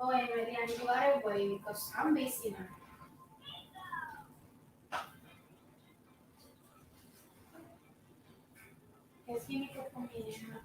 Oh, anyway, I need to go away because I'm missing her. Es químico combination.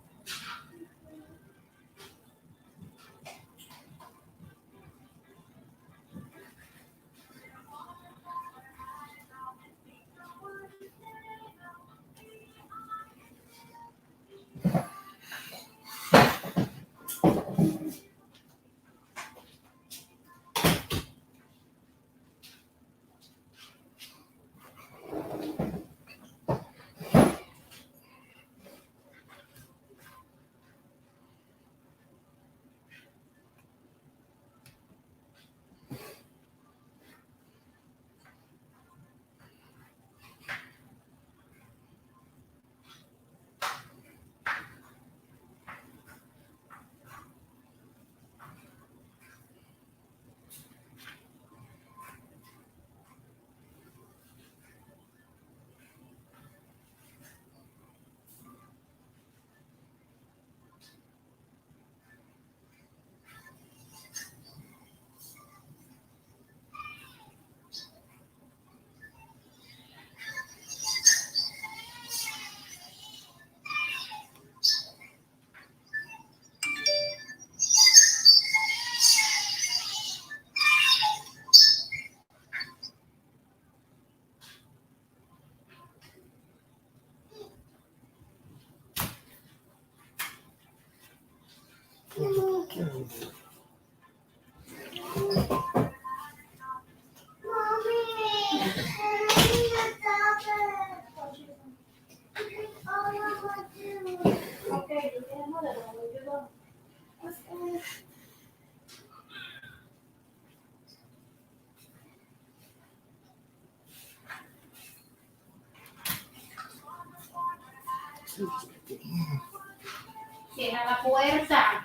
Okay, you can another one. Where you go? Cierra la puerta.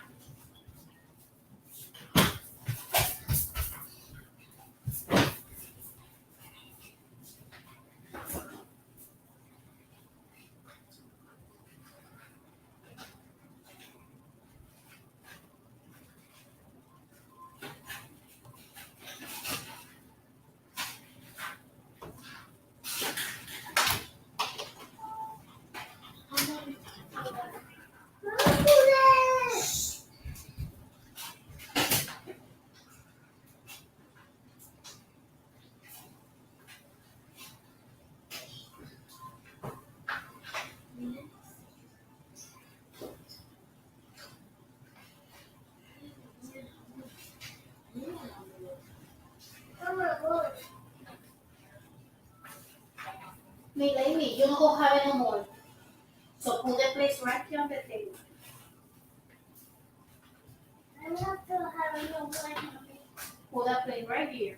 Me lady, you don't go have it no more. So put the place right here on the table. I have to have it no more. Put that plate right here.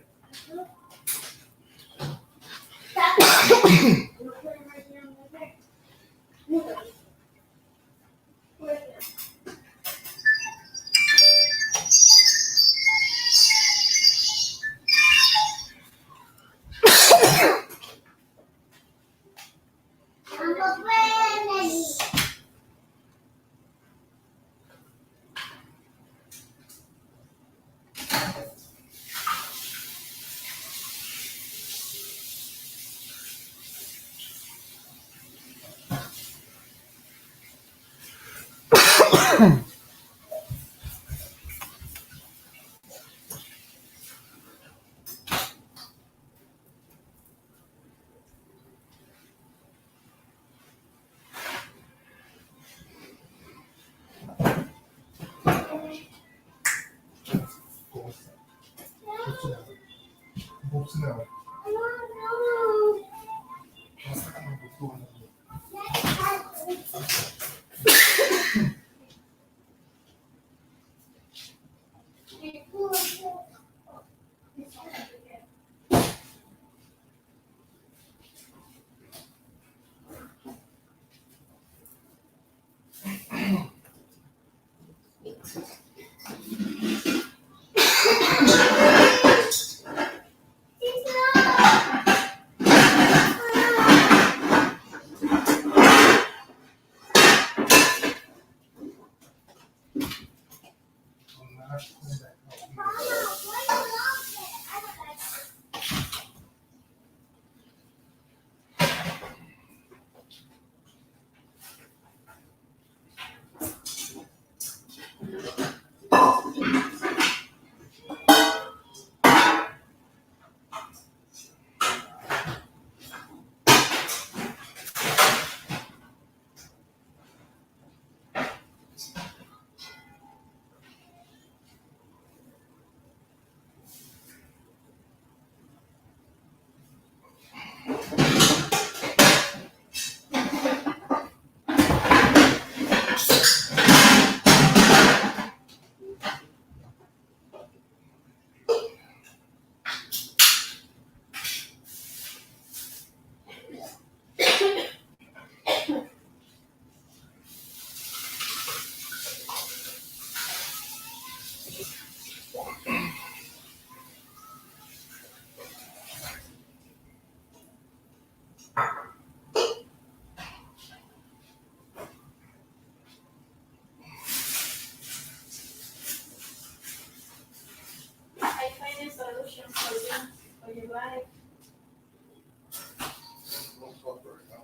for your life. Don't talk right now.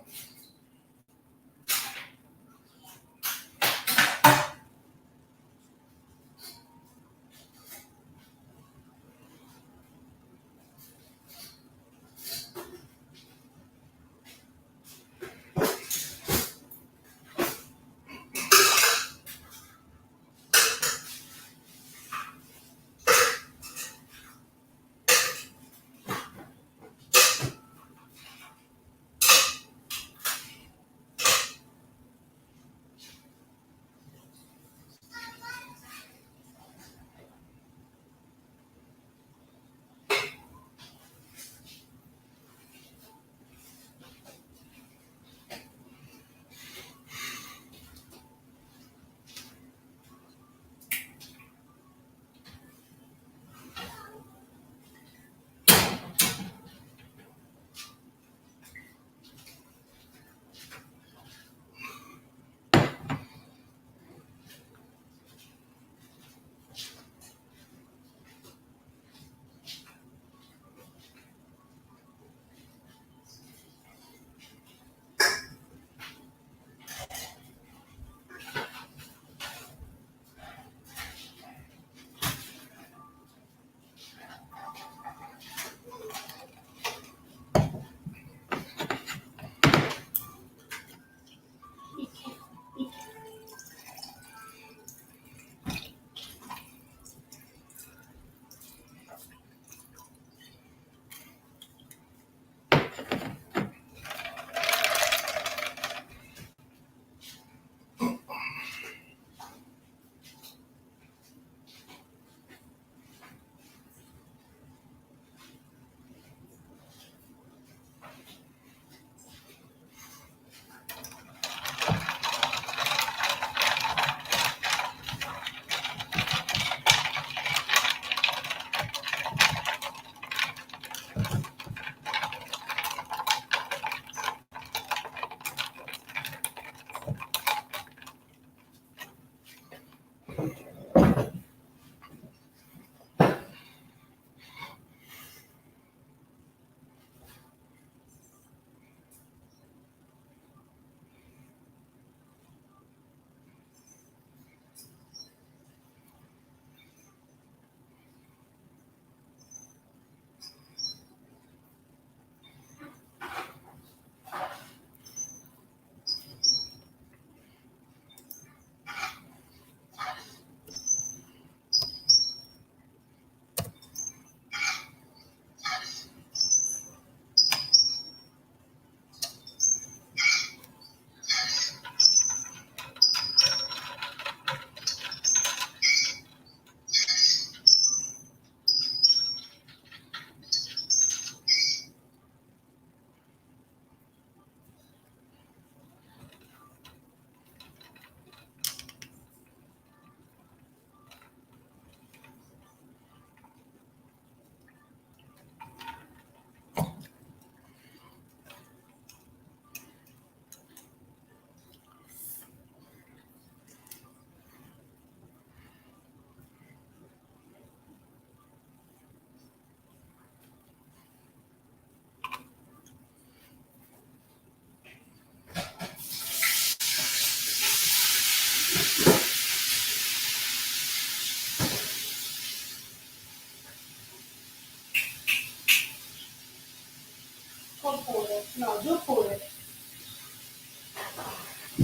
Don't pull it. No, you pull it.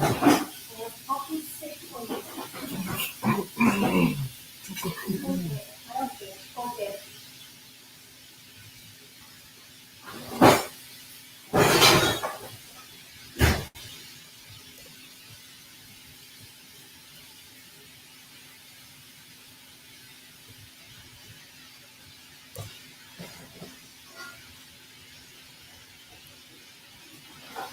I'm fucking sick for you. Okay, I don't care. Okay.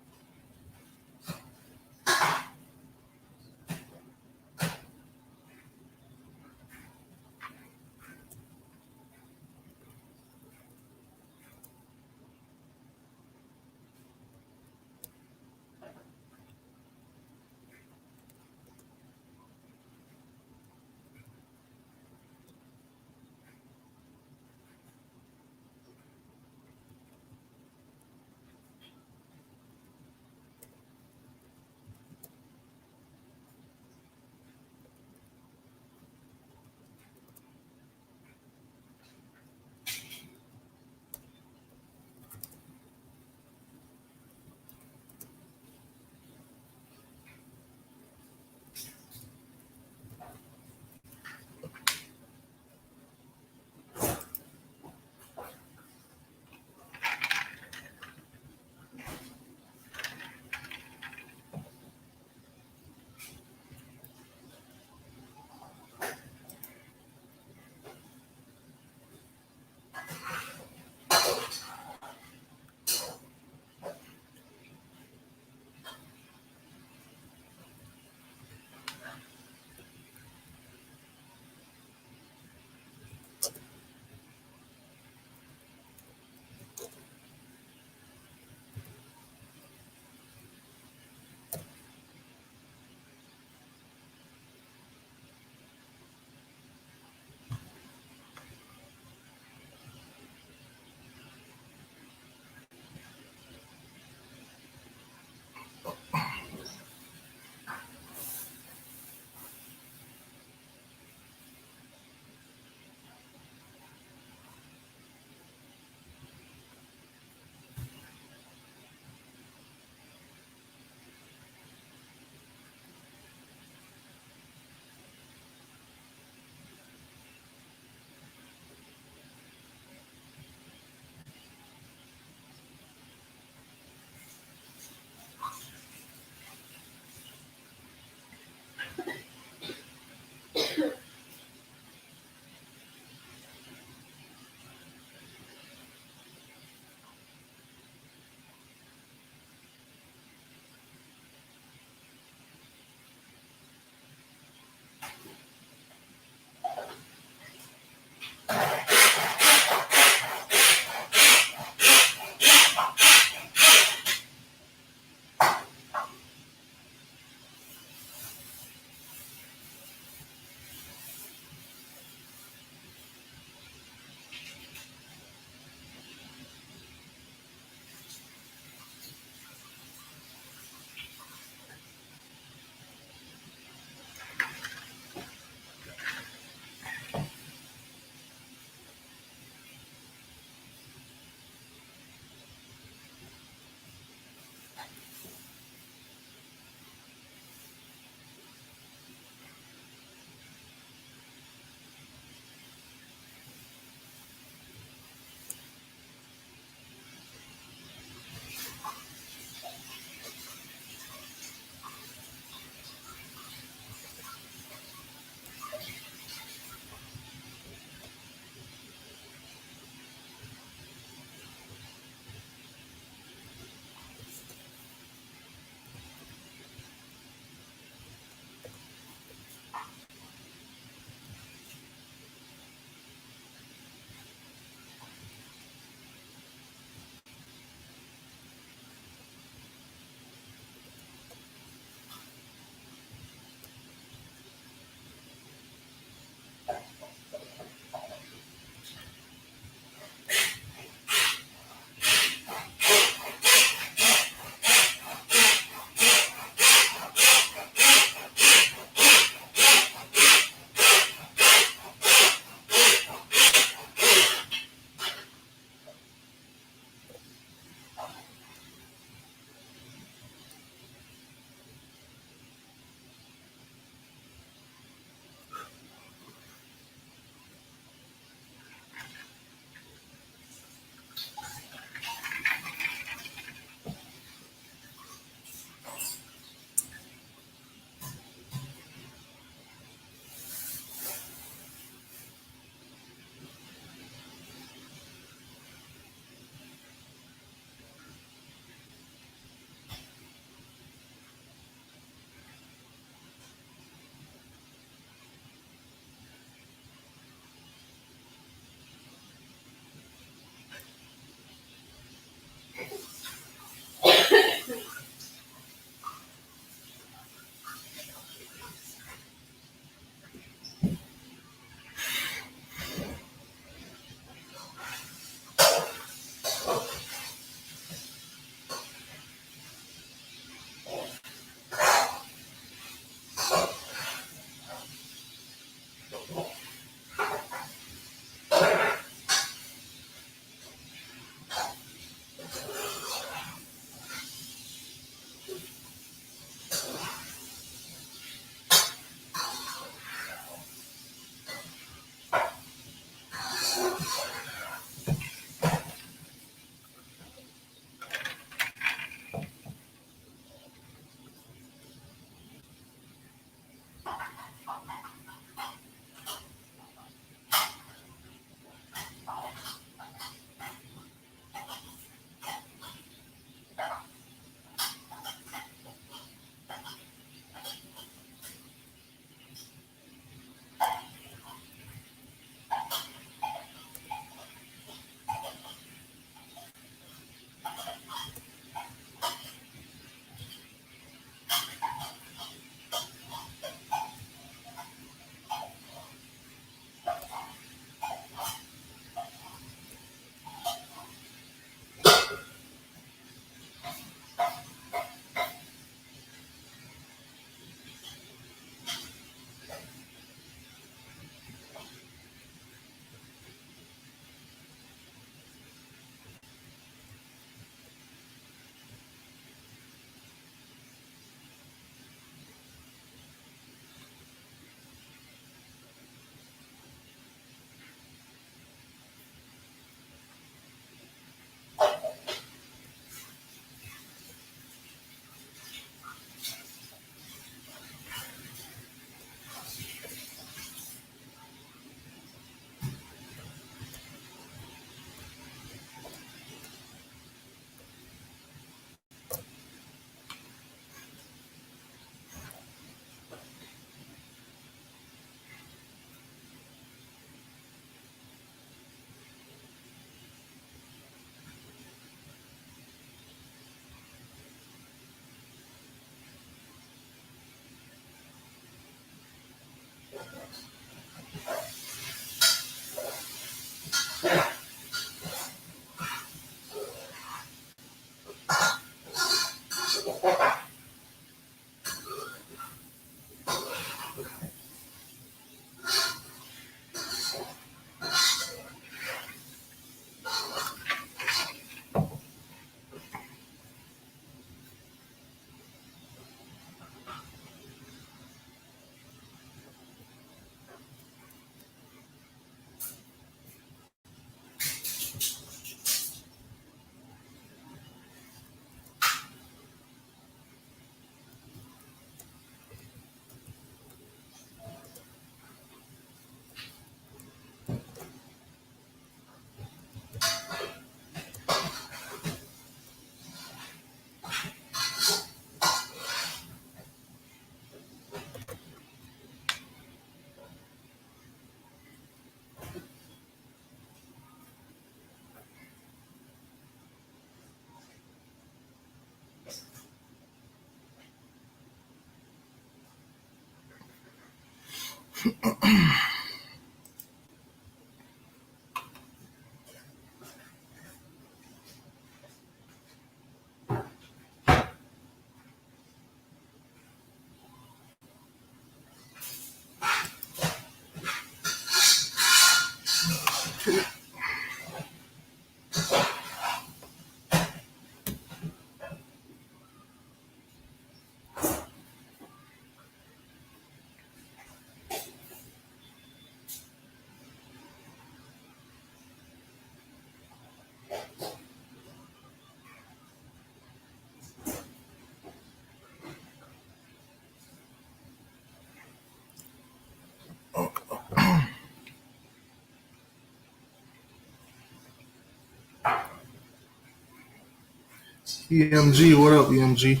EMG, what up, EMG?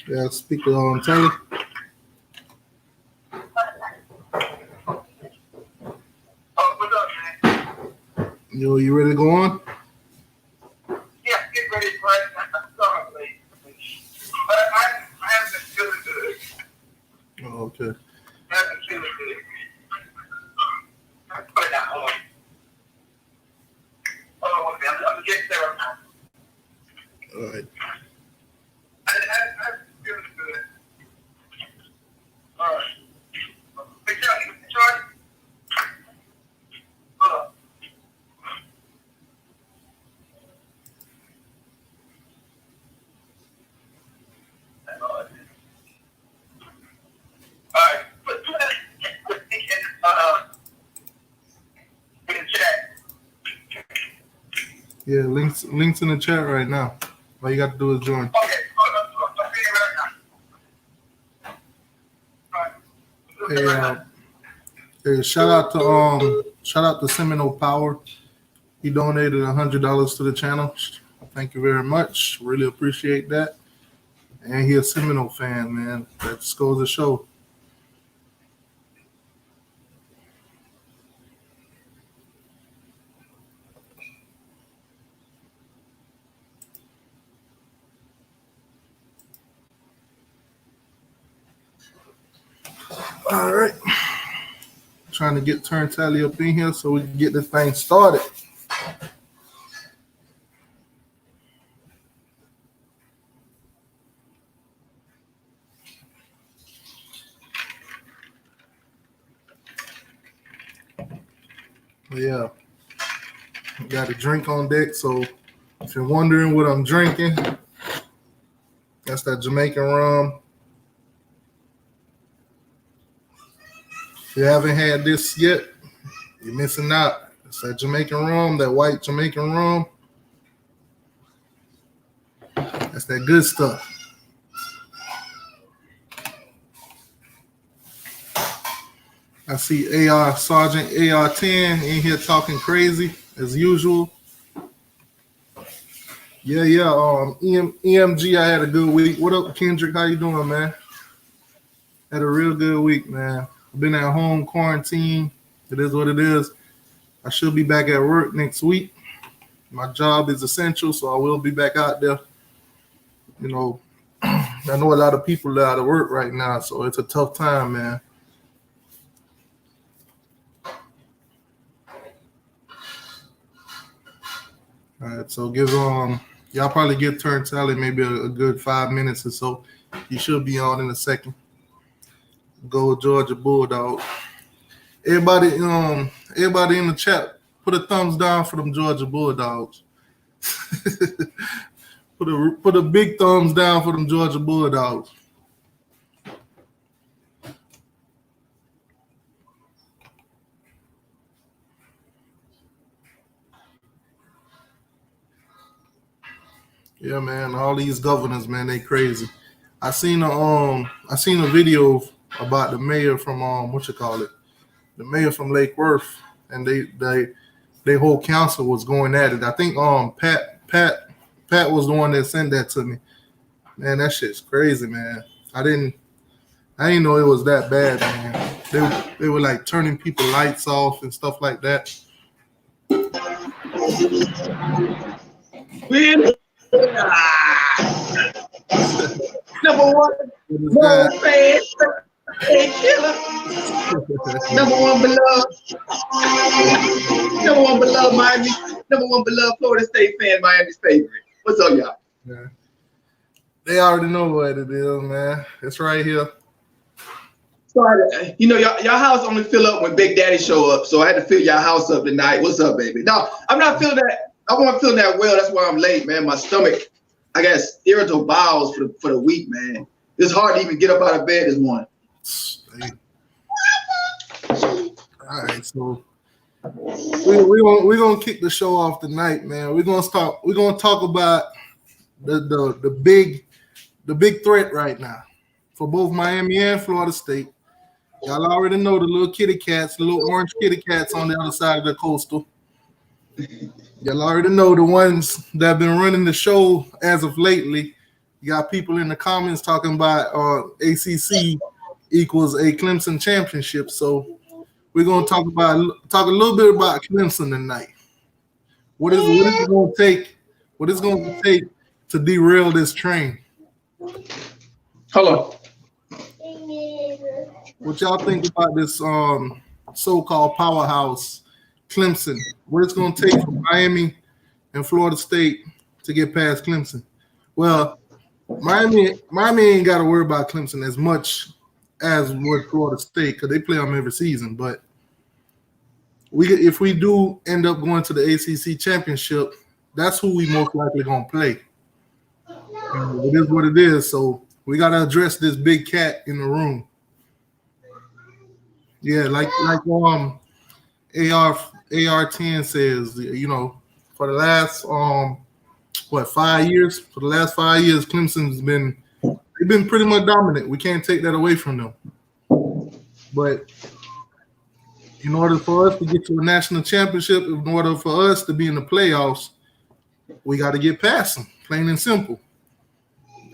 Yeah, speaker on Tally. What's up, man? Yo, you ready to go on? Yeah, get ready for it. I'm sorry, but I haven't been feeling good. Oh, okay. I haven't been feeling good. Put it down. Hold on. Hold on, one minute. I'm getting there right now. All right. I haven't been feeling good. All right. Hey, Charlie. Hold on. All right. Put that in the chat. Yeah, links in the chat right now. All you got to do is join. Okay. I'm reading right now. All right. Hey, shout out to Seminole Power. He donated $100 to the channel. Thank you very much. Really appreciate that. And he a Seminole fan, man. That just goes to show. All right. Trying to get Turnt Tally up in here so we can get this thing started. Yeah. Got a drink on deck, so if you're wondering what I'm drinking, that's that Jamaican rum. If you haven't had this yet, you're missing out. It's that Jamaican rum, that white Jamaican rum. That's that good stuff. I see AR Sergeant AR-10 in here talking crazy as usual. Yeah. EMG, I had a good week. What up, Kendrick? How you doing, man? Had a real good week, man. I've been at home quarantine. It is what it is. I should be back at work next week. My job is essential, so I will be back out there. You know, I know a lot of people are out of work right now, so it's a tough time, man. All right, so give y'all probably get Turnt Tally maybe a good 5 minutes or so. You should be on in a second. Go Georgia Bulldog. Everybody in the chat, put a thumbs down for them Georgia Bulldogs. put a big thumbs down for them Georgia Bulldogs. Yeah, man. All these governors, man, they crazy. I seen a video about the mayor from the mayor from Lake Worth, and they whole council was going at it. I think Pat was the one that sent that to me. Man, that shit's crazy, man. I didn't I didn't know it was that bad, man. They were like turning people lights off and stuff like that. Number one, no fan killer. Number one beloved Miami. Number one beloved Florida State fan, Miami's favorite. What's up, y'all? Yeah. They already know what it is, man. It's right here. So you know, y'all house only fill up when Big Daddy show up. So I had to fill y'all house up tonight. What's up, baby? No, I'm not feeling that. I wasn't feeling that well. That's why I'm late, man. My stomach, I guess, irritable bowels for the week, man. It's hard to even get up out of bed this morning. All right, so we're gonna kick the show off tonight, man. We're gonna talk about the big threat right now for both Miami and Florida State. Y'all already know the little kitty cats, the little orange kitty cats on the other side of the coastal. Y'all already know the ones that have been running the show as of lately. You got people in the comments talking about ACC equals a Clemson championship. So we're gonna talk a little bit about Clemson tonight. What is it gonna take? What is gonna take to derail this train? Hold on. What y'all think about this so-called powerhouse, Clemson? What it's going to take for Miami and Florida State to get past Clemson? Well, Miami ain't got to worry about Clemson as much as would Florida State because they play them every season. But if we do end up going to the ACC championship, that's who we most likely going to play. It is what it is. So we got to address this big cat in the room. Yeah, like AR10 says, you know, for the last 5 years? For the last 5 years, Clemson's been pretty much dominant. We can't take that away from them. But in order for us to get to a national championship, in order for us to be in the playoffs, we got to get past them, plain and simple.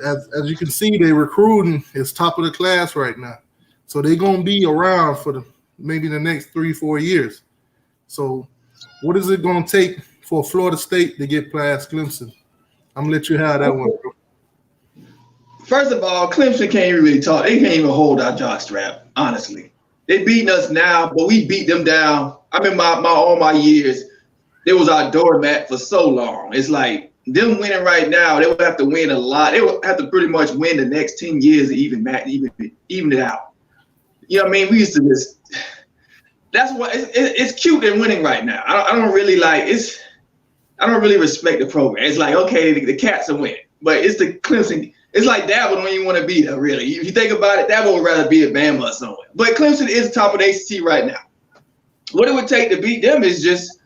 As you can see, they recruiting is top of the class right now. So they're going to be around for maybe the next 3-4 years. So what is it going to take for Florida State to get past Clemson? I'm going to let you have that one, bro. First of all, Clemson can't really talk. They can't even hold our jockstrap, honestly. They beating us now, but we beat them down. I mean, all my years, they was our doormat for so long. It's like them winning right now, they would have to win a lot. They would have to pretty much win the next 10 years to even it out. You know what I mean? We used to just. That's what it's cute they're winning right now. I don't really like it's. I don't really respect the program. It's like, okay, the Cats are winning, but it's the Clemson. It's like Dabo don't even want to be there, really. If you think about it, Dabo would rather be at Bama or somewhere. But Clemson is top of the ACC right now. What it would take to beat them is just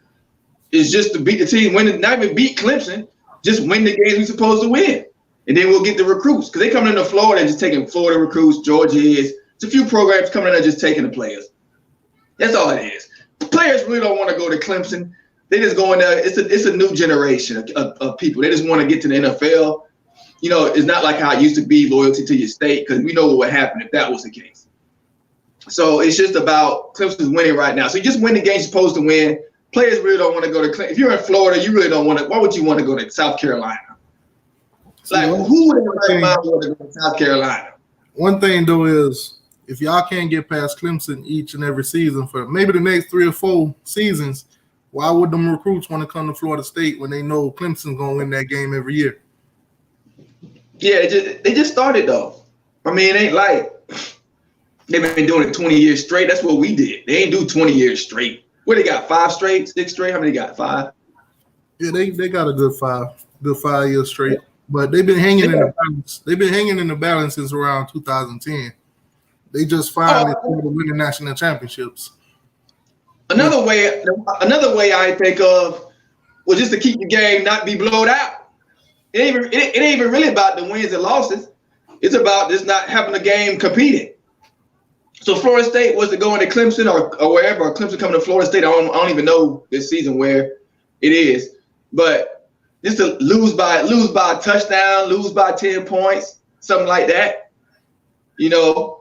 to beat the team, not even beat Clemson, just win the games we're supposed to win, and then we'll get the recruits because they coming into Florida and just taking Florida recruits. Georgia is. It's a few programs coming in and just taking the players. That's all it is. The players really don't want to go to Clemson. They just go in there. It's a new generation of people. They just want to get to the NFL. You know, it's not like how it used to be loyalty to your state because we know what would happen if that was the case. So it's just about Clemson's winning right now. So you just win the game you're supposed to win. Players really don't want to go to Clemson. If you're in Florida, you really don't want to. Why would you want to go to South Carolina? Like, who would want to go to South Carolina? One thing, though, is if y'all can't get past Clemson each and every season for maybe the next 3 or 4 seasons, why would them recruits want to come to Florida State when they know Clemson's going to win that game every year? Yeah, they just started, though. I mean, it ain't like they've been doing it 20 years straight. That's what we did. They ain't do 20 years straight. What, they got 5 straight, 6 straight? How many got? 5? Yeah, they got a good 5 years straight. But they've been hanging in the balance. They've been hanging in the balance since around 2010. They just finally started winning national championships. Another way I think of was just to keep the game not be blowed out. It ain't even really about the wins and losses. It's about just not having the game competing. So Florida State was to go into Clemson or wherever, or Clemson coming to Florida State. I don't even know this season where it is, but just to lose by a touchdown, lose by 10 points, something like that. You know,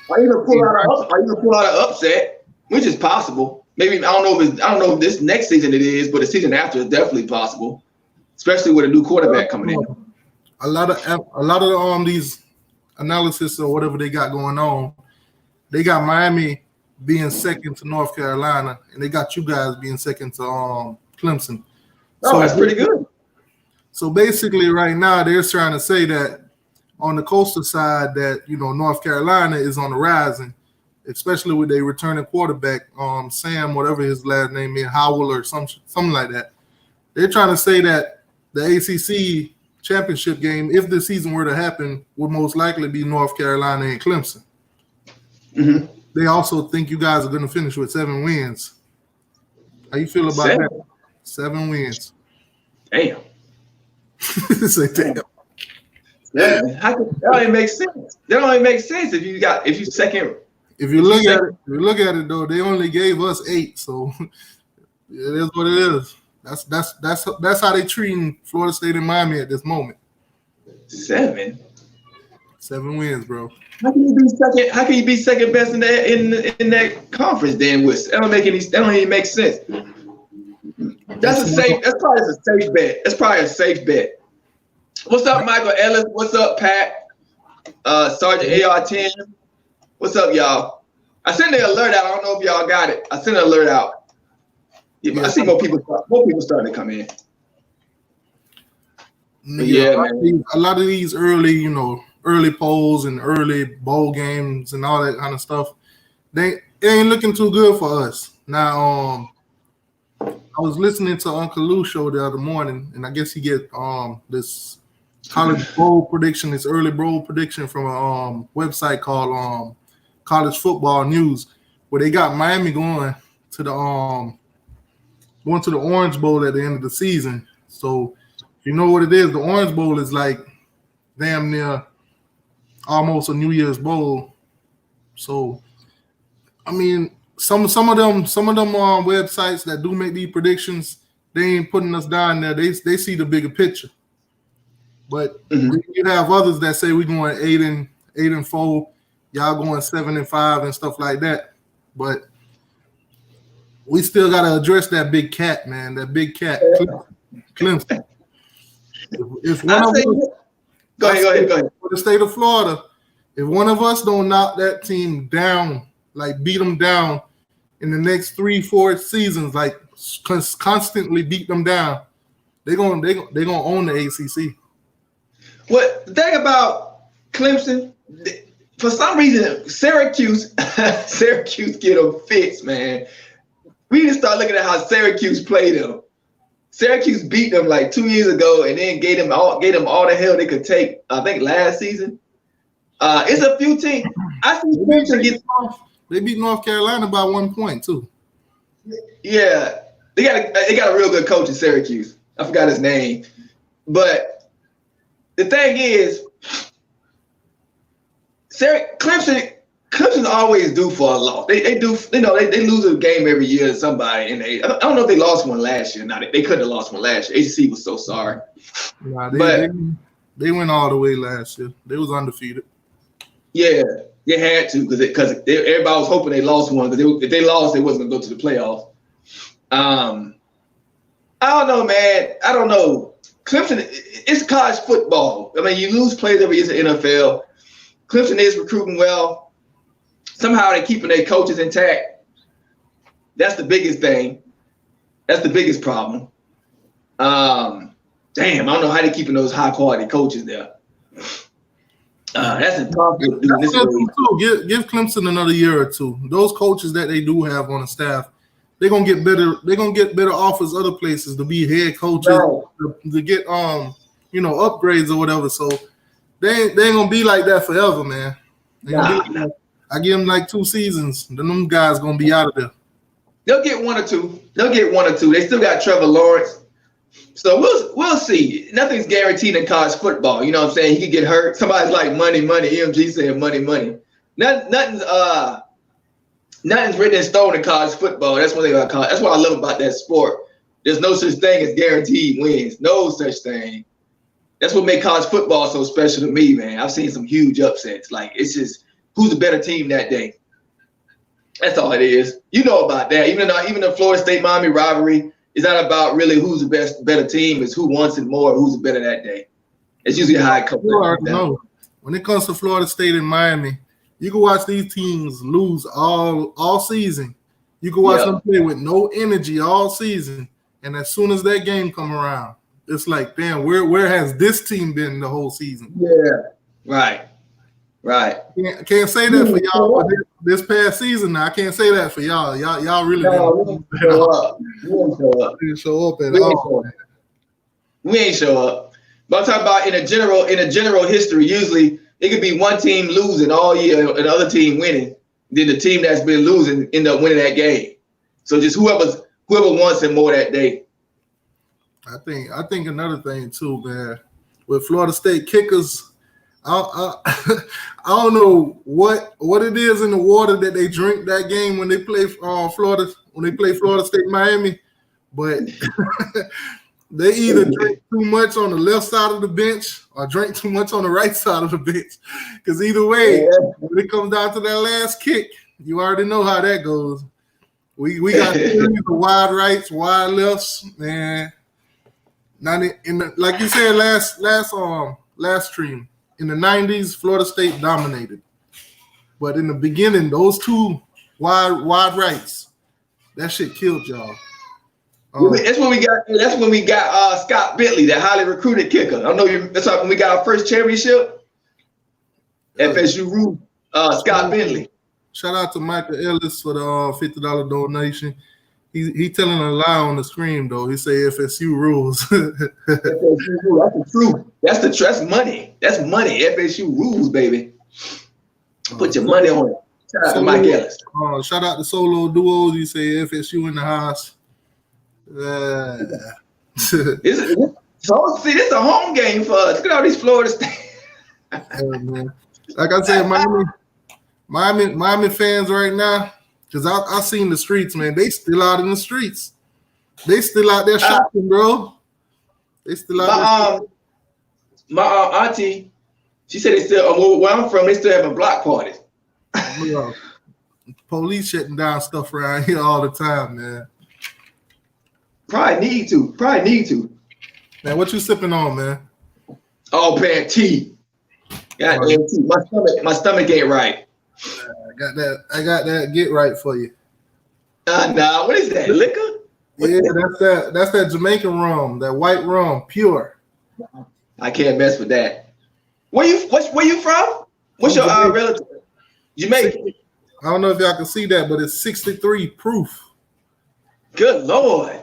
Or you can pull out an upset, which is possible. Maybe I don't know if this next season it is, but the season after is definitely possible, especially with a new quarterback coming in. A lot of these analysis or whatever they got going on, they got Miami being second to North Carolina, and they got you guys being second to Clemson. So that's pretty good. So basically, right now they're trying to say that on the coastal side, that North Carolina is on the rise, and especially with their returning quarterback, Sam, whatever his last name is, Howell or something like that. They're trying to say that the ACC championship game, if the season were to happen, would most likely be North Carolina and Clemson. Mm-hmm. They also think you guys are going to finish with 7 wins. How you feel about that? 7 wins. Damn. Say damn. Yeah, that don't even make sense. That don't even make sense if you second. If you look at it though, they only gave us 8, so it is what it is. That's how they treating Florida State and Miami at this moment. 7 wins, bro. How can you be second best in that conference then? That don't even make sense. That's probably a safe bet. That's probably a safe bet. What's up, Michael Ellis? What's up, Pat? Sergeant AR10. What's up, y'all? I sent the alert out. I don't know if y'all got it. I sent an alert out. I see more people starting to come in. Yeah, man. A lot of these early polls and early bowl games and all that kind of stuff, it ain't looking too good for us. Now, I was listening to Uncle Lou show the other morning, and I guess he get this college bowl prediction, this early bowl prediction from a website called College Football News, where they got Miami going to the Orange Bowl at the end of the season. So you know what it is. The Orange Bowl is like damn near almost a New Year's Bowl. So I mean, some of them websites that do make these predictions, they ain't putting us down there. They see the bigger picture. But you have others that say we're going 8-4, y'all going 7-5 and stuff like that. But we still got to address that big cat, man. That big cat, Clemson. If one of us, go ahead. For the state of Florida, if one of us don't knock that team down, like beat them down in the next 3-4 seasons, like constantly beat them down, they're gonna own the ACC. What the thing about Clemson? For some reason, Syracuse get them fixed, man. We need to start looking at how Syracuse played them. Syracuse beat them like 2 years ago, and then gave them all the hell they could take. I think last season. It's a few teams. I see Clemson get. They beat North Carolina by 1 point too. Yeah, they got a real good coach in Syracuse. I forgot his name, but the thing is, Clemson always due for a loss. They do, they lose a game every year to somebody, and I don't know if they lost one last year. Now they couldn't have lost one last year. ACC was so sorry. Nah, they went all the way last year. They was undefeated. Yeah, they had to because everybody was hoping they lost one. Because if they lost, they wasn't gonna go to the playoffs. I don't know, man. I don't know. Clemson, it's college football. I mean, you lose players every year in the NFL. Clemson is recruiting well. Somehow they're keeping their coaches intact. That's the biggest thing. That's the biggest problem. Damn, I don't know how they're keeping those high-quality coaches there. That's impossible. Give Clemson another year or two. Those coaches that they do have on the staff, they're gonna get better. They're gonna get better offers other places to be head coaches, to get upgrades or whatever. So they ain't gonna be like that forever, man. I give them like 2 seasons, then them guys gonna be out of there. They'll get 1 or 2. They still got Trevor Lawrence. So we'll see. Nothing's guaranteed in college football. You know what I'm saying? He could get hurt. Somebody's like money. EMG said money. Nothing's written in stone in college football. That's what they got college. That's what I love about that sport. There's no such thing as guaranteed wins. No such thing. That's what makes college football so special to me, man. I've seen some huge upsets. Like it's just who's the better team that day. That's all it is. You know about that. Even the Florida State Miami rivalry is not about really who's the better team. It's who wants it more, who's the better that day. It's usually how it comes. No. When it comes to Florida State and Miami, you can watch these teams lose all season. You can watch them play with no energy all season, and as soon as that game come around, it's like, damn, where has this team been the whole season? Yeah, right. I can't say that for y'all for this past season. Now I can't say that for y'all. Y'all really didn't show up. Didn't show up at all. We ain't show up. But I'm talking about in a general history. Usually, it could be one team losing all year and the other team winning. Then the team that's been losing end up winning that game. So just whoever wants it more that day. I think another thing too, man, with Florida State kickers, I don't know what it is in the water that they drink that game when they play Florida State Miami, but they either drink too much on the left side of the bench or drink too much on the right side of the bench. Because either way, when it comes down to that last kick, you already know how that goes. We got wide rights, wide lefts, man. Now, like you said last stream, in the 90s, Florida State dominated. But in the beginning, those two wide rights, that shit killed y'all. That's when we got Scott Bentley, that highly recruited kicker. I know that's when we got our first championship. FSU Rule, Scott Bentley. Shout out to Michael Ellis for the $50 donation. He telling a lie on the screen though. He say FSU rules. FSU rules. That's the truth. That's money. That's money. FSU rules, baby. Put your money on it. Shout out to Mike Ellis. Shout out to Solo Duos. You say FSU in the house. So see, this is a home game for us. Look at all these Florida State. Man. Like I said, Miami fans right now, because I seen the streets, man. They still out in the streets. They still out there shopping, bro. They still out there. My auntie, she said they still, where I'm from, they still having block parties. Police shutting down stuff around here all the time, man. Probably need to. Man, what you sipping on, man? Oh, man, tea. Goddamn tea. My stomach ain't right. I got that get right for you. Nah, what is that? Liquor? That's that Jamaican rum, that white rum, pure. I can't mess with that. Where you from? What's your relative? Jamaican. I don't know if y'all can see that, but it's 63 proof. Good Lord.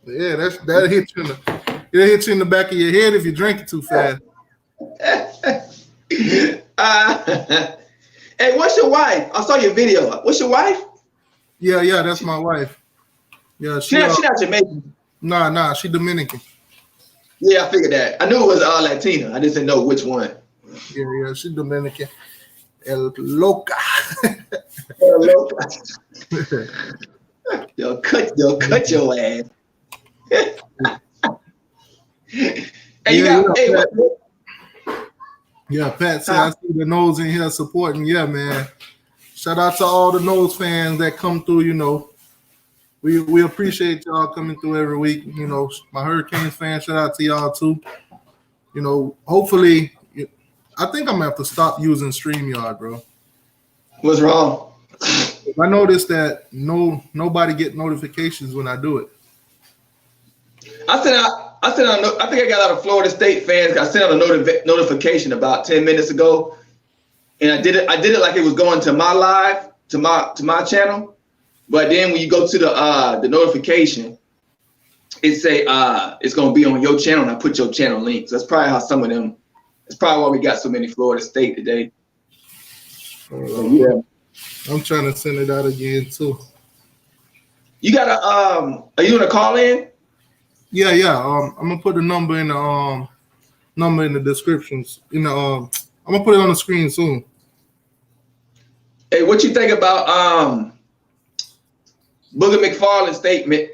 Yeah, that hit you in the back of your head if you drink it too fast. Hey, what's your wife? I saw your video. What's your wife? Yeah, that's my wife. Yeah, she not Jamaican. Nah, she Dominican. Yeah, I figured that. I knew it was Latina. I just didn't know which one. Yeah, she Dominican. El Loca. El Loca. They'll cut your ass. Pat said I see the Nose in here supporting. Yeah, man. Shout out to all the Nose fans that come through, you know. We appreciate y'all coming through every week. You know, my Hurricanes fans, shout out to y'all too. You know, hopefully, I think I'm gonna have to stop using StreamYard, bro. What's wrong? I noticed that nobody get notifications when I do it. I think I got a lot of Florida State fans. I sent out a notification about 10 minutes ago, and I did it like it was going to my live, to my channel. But then when you go to the notification, it say it's gonna be on your channel, and I put your channel link. So that's probably how some of them. That's probably why we got so many Florida State today. Yeah, I'm trying to send it out again too. You got are you gonna call in? Yeah. I'm gonna put the number in the descriptions. I'm gonna put it on the screen soon. Hey, what you think about Booger McFarland's statement?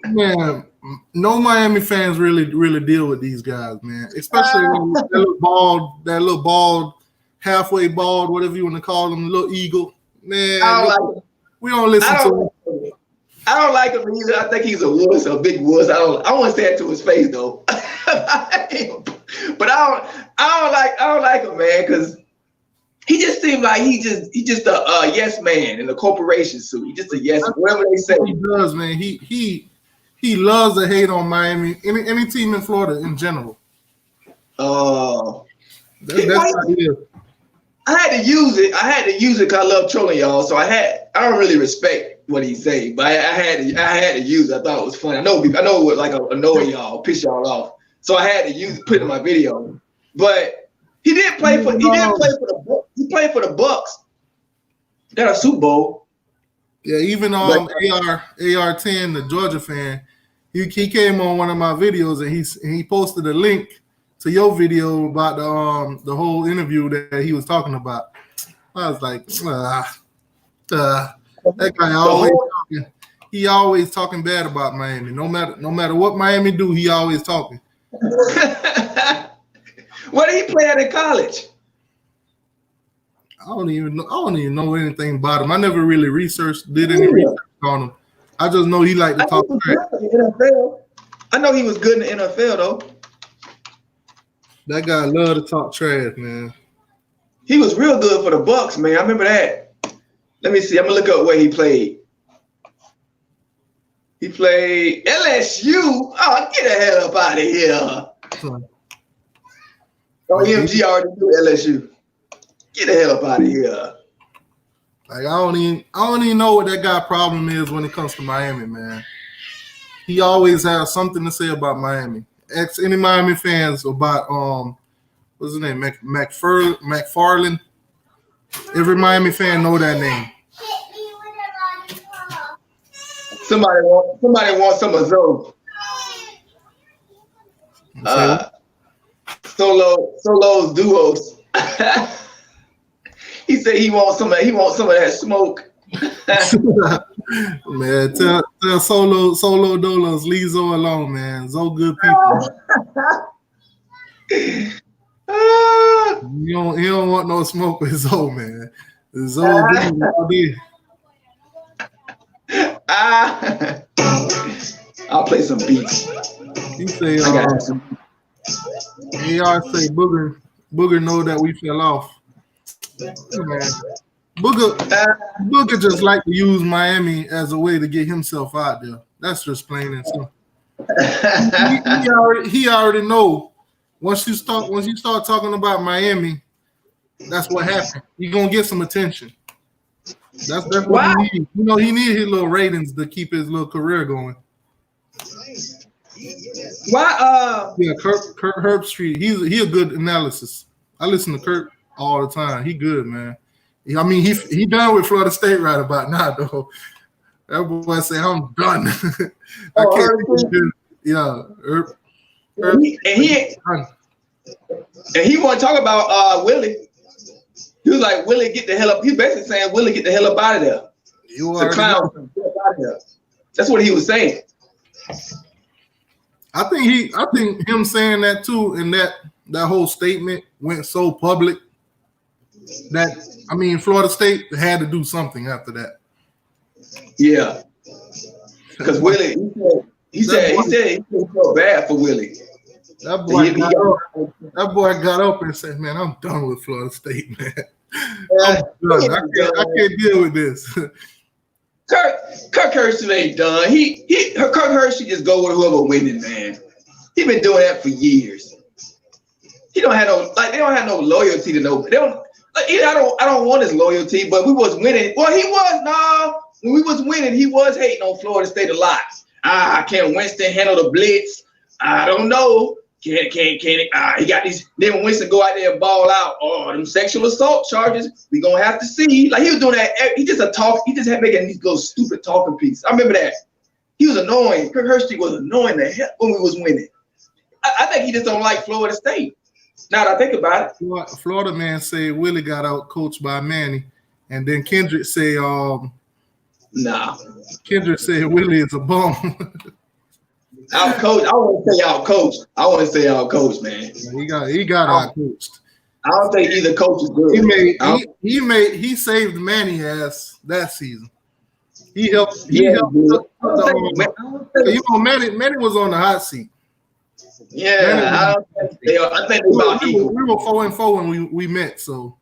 Man, no Miami fans really deal with these guys, man. Especially that little bald halfway bald, whatever you want to call him, little eagle. Man, I don't like him. we don't listen to him. I don't like him either. I think he's a wuss, a big wuss. I want to say it to his face though. But I don't like him, man, because he just seemed like he just a yes man in a corporation suit. He just a yes, whatever they say. He does, man. He loves to hate on Miami, any team in Florida in general. That's how he is. I had to use it. Because I love trolling y'all. So I don't really respect what he say, but I had to use it. I thought it was funny. I know it would like annoy y'all, piss y'all off. So I had to use it, put it in my video. But he did play for he played for the Bucks. Got a Super Bowl. Yeah, even AR10, the Georgia fan, he came on one of my videos and he posted a link to your video about the whole interview that he was talking about. I was like, that guy always talking bad about Miami. No matter what Miami do, he always talking. What did he play at in college? I don't even know anything about him. I never really did any research on him. I just know he liked to talk trash. I know he was good in the NFL though. That guy loved to talk trash, man. He was real good for the Bucks, man. I remember that. Let me see. I'm gonna look up where he played. He played LSU. Oh, get the hell up out of here. Oh, EMG already knew LSU. Get the hell up out of here. Like I don't even know what that guy problem is when it comes to Miami, man. He always has something to say about Miami. Ask any Miami fans about what's his name? McFarland. Every Miami fan know that name. Somebody wants some of those. Solos duos. He said he wants some of that smoke. Man, tell Solo Dolos, leave Zoe alone, man. Zoe good people. He don't want no smoke with Zoe, man. Zoe good all day. I'll play some beats. He say, AR say Booger know that we fell off. Man. Booger just like to use Miami as a way to get himself out there. That's just plain and simple. He already know once you start talking about Miami, that's what happened. You're gonna get some attention. That's what he needs. You know, he needs his little ratings to keep his little career going. Why? Yeah, Kurt Herbstreit. He a good analysis. I listen to Kurt all the time. He good, man. I mean, he done with Florida State right about now, though. That boy say I'm done. I can't. Yeah. And he want to talk about Willie. He was like, Willie, get the hell up. He basically saying, Willie, get the hell up out of there. The clown, get out of there. That's what he was saying. I think him saying that too, and that whole statement went so public that Florida State had to do something after that. Yeah, because Willie, he said he felt bad for Willie. That boy got up and said, "Man, I'm done with Florida State, man. I'm done. I can't deal with this." Kirk Herbstreit ain't done. Kirk Herbstreit just go with whoever winning, man. He been doing that for years. He don't have they don't have no loyalty to no. They don't. I don't want his loyalty, but we was winning. Well, he was when we was winning, he was hating on Florida State a lot. Can Winston handle the blitz? I don't know. Can he got these? Then when Winston go out there and ball out, them sexual assault charges, we gonna have to see. Like he was doing that. He just had making these little stupid talking pieces. I remember that. He was annoying. Kirk Herbstreit was annoying the hell when we was winning. I think he just don't like Florida State. Now that I think about it. Florida man say Willie got out coached by Manny, and then Kendrick say nah. Kendrick said Willie is a bum. Out coached. I want to say out coached. Man. He got out coached. I don't think either coach is good. He saved Manny ass that season. He helped. Yeah, Manny was on the hot seat. Yeah, I think they about equal. We were 4-4 when we met, so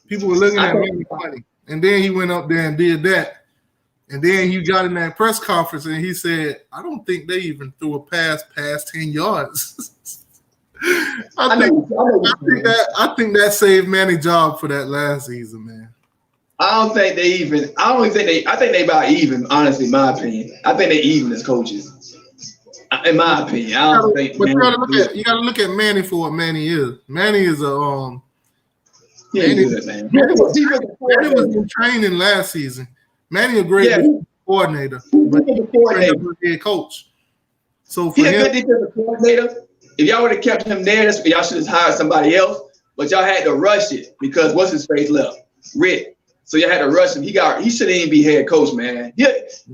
people were looking at Manny funny. And then he went up there and did that. And then he got in that press conference and he said, "I don't think they even threw a pass past 10 yards." I think that saved Manny's job for that last season, man. I think they about even, honestly, in my opinion. I think they even as coaches. In my opinion. I don't think but you gotta look at Manny for what Manny is. Manny is a Manny was in training last season. Manny a great coordinator, but he's a head coach. So for a good defensive coordinator. If y'all would have kept him there, y'all should have hired somebody else. But y'all had to rush it because what's his face left? Rick. So you had to rush him. He shouldn't even be head coach, man. He's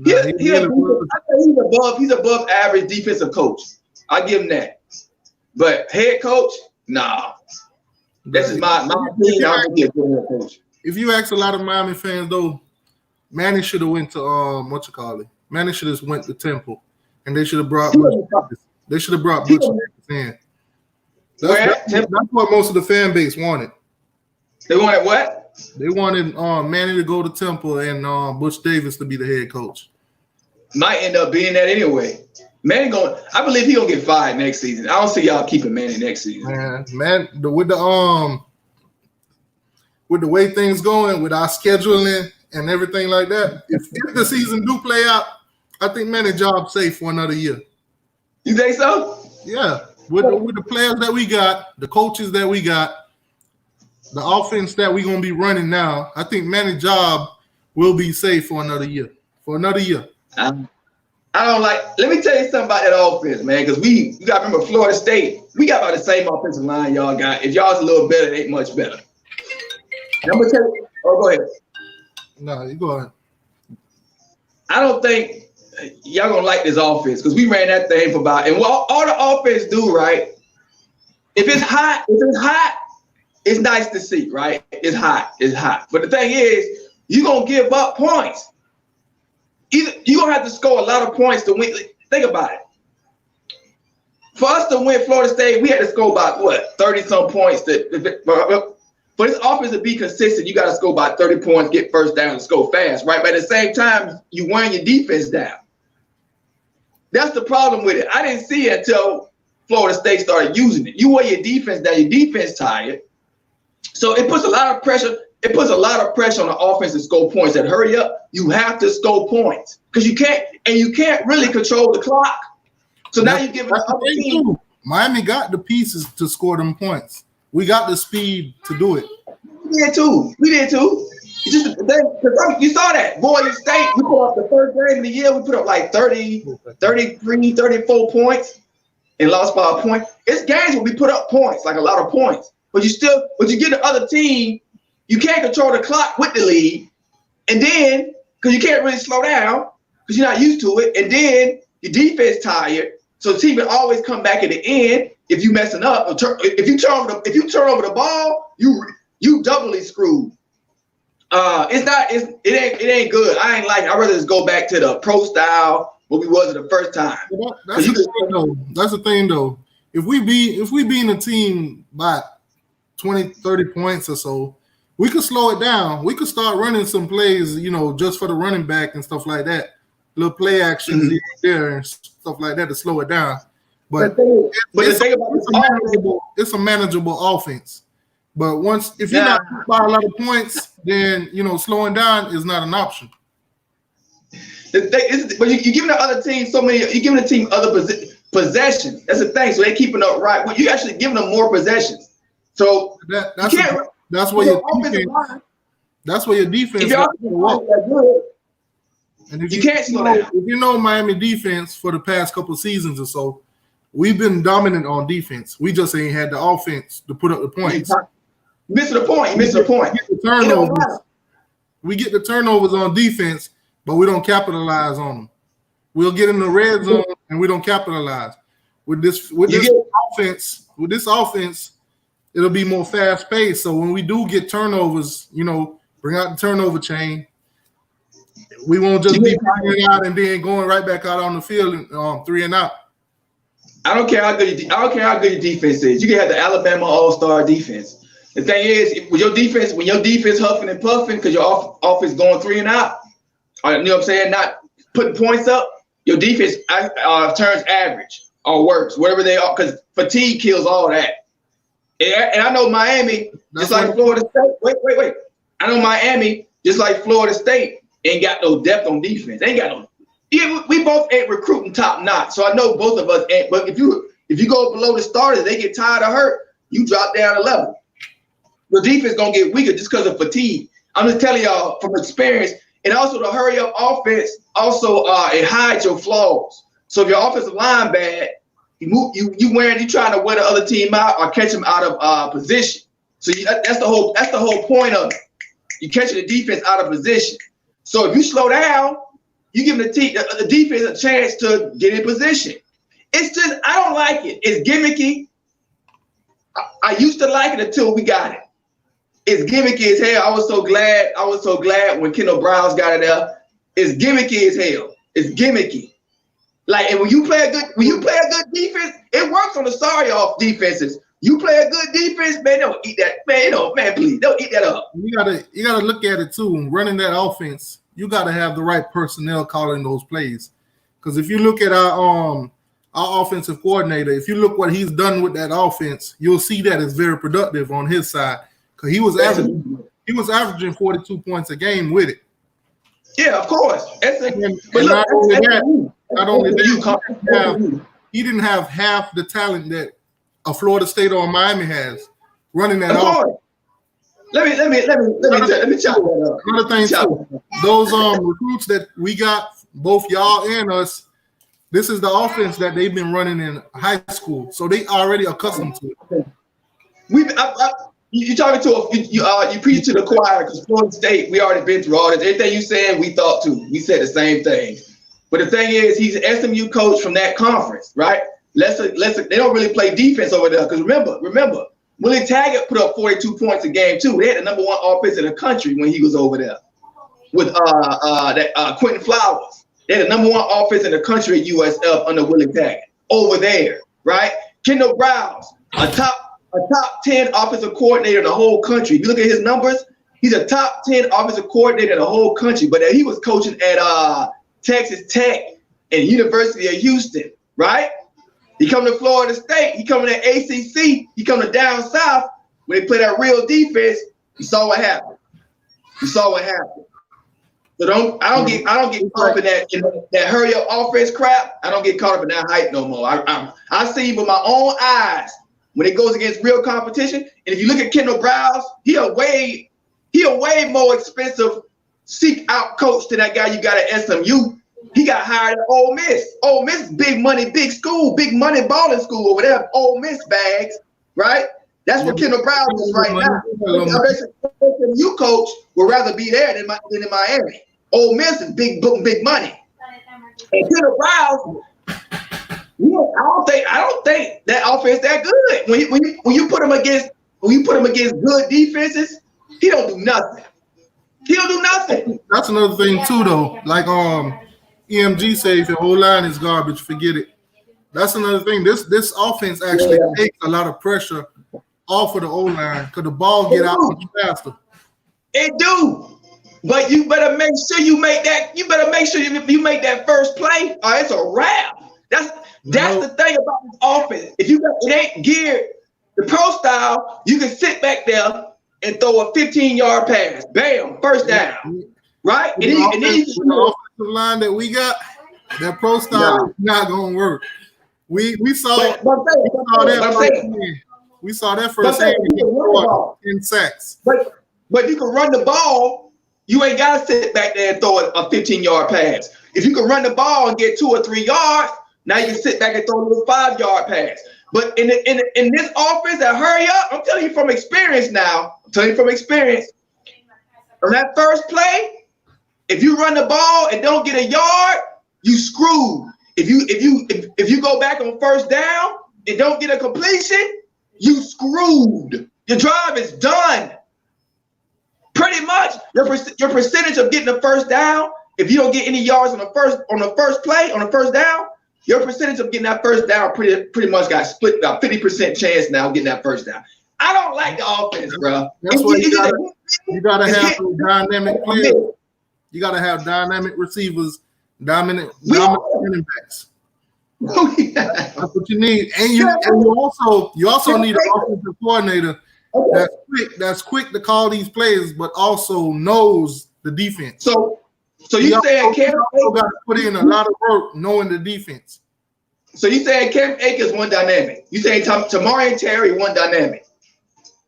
above average defensive coach. I give him that. But head coach, nah. This is my opinion. I don't think he's a good head coach. If you ask a lot of Miami fans though, Manny should have went to Manny should have went to Temple, and they should have brought. They should have brought Butch in. That's what most of the fan base wanted. They wanted what? They wanted Manny to go to Temple and Butch Davis to be the head coach. Might end up being that anyway. Manny I believe he's gonna get fired next season. I don't see y'all keeping Manny next season. Man, with the way things going, with our scheduling and everything like that, if the season do play out, I think Manny's job safe for another year. You think so? Yeah. With the players that we got, the coaches that we got, the offense that we're going to be running now, I think Manny's job will be safe for another year. I don't let me tell you something about that offense, man, because we got to remember Florida State. We got about the same offensive line y'all got. If y'all's a little better, it ain't much better. And I'm going to tell you. Oh, go ahead. No, you go ahead. I don't think y'all gonna like this offense because we ran that thing for about, and what all the offense do, right? If it's hot, it's nice to see, right? It's hot. But the thing is, you're gonna give up points. Either you're gonna have to score a lot of points to win. Think about it. For us to win Florida State, we had to score about 30-some points. For this offense to be consistent, you got to score about 30 points, get first down, and score fast, right? But at the same time, you wearing your defense down. That's the problem with it. I didn't see it until Florida State started using it. You wear your defense down, your defense tired. So it puts a lot of pressure. It puts a lot of pressure on the offense to score points. That hurry up, you have to score points because you can't really control the clock. So now you give the other team. Miami got the pieces to score them points. We got the speed to do it. We did too. It's just because you saw that. Boise State, we put up the first game of the year, we put up like 30, 33, 34 points and lost by a point. It's games where we put up points, like a lot of points. But you get the other team, you can't control the clock with the lead. And then, because you can't really slow down, because you're not used to it. And then your defense tired. So the team will always come back at the end. If you messing up, if you turn over the ball, you doubly screwed. It ain't good. I ain't like it. I'd rather just go back to the pro style what we was the first time. That's the thing though. If we beat a team by 20, 30 points or so, we could slow it down. We could start running some plays, just for the running back and stuff like that. Little play actions there and stuff like that to slow it down. But it's a manageable offense. But if you're not by a lot of points, then slowing down is not an option. But you're giving the other team you're giving the team other possessions. That's the thing. So they're keeping up right. Well, you're actually giving them more possessions. So that's where your defense. And if you can't slow down. If you know Miami defense for the past couple of seasons or so, we've been dominant on defense. We just ain't had the offense to put up the points. You missed the point. We get the turnovers on defense, but we don't capitalize on them. We'll get in the red zone and we don't capitalize. With this offense, it'll be more fast paced. So when we do get turnovers, bring out the turnover chain. We won't just be bringing out and then going right back out on the field and 3 and out. I don't care how good your defense is. You can have the Alabama All-Star defense. The thing is, when your defense huffing and puffing because your offense going 3 and out, you know what I'm saying, not putting points up, your defense turns average or worse, whatever they are, because fatigue kills all that. And I know Miami, just like Florida State. Wait. I know Miami, just like Florida State, ain't got no depth on defense. They ain't got no. Yeah, we both ain't recruiting top notch, so I know both of us ain't. But if you go below the starters, they get tired of hurt. You drop down a level. The defense gonna get weaker just because of fatigue. I'm just telling y'all from experience, and also the hurry up offense. Also, it hides your flaws. So if your offensive line bad, you trying to wear the other team out or catch them out of position. So that's the whole point of it. You catching the defense out of position. So if you slow down, you give the defense a chance to get in position. It's just, I don't like it. It's gimmicky. I used to like it until we got it. It's gimmicky as hell. I was so glad when Kendall Browns got it there. It's gimmicky as hell. It's gimmicky. Like, and when you play a good defense, it works on the sorry off defenses. You play a good defense, man, don't eat that. Man, please, don't eat that up. You gotta look at it too. When running that offense, you gotta have the right personnel calling those plays. Because if you look at our offensive coordinator, if you look what he's done with that offense, you'll see that it's very productive on his side. Because he was averaging 42 points a game with it. Yeah, of course. Not only that, he didn't have half the talent that a Florida State or Miami has running that offense. Let me chop that up. Another thing too, those recruits that we got, both y'all and us, this is the offense that they've been running in high school, so they already accustomed to it. You talking to you preach to the choir because Florida State, we already been through all this. Everything you said, we thought too. We said the same thing. But the thing is, he's an SMU coach from that conference, right? They don't really play defense over there because remember, Willie Taggart put up 42 points a game too. They had the #1 offense in the country when he was over there with Quentin Flowers. They had the #1 offense in the country at USF under Willie Taggart over there, right? Kendall Browns, a top 10 offensive coordinator in the whole country. If you look at his numbers, he's a top 10 offensive coordinator in the whole country. But he was coaching at Texas Tech and University of Houston, right? He come to Florida State. He coming to ACC. He come to down south. When they play that real defense, you saw what happened. So I don't get caught up in that hurry up offense crap. I don't get caught up in that hype no more. I see with my own eyes when it goes against real competition. And if you look at Kendall Browns, he a way more expensive seek out coach than that guy you got at SMU. He got hired at Ole Miss. Ole Miss, big money, big school, big money balling school over there. Ole Miss bags, right? That's what Kendall Brown is right now. SMU coach would rather be there than in Miami. Ole Miss is big money. And Kendall Brown, I don't think that offense that good. When you put him against good defenses, he don't do nothing. That's another thing too, though. Like EMG say, if your whole line is garbage, forget it. That's another thing. This offense actually takes a lot of pressure off of the O-line because the ball get out much faster. It do. But you better make sure you make that. You better make sure if you make that first play, it's a wrap. That's the thing about this offense. If it ain't geared the pro style, you can sit back there and throw a 15-yard pass. Bam, first down. Right? And then the offensive line that we got, that pro style is not gonna work. We saw that. We saw that first game in sacks. But if you can run the ball, you ain't gotta sit back there and throw a 15-yard pass. If you can run the ball and get 2 or 3 yards, now you can sit back and throw a little 5-yard pass. But in this offense that hurry up, I'm telling you from experience now. On that first play, if you run the ball and don't get a yard, you screwed. If you go back on first down and don't get a completion, you screwed. Your drive is done. Pretty much, your percentage of getting the first down, if you don't get any yards on the first play, on the first down, your percentage of getting that first down pretty much got split. About 50% chance now of getting that first down. I don't like the offense, bro. That's why you gotta have dynamic players. You gotta have dynamic receivers, dominant running backs. That's what you need, and you also need an offensive coordinator that's quick to call these plays, but also knows the defense. So you saying Cam also got to put in a lot of work knowing the defense. So you saying Cam Akers one dynamic? You saying Tamari and Terry one dynamic?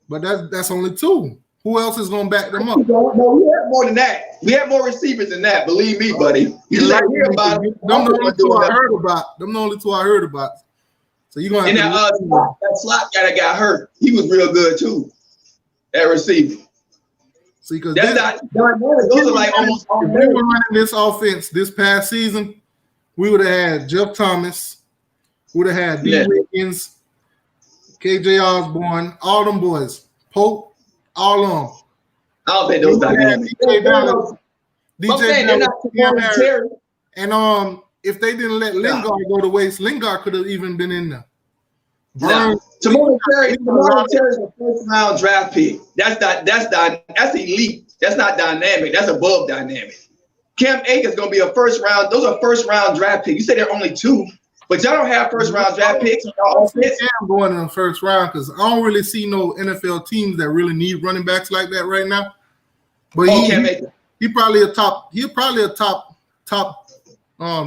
But that's only two. Who else is going to back them up? No, we have more than that. We have more receivers than that. Believe me, buddy. You just hear about it. Them the only two I heard about. So you're going to have that slot guy that got hurt. He was real good too. That receiver. See, because those are like almost all. If we were running this offense this past season, we would have had Jeff Thomas, would have had D. Wiggins, KJ Osborne, all them boys, Pope. All of them. I don't think those dynamics. DJ and if they didn't let Lingard go to waste, Lingard could have even been in there. Tamari Terry is a first round draft pick. That's elite. That's not dynamic. That's above dynamic. Cam Akers is gonna be a first round. Those are first round draft picks. You said there are only two, but y'all don't have first round draft picks. I'm going in the first round because I don't really see no NFL teams that really need running backs like that right now. But he probably a top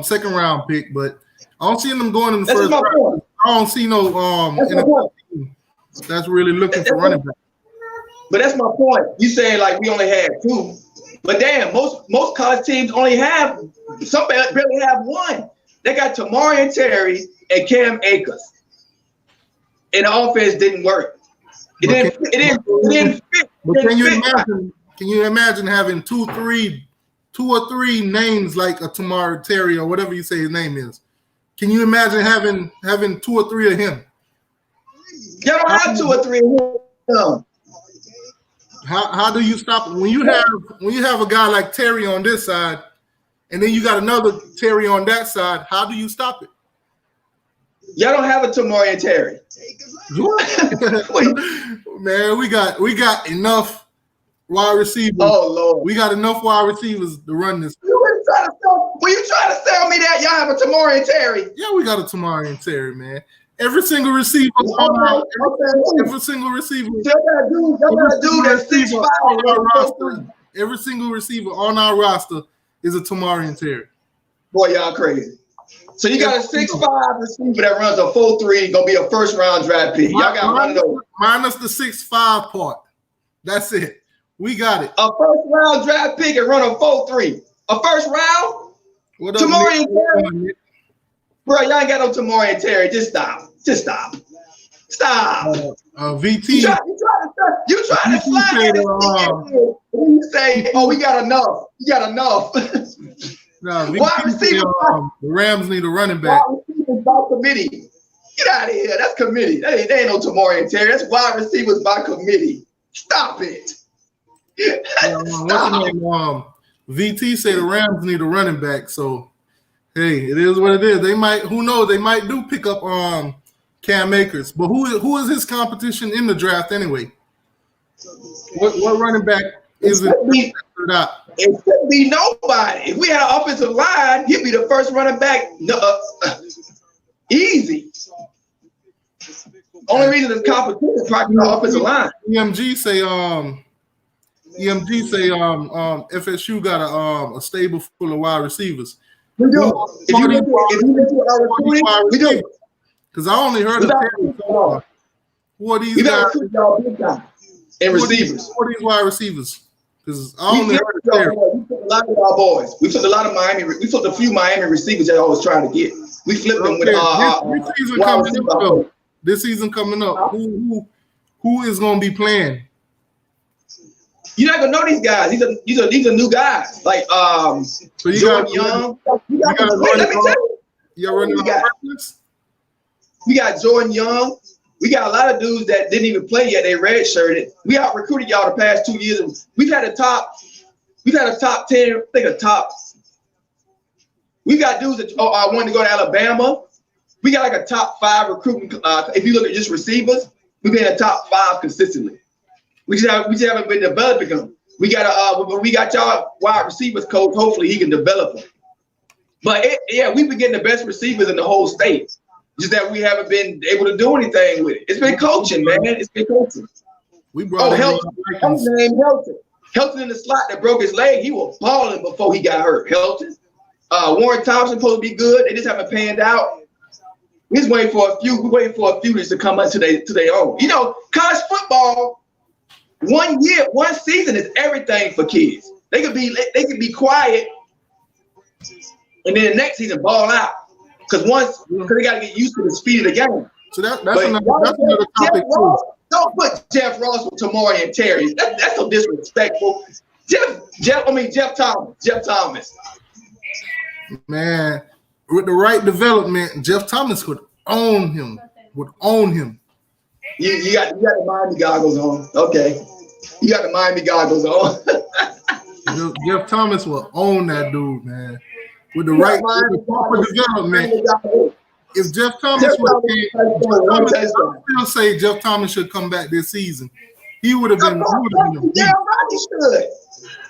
second round pick, but I don't see them going in the first round. I don't see no NFL team that's really looking for running back. But that's my point. You saying like we only had two, but damn, most college teams only have some barely have one. They got Tamari and Terry and Cam Akers, and the offense didn't work. It didn't fit. But can you imagine having two or three names like a Tamari Terry or whatever you say his name is? Can you imagine having two or three of him? Y'all don't have two or three of him. No. How do you stop it? When you have a guy like Terry on this side, and then you got another Terry on that side, how do you stop it? Y'all don't have a Tamari and Terry. Man, we got enough wide receivers. Oh Lord, we got enough wide receivers to run this. Were you trying to sell me that y'all have a Tamari and Terry? Yeah, we got a Tamari and Terry, man. Every single receiver on our every single receiver. Every single receiver on our roster is a Tamari and Terry. Boy, y'all crazy. So you got a 6'5" receiver that runs a 4.3, gonna be a first round draft pick. Y'all got one of those. Minus the 6'5" part. That's it. We got it. A first round draft pick and run a 4.3. A first round? Tamari and Terry. Bro, y'all ain't got no Tamari and Terry. Just stop. Stop. VT. You try to slide it. You say, oh, we got enough. You got enough. No, the Rams need a running back. Wide receivers by committee. Get out of here. That's committee. That ain't no Tamari and Terry. That's wide receivers by committee. Stop it. VT say the Rams need a running back. So, hey, it is what it is. They might, who knows? They might do pick up Cam Akers. But who is his competition in the draft anyway? What running back is it? It could be nobody. If we had an offensive line, he'd be the first running back. Easy. Only reason it's competition is probably the offensive line. EMG say FSU got a stable full of wide receivers. We do. If you look at our recruiting, we do. Because I only heard of Terry. Who are these guys? And receivers. Who are these wide receivers? Because I only heard of Terry. We took a lot of our boys. We took a lot of Miami. We took a few Miami receivers that I was trying to get. We flipped them with this season coming up. Who is going to be playing? You're not gonna know these guys. These are new guys. Like so you Jordan Young. Let me tell you. You're running we got Jordan Young. We got a lot of dudes that didn't even play yet. They redshirted. We out recruited y'all the past 2 years. We've had a top 10, I think a top. We got dudes that wanted to go to Alabama. We got like a top 5 recruiting. If you look at just receivers, we've been in the top 5 consistently. We just haven't been developing them. We got y'all wide receivers coach. Hopefully he can develop them. But we've been getting the best receivers in the whole state. Just that we haven't been able to do anything with it. It's been coaching, man. It's been coaching. We brought Helton. Helton in the slot that broke his leg. He was balling before he got hurt. Helton. Warren Thompson supposed to be good. They just haven't panned out. We're waiting for a few to come up to their own. You know, college football, 1 year, 1 season is everything for kids. They could be quiet, and then the next season ball out. Because they got to get used to the speed of the game. So that's another topic too. Don't put Jeff Ross with Tamori and Terry. That's so disrespectful. Jeff Thomas. Man, with the right development, Jeff Thomas would own him. You got the Miami goggles on. Okay. You got the Miami goggles on. Jeff Thomas will own that dude, man. With the proper development. If Jeff Thomas I still say Jeff Thomas should come back this season. He would have been. You damn right he should.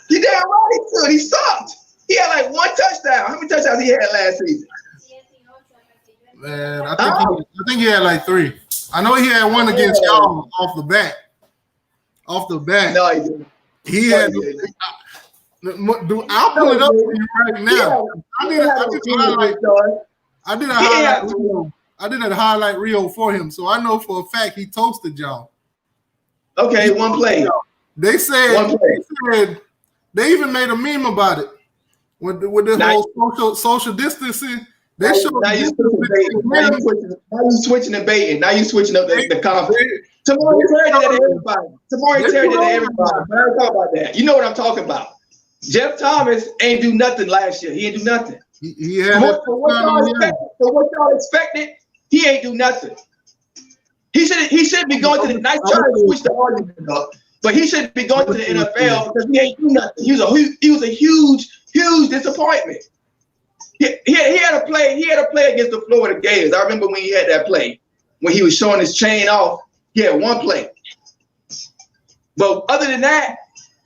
You damn right he should. He sucked. He had like 1 touchdown. How many touchdowns he had last season? Man, I think he had like 3. I know he had 1 against y'all off the bat. No, he didn't. He had. I'll pull it up for you right now. I did a highlight reel for him, so I know for a fact he toasted y'all. Okay, 1 play. They said they even made a meme about it with the whole social distancing. They showed now you switching the baiting. Now you switching up the confidence. Tamori Terry did that to everybody. Tamori Terry did that to everybody. I don't talk about that. You know what I'm talking about. Jeff Thomas ain't do nothing last year. He ain't do nothing. He had for what y'all expected, he ain't do nothing. He should be going to the nice trying to switch the argument up, but he should be going to the NFL because he ain't do nothing. He was a huge disappointment. He had a play against the Florida Gators. I remember when he had that play when he was showing his chain off. He had 1 play, but other than that,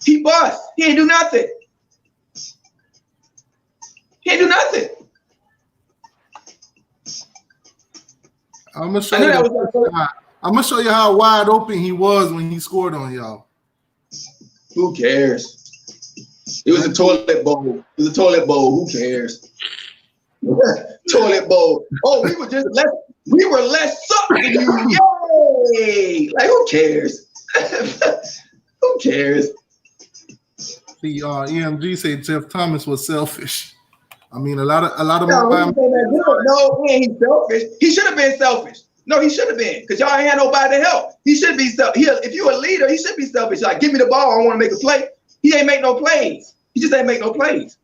he bust. He ain't do nothing. I'm gonna show you how wide open he was when he scored on y'all. Who cares? It was a toilet bowl. Who cares? Toilet bowl. Oh, we were less sucked than you. Yay! Like who cares? Who cares? The EMG said Jeff Thomas was selfish. I mean, a lot of no, he ain't selfish. He should have been selfish. No, he should have been because y'all ain't had nobody to help. He should be selfish. If you're a leader, he should be selfish. Like, give me the ball. I want to make a play. He ain't make no plays. He just ain't make no plays.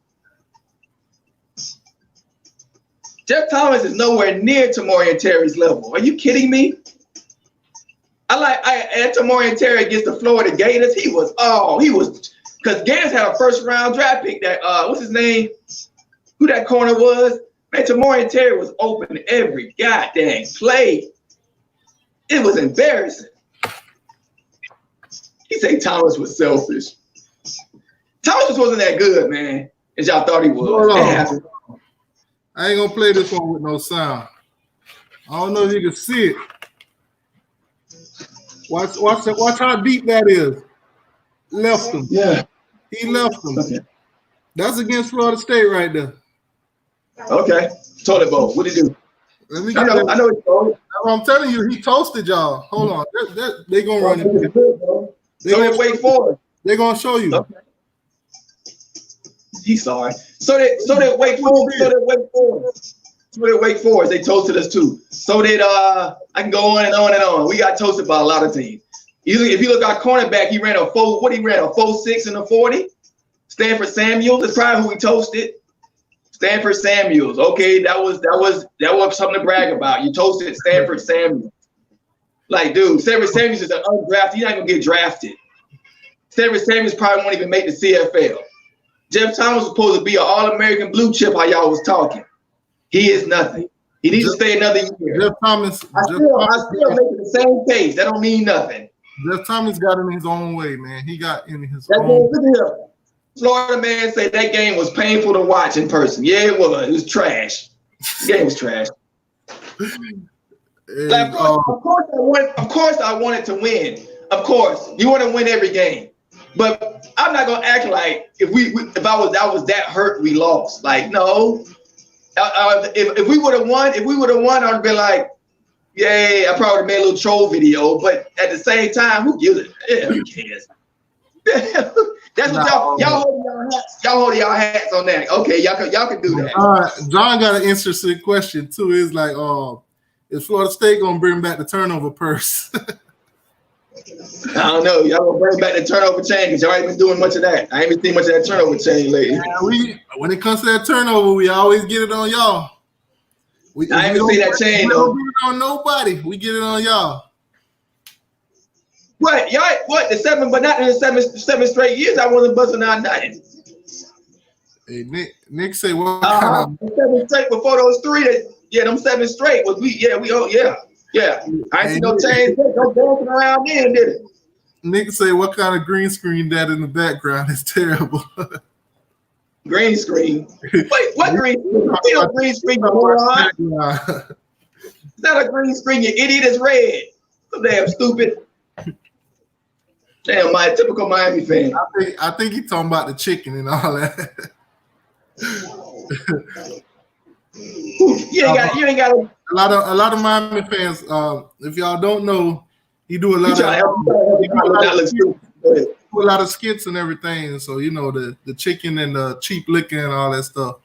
Jeff Thomas is nowhere near Tamori and Terry's level. Are you kidding me? And Tamori and Terry against the Florida Gators. He was because Gators had a 1st round draft pick that what's his name? Who that corner was? Man, Tamori and Terry was open every goddamn play. It was embarrassing. He said Thomas was selfish. Thomas wasn't that good, man, as y'all thought he was. I ain't gonna play this one with no sound. I don't know if you can see it. Watch how deep that is. Left him. Yeah. He left him. Okay. That's against Florida State right there. Okay. Toilet bowl. What'd he do? I know it's toilet. I'm telling you, he toasted y'all. Hold on. They gonna run it. They wait for it. They're gonna show you. Okay. He's sorry. So they wait for it. So they wait for it. They toasted us too. So did I can go on and on and on. We got toasted by a lot of teams. If you look at our cornerback, he ran a 4.6 in the 40. Stanford Samuels, that's probably who we toasted. Stanford Samuels. Okay, that was something to brag about. You toasted Stanford Samuels. Like, dude, Severus Samuels is an undrafted. He's not gonna get drafted. Severus Samuels probably won't even make the CFL. Jeff Thomas was supposed to be an All-American blue chip. How y'all was talking? He is nothing. He needs to stay another year. Jeff Thomas. I still making the same case. That don't mean nothing. Jeff Thomas got in his own way, man. He got in his That own. game, look at him. Florida man said that game was painful to watch in person. Yeah, it was. It was trash. The game was trash. Like, of course, I wanted to win. Of course, you want to win every game, but I'm not gonna act like if I was that hurt we lost. Like, no. If we would have won, I'd be like, yay! I probably would have made a little troll video. But at the same time, who gives it? Yeah, who cares? That's what y'all hold y'all hats. Y'all hold y'all hats on that. Okay, y'all can do that. All right, John got an interesting question too. Is like, is Florida State gonna bring back the turnover purse? I don't know. Y'all gonna bring back the turnover chain because y'all ain't been doing much of that. I ain't been seeing much of that turnover chain lately. Yeah, when it comes to that turnover, we always get it on y'all. I ain't even see that chain we though. don't get it on nobody. We get it on y'all. What y'all? What the seven? But not in the seven straight years. I wasn't busting out nothing. Hey, Nick say what kind of 7 straight before those 3. Them 7 straight was we. I ain't see no change. No dancing around then, did it? Nick say what kind of green screen that in the background is terrible. Green screen. Wait, what green screen? We don't green screen, you moron. It's not a green screen, you idiot. It's red. So damn stupid. Damn, my typical Miami fan. I think he's talking about the chicken and all that. You ain't got a lot of Miami fans. If y'all don't know, he do a lot of skits and everything. So you know the chicken and the cheap liquor and all that stuff.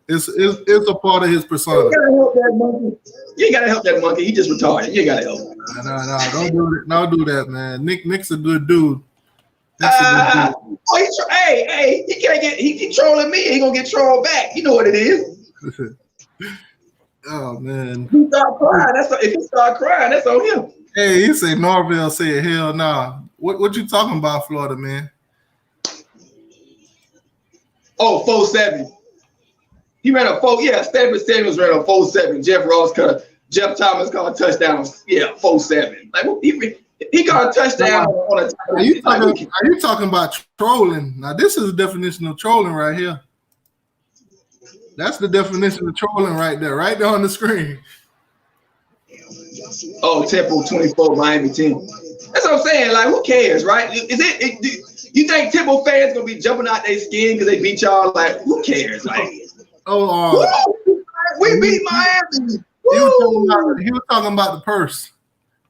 It's a part of his persona. You gotta help that monkey. You ain't gotta help that monkey. He just retired. You ain't gotta help him. No, don't do it. Don't do that, man. Nick's a good dude. He can't get. He keep trolling me. He gonna get trolled back. You know what it is. Oh man. He start crying. If he start crying, that's on him. Hey, he say Norville said hell nah. What you talking about, Florida man? Oh, 4-7. He ran a 4. Yeah, Stanford Samuels ran a 4-7. Jeff Thomas caught a touchdown. Yeah, 4-7. Like he got a touchdown on a. Are you talking about trolling? Now this is the definition of trolling right here. That's the definition of trolling right there on the screen. Oh, Temple 24, Miami 10. That's what I'm saying. Like, who cares, right? You think Temple fans gonna be jumping out their skin because they beat y'all? Like, who cares? Like, we beat Miami. He was talking about the purse,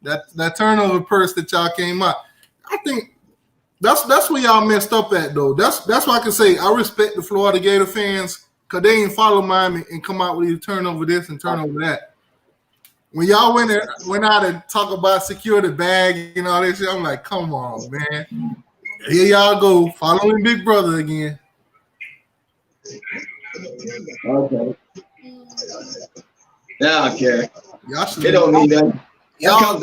that turnover purse that y'all came out. I think that's where y'all messed up at though. That's why I can say I respect the Florida Gator fans because they ain't follow Miami and come out with you turnover this and turnover that. When y'all went out and talk about security bag and all that shit, I'm like, come on, man. Here y'all go, following Big Brother again. Okay. I don't care. It don't mean that. Y'all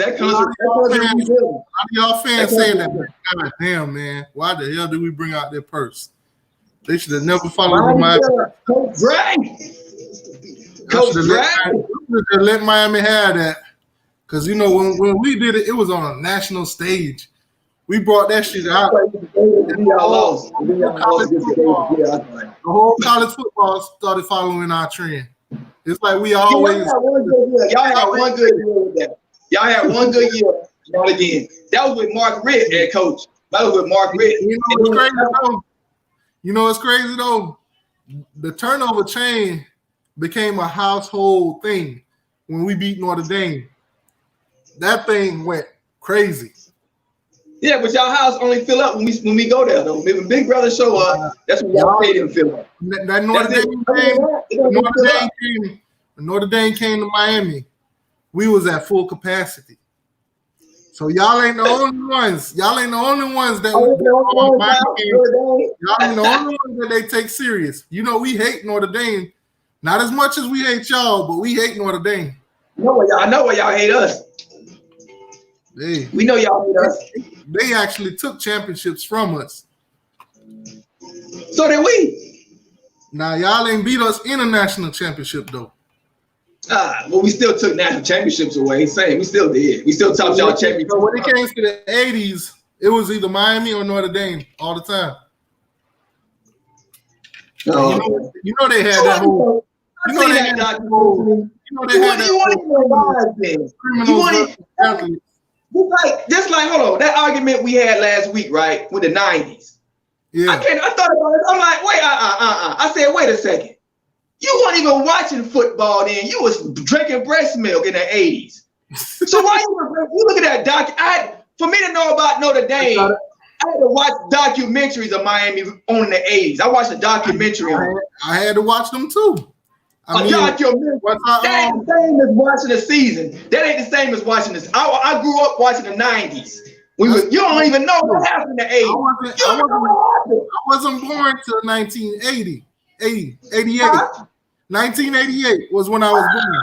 fans saying that, God damn, man. Why the hell did we bring out their purse? They should have never followed Miami. Coach Drake. Let Miami have that. Because, you know, when we did it, it was on a national stage. We brought that shit out. The whole college football started following our trend. It's like we always. Y'all had one good year with that. Y'all had one good year. Not again. That was with Mark Ritt, head coach. That was with Mark Ritt. You know what's crazy though? The turnover chain became a household thing when we beat Notre Dame. That thing went crazy. Yeah, but y'all house only fill up when we go there though. When Big Brother show up, that's when y'all pay them fill up. That Notre Dame came to Miami. We was at full capacity. So y'all ain't the only ones. Y'all ain't the only ones that y'all ain't the only ones that they take serious. You know, we hate Notre Dame. Not as much as we hate y'all, but we hate Notre Dame. I know why y'all hate us. We know y'all hate us. They actually took championships from us. So did we. Now y'all ain't beat us in a national championship though. Well, we still took national championships away. Same, we still did. We still topped y'all championships. So when it came to the 80s, it was either Miami or Notre Dame all the time. You know they had that whole. You know they had that whole. You know they had that whole. Just like, hold on, that argument we had last week, right, with the 90s. Yeah. I thought about it. I'm like, wait, I said, wait a second. You weren't even watching football then. You was drinking breast milk in the 80s. So why you look at that doc? For me to know about Notre Dame, I had to watch documentaries of Miami on the 80s. I watched a documentary on it. I had to watch them too. Documentary. That ain't the same as watching the season. That ain't the same as watching this. I grew up watching the 90s. You don't even know what happened in the 80s. I wasn't born till 1980. 88. 1988 was when I was born.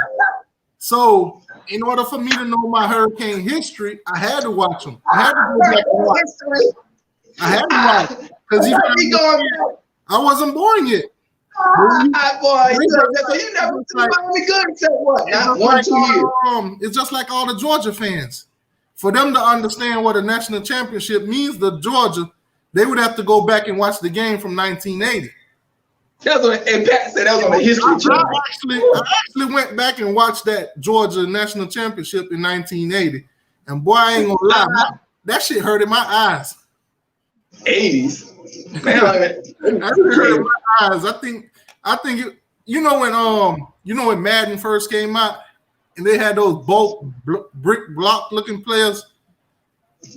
So in order for me to know my hurricane history, I had to watch them. I had to go back and watch. I had to watch because I wasn't born yet. Boy, so you never be good except what? Not 1 2 years. It's just like all the Georgia fans. For them to understand what a national championship means to Georgia, they would have to go back and watch the game from 1980. That's what and Pat said. That was on the history channel. I actually went back and watched that Georgia national championship in 1980, and boy, I ain't gonna lie, that shit hurt in my eyes. 80s, man, that shit hurt in my eyes. I think it, you know when Madden first came out, and they had those bulk brick block looking players.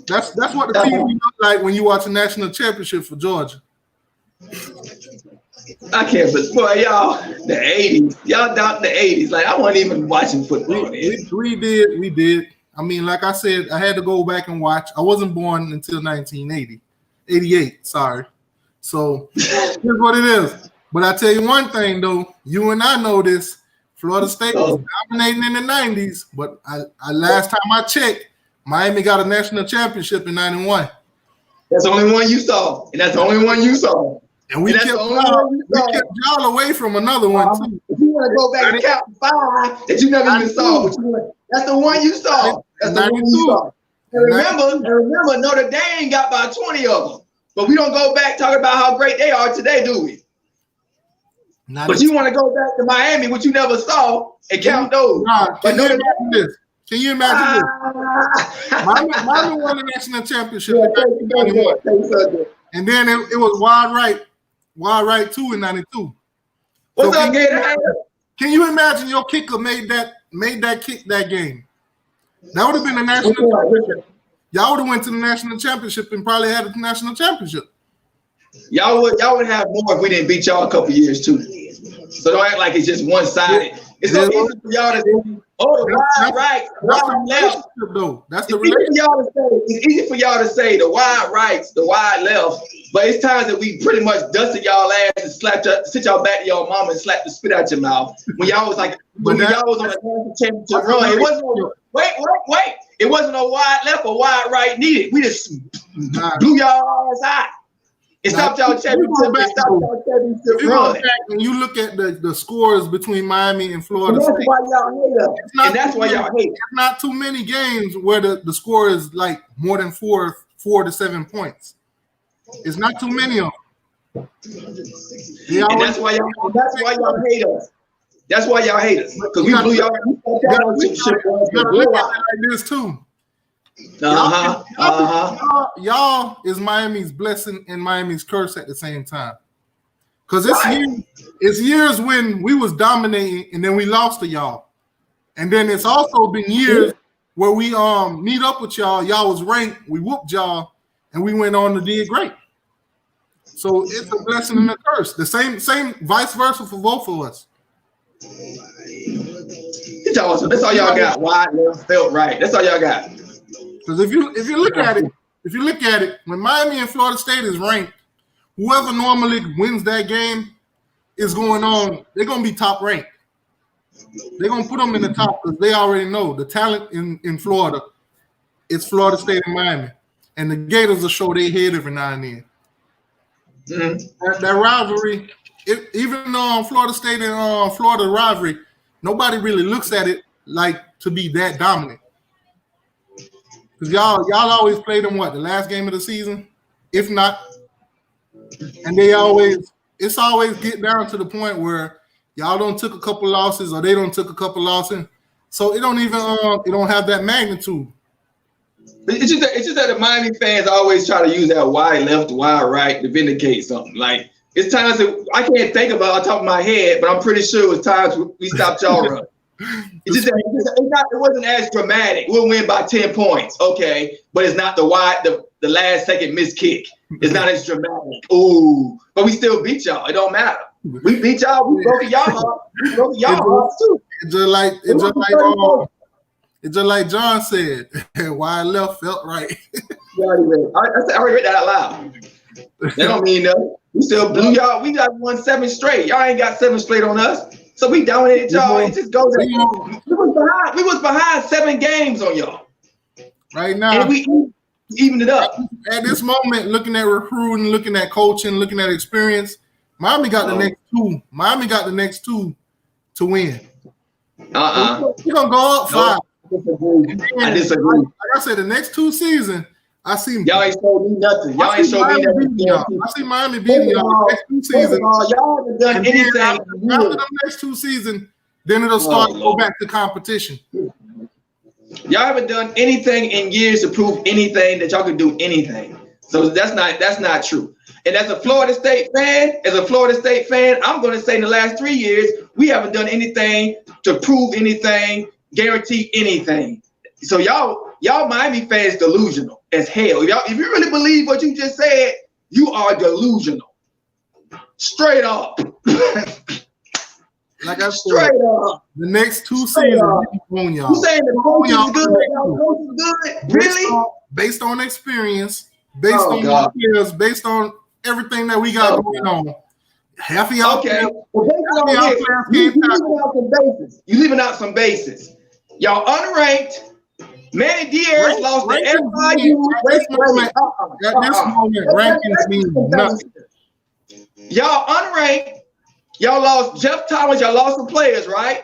That's what the TV look like when you watch a national championship for Georgia. I can't, but boy, y'all, the 80s, y'all down the 80s. Like I wasn't even watching football. We did. I mean, like I said, I had to go back and watch. I wasn't born until 88. Sorry. So here's what it is. But I tell you one thing though, you and I know this. Florida State was dominating in the 90s, but I last time I checked, Miami got a national championship in 91. That's the only one you saw, and that's the only one you saw. And we kept y'all away from another one too. If you want to go back and count 5 that you never even saw, that's the one you saw. That's the one you saw. And remember, Notre Dame got about 20 of them. But we don't go back talking about how great they are today, do we? But you want to go back to Miami, which you never saw, and count those. Can you imagine this? Can you imagine this? Miami won the national championship in 1991. And then it was Wild Right 2 in 92. What's up, Gator? Can you imagine your kicker made that kick that game? That would have been a national championship. Y'all would have went to the national championship and probably had a national championship. Y'all would have more if we didn't beat y'all a couple years too. So don't act like it's just one-sided. It's so easy for y'all to say, the wide right, wide left. Though. That's the relationship. It's easy for y'all to say the wide rights, the wide left, but it's times that we pretty much dusted y'all ass and sit y'all back to y'all mama and slap the spit out your mouth. When y'all was like, when y'all was on a national championship run, it wasn't. Wait. It wasn't a wide left or wide right needed. We just blew y'all ass out. It stopped y'all championship. Run. When you look at the scores between Miami and Florida State, that's why y'all hate us. And that's why y'all hate us. It's not too many games where the score is like more than 4 to 7 points. It's not too many of them. And that's why y'all hate us. That's why y'all hate us. Because we blew y'all. You gotta look at it like this too. Y'all is Miami's blessing and Miami's curse at the same time. Because it's years when we was dominating and then we lost to y'all. And then it's also been years where we meet up with y'all. Y'all was ranked, we whooped y'all, and we went on to do great. So it's a blessing and a curse. The same vice versa for both of us. That's all y'all got. Wide left, felt right. That's all y'all got. Because if you look at it, when Miami and Florida State is ranked, whoever normally wins that game is going on. They're gonna be top ranked. They're gonna put them in the top because they already know the talent in Florida it's Florida State and Miami. And the Gators will show their head every now and then. Mm-hmm. That rivalry, even though Florida State and Florida rivalry, nobody really looks at it like to be that dominant. Because y'all always play them, the last game of the season? If not. And it's always get down to the point where y'all don't took a couple losses or they don't took a couple losses. So it don't even it don't have that magnitude. It's just that the Miami fans always try to use that wide left, wide right to vindicate something. Like it's times that I can't think about it on top of my head, but I'm pretty sure it was times we stopped y'all run. It's just that it wasn't as dramatic. We'll win by 10 points, okay, but it's not the last second missed kick. It's not as dramatic. Ooh, but we still beat y'all. It don't matter. We beat y'all. We broke y'all heart. We broke y'all hearts too. It's just like John said. Wide left felt right. I already read that out loud. That don't mean nothing. We still blew y'all. We got won 7 straight. Y'all ain't got 7 straight on us. So we dominated y'all. It just goes. We was behind 7 games on y'all. Right now. And we evened it up. At this moment, looking at recruiting, looking at coaching, looking at experience, Miami got the next 2. Miami got the next 2 to win. We're gonna go up 5. I disagree. Like I said, the next 2 seasons, I see y'all ain't showed me nothing. Y'all ain't showed me nothing. I see Miami beating y'all the next 2 seasons. Y'all haven't done anything. After the next 2 seasons, then it'll start to go back to competition. Y'all haven't done anything in years to prove anything that y'all could do anything. So that's not true. And as a Florida State fan, I'm going to say in the last 3 years, we haven't done anything to prove anything, guarantee anything. So y'all Miami fans delusional as hell. If you really believe what you just said, you are delusional. Straight up. Like I said, the next 2 seasons on y'all. You saying the coach is good? Y'all coach is good? Really? Based on experience, based on players, based on everything that we got going on. Half of y'all. Okay. You leaving out some bases. Y'all unranked. Manny Diaz lost to FIU. At this moment, rankings mean nothing. Y'all unranked. Y'all lost Jeff Thomas. Y'all lost some players, right?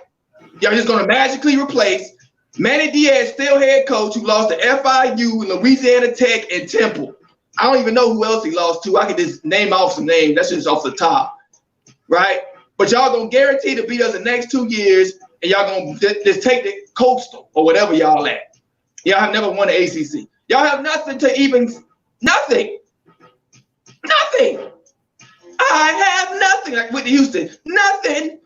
Y'all just going to magically replace Manny Diaz, still head coach, who lost to FIU, Louisiana Tech, and Temple. I don't even know who else he lost to. I can just name off some names. That's just off the top, right? But y'all going to guarantee to beat us the next 2 years, and y'all going to just take the Coastal or whatever y'all at. Y'all have never won the ACC. Y'all have nothing to even – nothing. Nothing. I have nothing. Like Whitney Houston. Nothing.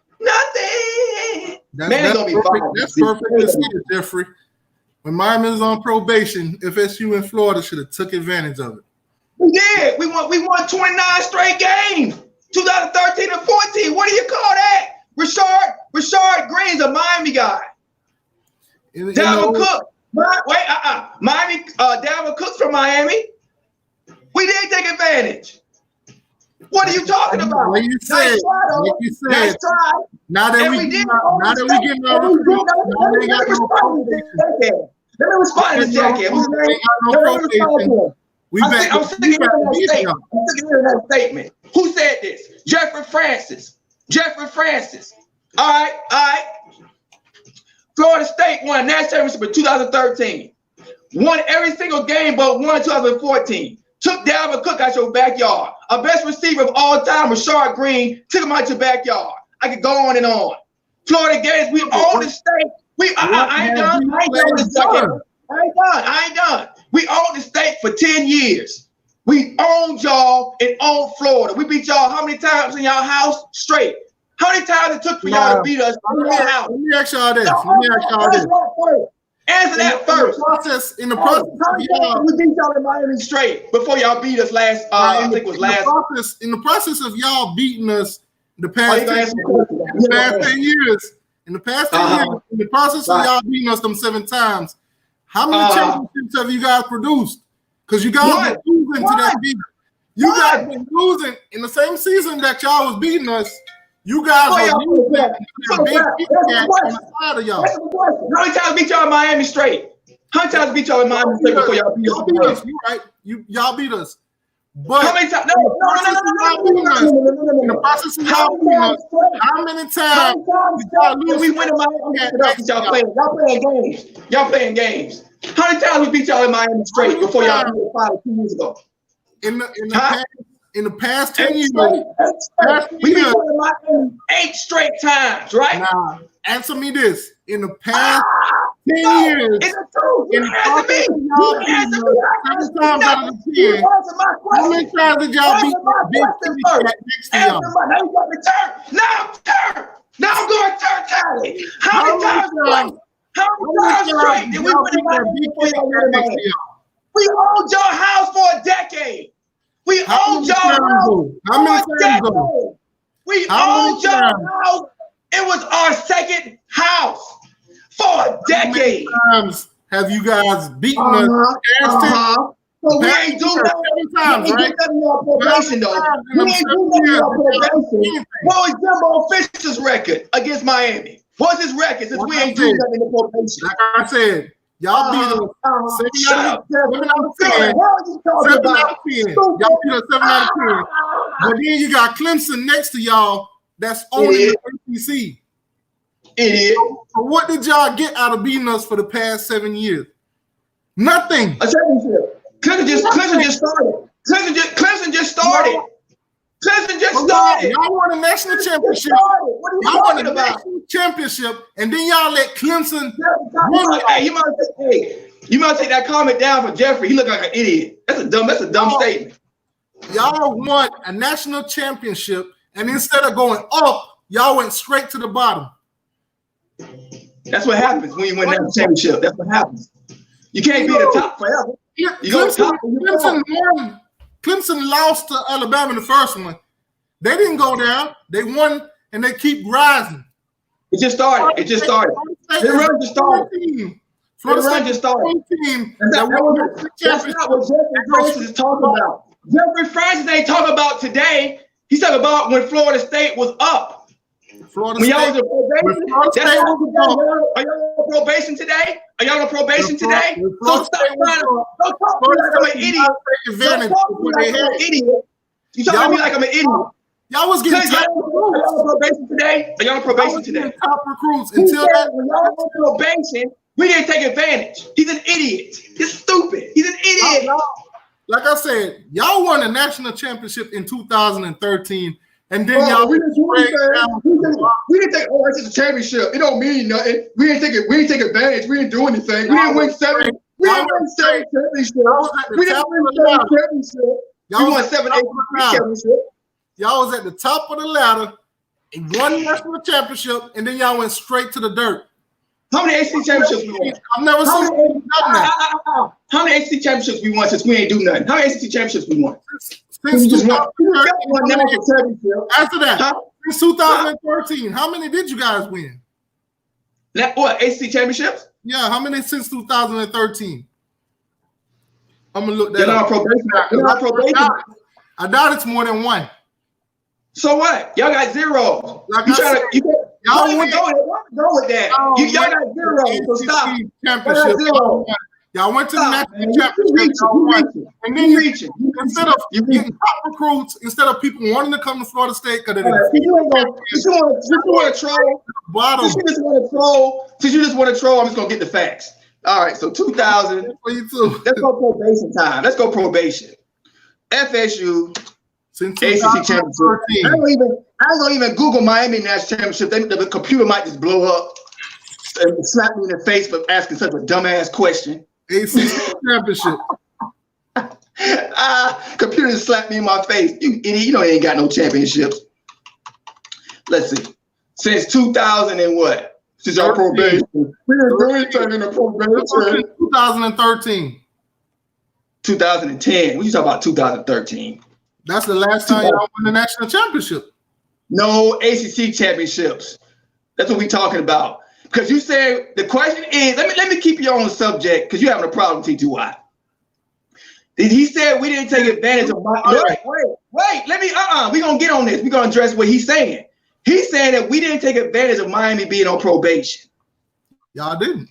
Man, it's going to be fine. That's perfectly said, Jeffrey. When Miami's on probation, FSU and Florida should have took advantage of it. We did. We won 29 straight games. 2013 and 14. What do you call that? Rashard Green's a Miami guy. Dalvin Cook. Miami. Dalvin Cook's from Miami. We did take advantage. What are you talking about? Like you said. Nice try. Now that we getting our recruits, let me respond to this jacket. I'm sick of hearing that statement. Who said this? Jeffrey Francis. All right. Florida State won national championship in 2013. Won every single game but won in 2014. Took Dalvin Cook out your backyard. Our best receiver of all time, Rashard Green, took him out your backyard. I could go on and on. Florida Gators, we own the state. I ain't done. We owned the state for 10 years. We owned y'all and owned Florida. We beat y'all how many times in y'all house? Straight. How many times it took for y'all to beat us in your house? Let me ask y'all this. Answer that first. In the process of we beat y'all in Miami straight before y'all beat us last. I think it was last. In the process of y'all beating us the past 10 years, in the process of y'all beating us them 7 times, how many championships have you guys produced? Because you guys been losing to that beat. You guys been losing in the same season that y'all was beating us. You guys are losing to a big on the side of y'all. How many times beat y'all in Miami straight? How many times beat y'all in Miami State before y'all beat us? You right? Y'all beat us. But How many times? No. In the process of y'all beating us, how many times did y'all lose? We win in Miami. Y'all playing games. Y'all playing games. How many times we beat y'all in Miami straight before y'all beat us 2 years ago? In the past 10 years, we beat y'all in Miami 8 straight times, right? Nah, answer me this. In the past 10 years, it's the truth. You answer me. How many times did y'all beat Big City next to y'all? Now I'm going Turnt Tally. How many times straight did we win next to y'all? We owned your house for a decade. We owned your house for a decade. We owned your house. It was our second house for a decade. How many times have you guys beaten us? So we ain't doing nothing. We ain't doing on probation, though. We ain't doing nothing on probation. What was Jimbo Fisher's record against Miami? What's his record since we ain't doing nothing in probation? Like I said, y'all beat us 7 out of 10. 7 out of 10. Y'all beat us 7 out of 10. But then you got Clemson next to y'all. That's only the ACC. Idiot. So what did y'all get out of beating us for the past 7 years? Nothing. A championship. Clemson just started. Clemson just started. Y'all won a national championship. What are you talking about? National championship, and then y'all let Clemson. Hey, you might take that comment down for Jeffrey. He look like an idiot. That's a dumb statement. Y'all won a national championship, and instead of going up, y'all went straight to the bottom. That's what happens when you win that championship. That's what happens. You can't be the top forever. You go top. Clemson lost to Alabama in the first one. They didn't go down. They won, and they keep rising. It just started. The run just started. That's not what Jeffrey Francis is talking about. Jeffrey Francis ain't talking about today. He's talking about when Florida State was up. When y'all was on probation. Are y'all on probation today? So stop trying to talk to me like I'm an idiot. You talking to me like I'm an idiot. Y'all was getting top recruits. Are y'all on probation today? Top recruits until that. When y'all on probation, we didn't take advantage. He's an idiot. He's stupid. He's an idiot. Like I said, y'all won a national championship in 2013. And then y'all we didn't take it's just a championship. It don't mean nothing. We didn't take advantage. We didn't do anything. We didn't win 7. We didn't win 7 championships. We didn't win 7 championships. We won 7 championships. Y'all was at the top of the ladder and won the national championship, and then y'all went straight to the dirt. How many ACC championships we won? I've never seen nothing. How many ACC championships we won since we ain't do nothing? How many ACC championships we won? Since 2013, After that, since 2013, how many did you guys win? What, ACC championships? Yeah, how many since 2013? I'm gonna look that You're up. on probation. I doubt it's more than one. So what? Y'all got 0. Like y'all even go with that. Y'all got 0. So stop. Championship. Y'all went to the national championship. And then instead of getting top recruits, instead of people wanting to come to Florida State, because you want to troll. Since you just want to troll, I'm just gonna get the facts. All right, so 2000. Let's go probation time. Let's go probation. FSU since ACC championship. I ain't gonna even Google Miami national championship. The computer might just blow up and slap me in the face for asking such a dumbass question. ACC championship. Computer just slapped me in my face. You idiot! You know they ain't got no championships. Let's see. Since 2000 and what? Since our probation. We didn't do anything in the probation. 2013. 2010. What you talking about? 2013. That's the last time y'all won the national championship. No ACC championships. That's what we talking about. Because you said the question is, let me keep you on the subject because you're having a problem, T2y. He said we didn't take advantage of my wait. Let me we're gonna get on this. We're gonna address what he's saying. He's saying that we didn't take advantage of Miami being on probation. Y'all didn't.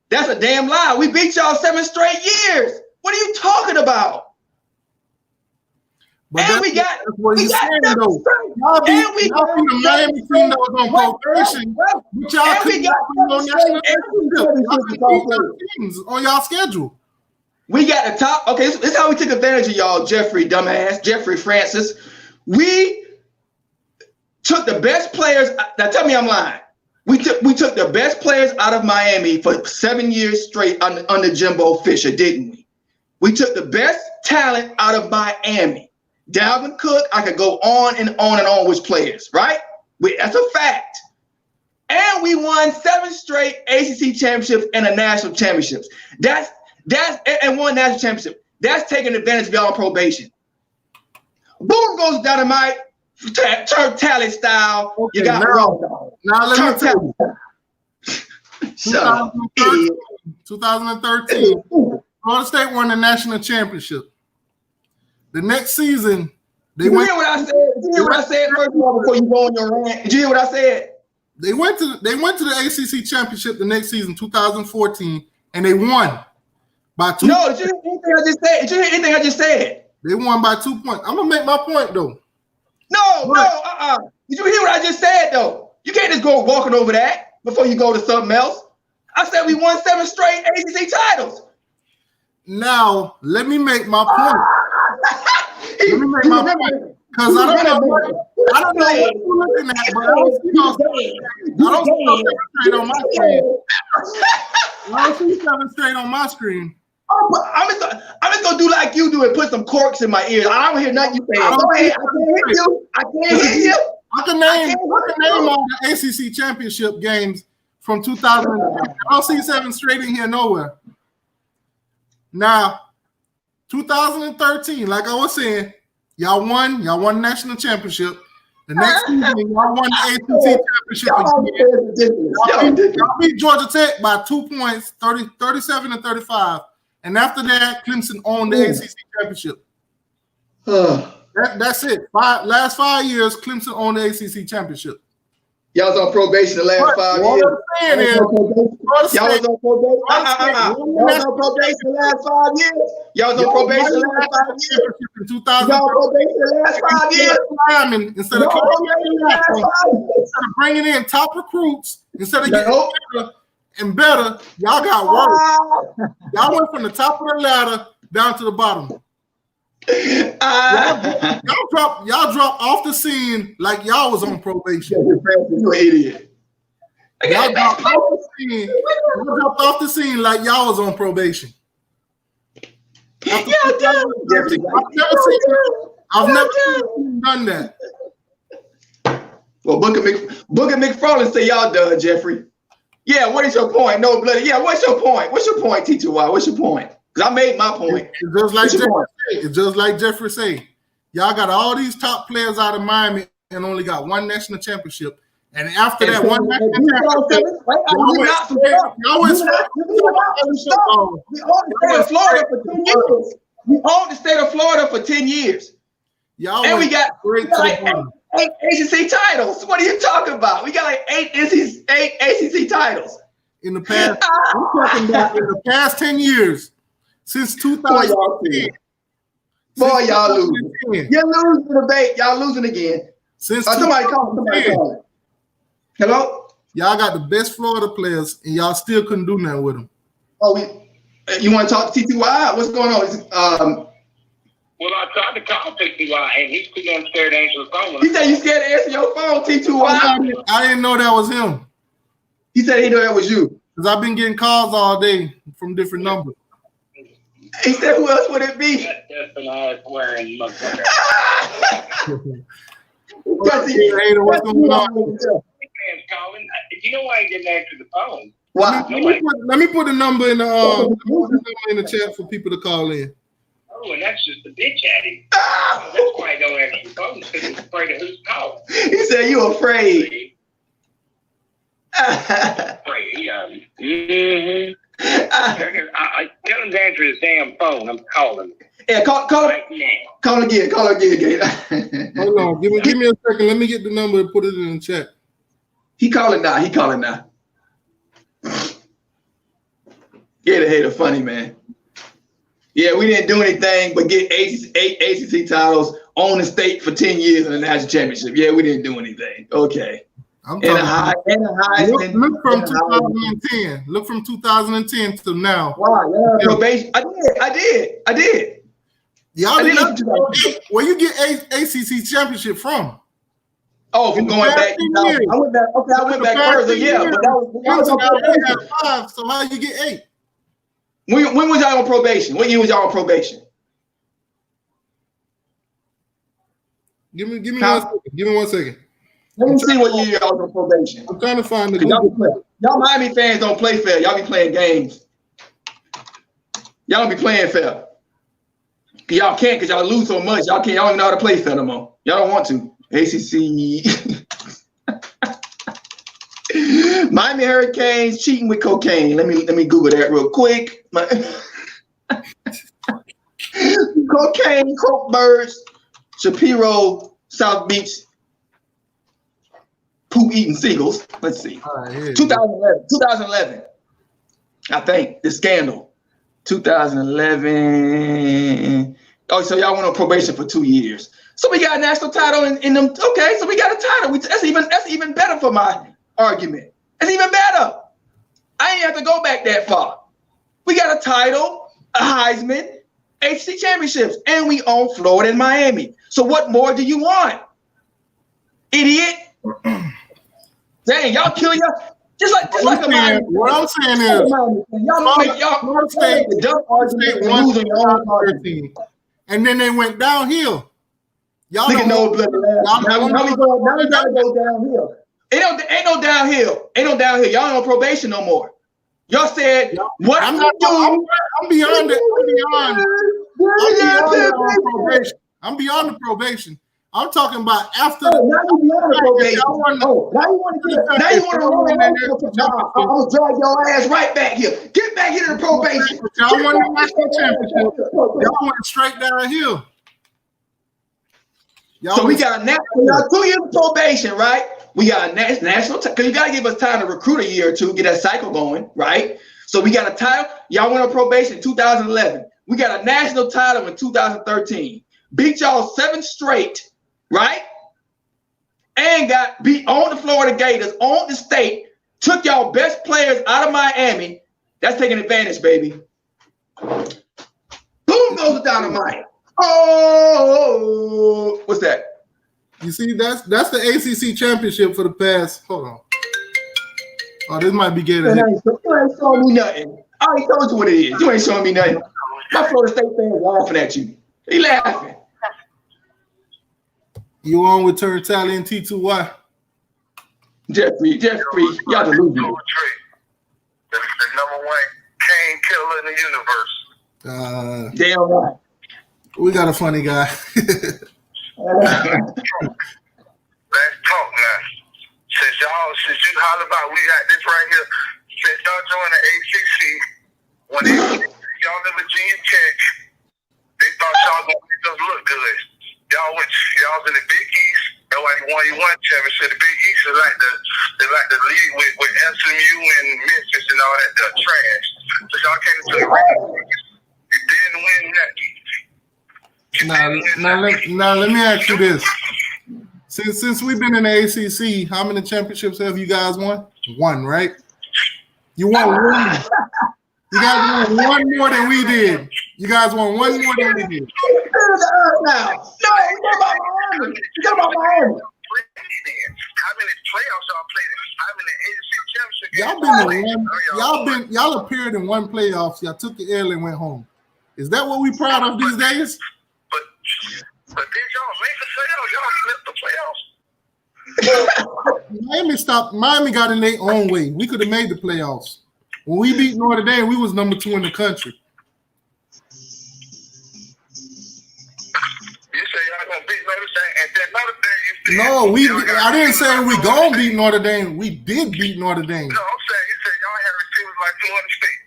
That's a damn lie. We beat y'all 7 straight years. What are you talking about? But And we got what you're saying, 7 though. straight. Y'all beat And we got the Miami team that was on probation. But y'all and we couldn't got win no 7 national straight championship. Y'all couldn't beat those teams on y'all schedule. We got the top. Okay, this is how we took advantage of y'all, Jeffrey, dumbass, Jeffrey Francis. We took the best players. Now tell me I'm lying. We took the best players out of Miami for 7 years straight under Jimbo Fisher, didn't we? We took the best talent out of Miami. Dalvin Cook, I could go on and on with players, right? That's a fact. And we won 7 straight ACC championships and a national championships. That's and one national championship. That's taking advantage of y'all on probation. Boom goes dynamite, Turnt Tally style. Okay, You got now let me tell you. Shut up, idiot. 2013, Florida State won the national championship. The next season, Did you hear what I said? Did you hear what I said first of all before you go on your rant? Did you hear what I said? They went to the ACC championship the next season, 2014, and they won by 2. No, did you hear anything I just said? Did you hear anything I just said? They won by 2 points. I'm gonna make my point though. No. Did you hear what I just said though? You can't just go walking over that before you go to something else. I said we won 7 straight ACC titles. Now let me make my point. Let me make my point. Because I don't know what you're looking at, but I don't see no 7 straight on my screen. I don't see 7 straight on my screen. I'm just gonna do like you do and put some corks in my ears. I don't hear nothing you saying. Go ahead. I can't hear you. I can name all the ACC championship games from 2000. I don't see 7 straight in here nowhere. Now, 2013, like I was saying, y'all won national championship. The next season, y'all won the ACC championship. Y'all beat Georgia Tech by 2 points, 37-35. And after that, Clemson owned the ACC championship. That's it. Last 5 years, Clemson owned the ACC championship. Y'all was on probation the last 5 years. Y'all was on probation. Y'all was on probation the last 5 years. Y'all was on probation the last 5 years. Y'all on probation the last 5 years. Instead of bringing in top recruits, instead of getting better, y'all got worse. Y'all went from the top of the ladder down to the bottom. Y'all dropped off the scene like y'all was on probation. You an idiot. Y'all dropped off the scene like y'all was on probation. I've never seen done that. Well, Booker McFarland say y'all done, Jeffrey. Yeah, what is your point? No bloody. Yeah, what's your point? What's your point, T2y? What's your point? Because I made my point. It's just like Jeffrey say. Y'all got all these top players out of Miami and only got 1 national championship. And after that one national championship, y'all went We owned the state of Florida for 10 years. We owned the state of Florida for 10 years. And we got like 8 ACC titles. What are you talking about? We got like 8 ACC titles. In the past, we're talking about in the past 10 years. Since 2010. Boy, y'all losing. You're losing the debate. Y'all losing again. Since somebody call it. Hello? Y'all got the best Florida players, and y'all still couldn't do nothing with them. Oh, you want to talk to T2y? What's going on? Well, I tried to call T2y, and he's too damn scared to answer the phone. He said you scared to answer your phone, T2y. I didn't know that was him. He said he knew that was you. Because I've been getting calls all day from different numbers. He said, who else would it be? That's an ass wearing motherfucker. What's going on? You know why he didn't answer the phone? Why? Let me put a number in the chat for people to call in. Oh, and that's just the bitch at him. That's why he don't answer the phone, because he's afraid of who's calling. He said you afraid. I tell him to answer his damn phone. I'm calling. Yeah, call right now. Call again. Hold on. Give me a second. Let me get the number and put it in the chat. He calling now. Yeah, the hater funny, man. Yeah, we didn't do anything but get 8 ACC titles, own the state for 10 years in the national championship. Yeah, we didn't do anything. Okay. I'm And talking a Heisman. look from and a Heisman. 2010. Look from 2010 to now. Wow, yeah, probation. I did. Y'all did not did. where you get ACC championship from? Oh, from going back. I went back. Okay, I went back further. Yeah, but that was on probation. 5, so how you get 8? When was y'all on probation? What year was y'all on probation? Give me 1 second. Give me 1 second. Let me see what year y'all was on probation. I'm trying to find the y'all Miami fans don't play fair. Y'all be playing games. Y'all don't be playing fair. Y'all can't because y'all lose so much. Y'all don't even know how to play fair no more. Y'all don't want to. ACC. Miami Hurricanes cheating with cocaine. Let me Google that real quick. Cocaine, croak birds, Shapiro, South Beach, poop eating seagulls. Let's see. 2011. I think the scandal. 2011. Oh, so y'all went on probation for 2 years. So we got a national title in them. Okay, so we got a title. That's even better for my argument. It's even better. I ain't have to go back that far. We got a title, a Heisman, ACC championships, and we own Florida and Miami. So what more do you want? Idiot. Dang, y'all killing y'all. Just like a Miami. What I'm saying is, y'all make the dumb argument and losing your own argument. And then they went downhill. Y'all don't know. Now we gotta go downhill. Ain't no downhill. Ain't no downhill. Y'all ain't on probation no more. Y'all said what I'm beyond it. I'm beyond the probation. I'm talking about after. Now you beyond the probation. Now you want to run I'm gonna drag your ass right back here. Get back here to the probation. Y'all want the national championship. Y'all went straight downhill. So we got 2 years of probation, right? We got a national because you got to give us time to recruit a year or two, get that cycle going, right? So we got a title. Y'all went on probation in 2011. We got a national title in 2013. Beat y'all 7 straight, right? And got beat on the Florida Gators, on the state, took y'all best players out of Miami. That's taking advantage, baby. Boom goes the dynamite. Oh, what's that? You see, that's the ACC championship for the past. Hold on. Oh, this might be Gator. You ain't showing me nothing. I already told you what it is. You ain't showing me nothing. My Florida State fans are laughing at you. They laughing. You on with Turnt Tally and T2y? Jeffrey, y'all delusional. The number 1 cane killer in the universe. Damn right. We got a funny guy. Let's talk now. Since you holler about we got this right here, since y'all joined the ACC, when y'all in Virginia Tech, they thought y'all gonna make us look good. Y'all in the Big East. That's why you won championship. The Big East is like the league with SMU and Memphis and all that trash. So y'all came to the Rivalry. You didn't win nothing. Now let me ask you this. Since we've been in the ACC, how many championships have you guys won? 1, right? You won 1. You guys won 1 more than we did. You guys won 1 more than we did. No, you talking about Miami. You talking about Miami. How many playoffs y'all played? How many ACC championship games? Y'all appeared in 1 playoffs. Y'all took the L and went home. Is that what we proud of these days? But did y'all make the playoffs? Y'all slipped the playoffs. Miami got in their own way. We could have made the playoffs. When we beat Notre Dame, we was number 2 in the country. You say y'all gonna beat Notre Dame, and then Notre Dame. I didn't say we gonna beat Notre Dame. We did beat Notre Dame. No, I'm saying you said y'all had receivers like Florida State.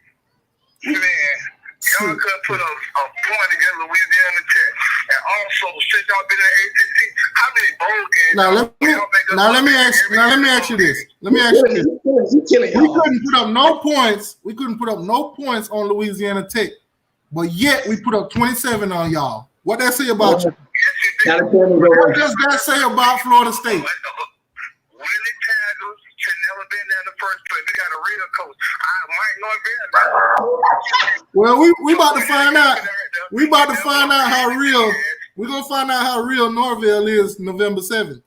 Man, y'all could put a point against Louisiana Tech. And also, since y'all been in the ACC, how many bowl games? Let me ask you this. She killing We y'all. couldn't put up no points. We couldn't put up no points on Louisiana Tech, but yet we put up 27 on y'all. What that say about you? Gotta tell me What does that say about Florida State? Willie Taggles should never been there in the first place. We got a real coach. Mike Norvell. Well, we about to find out. We about to find out how real. We're gonna find out how real Norvell is November 7th.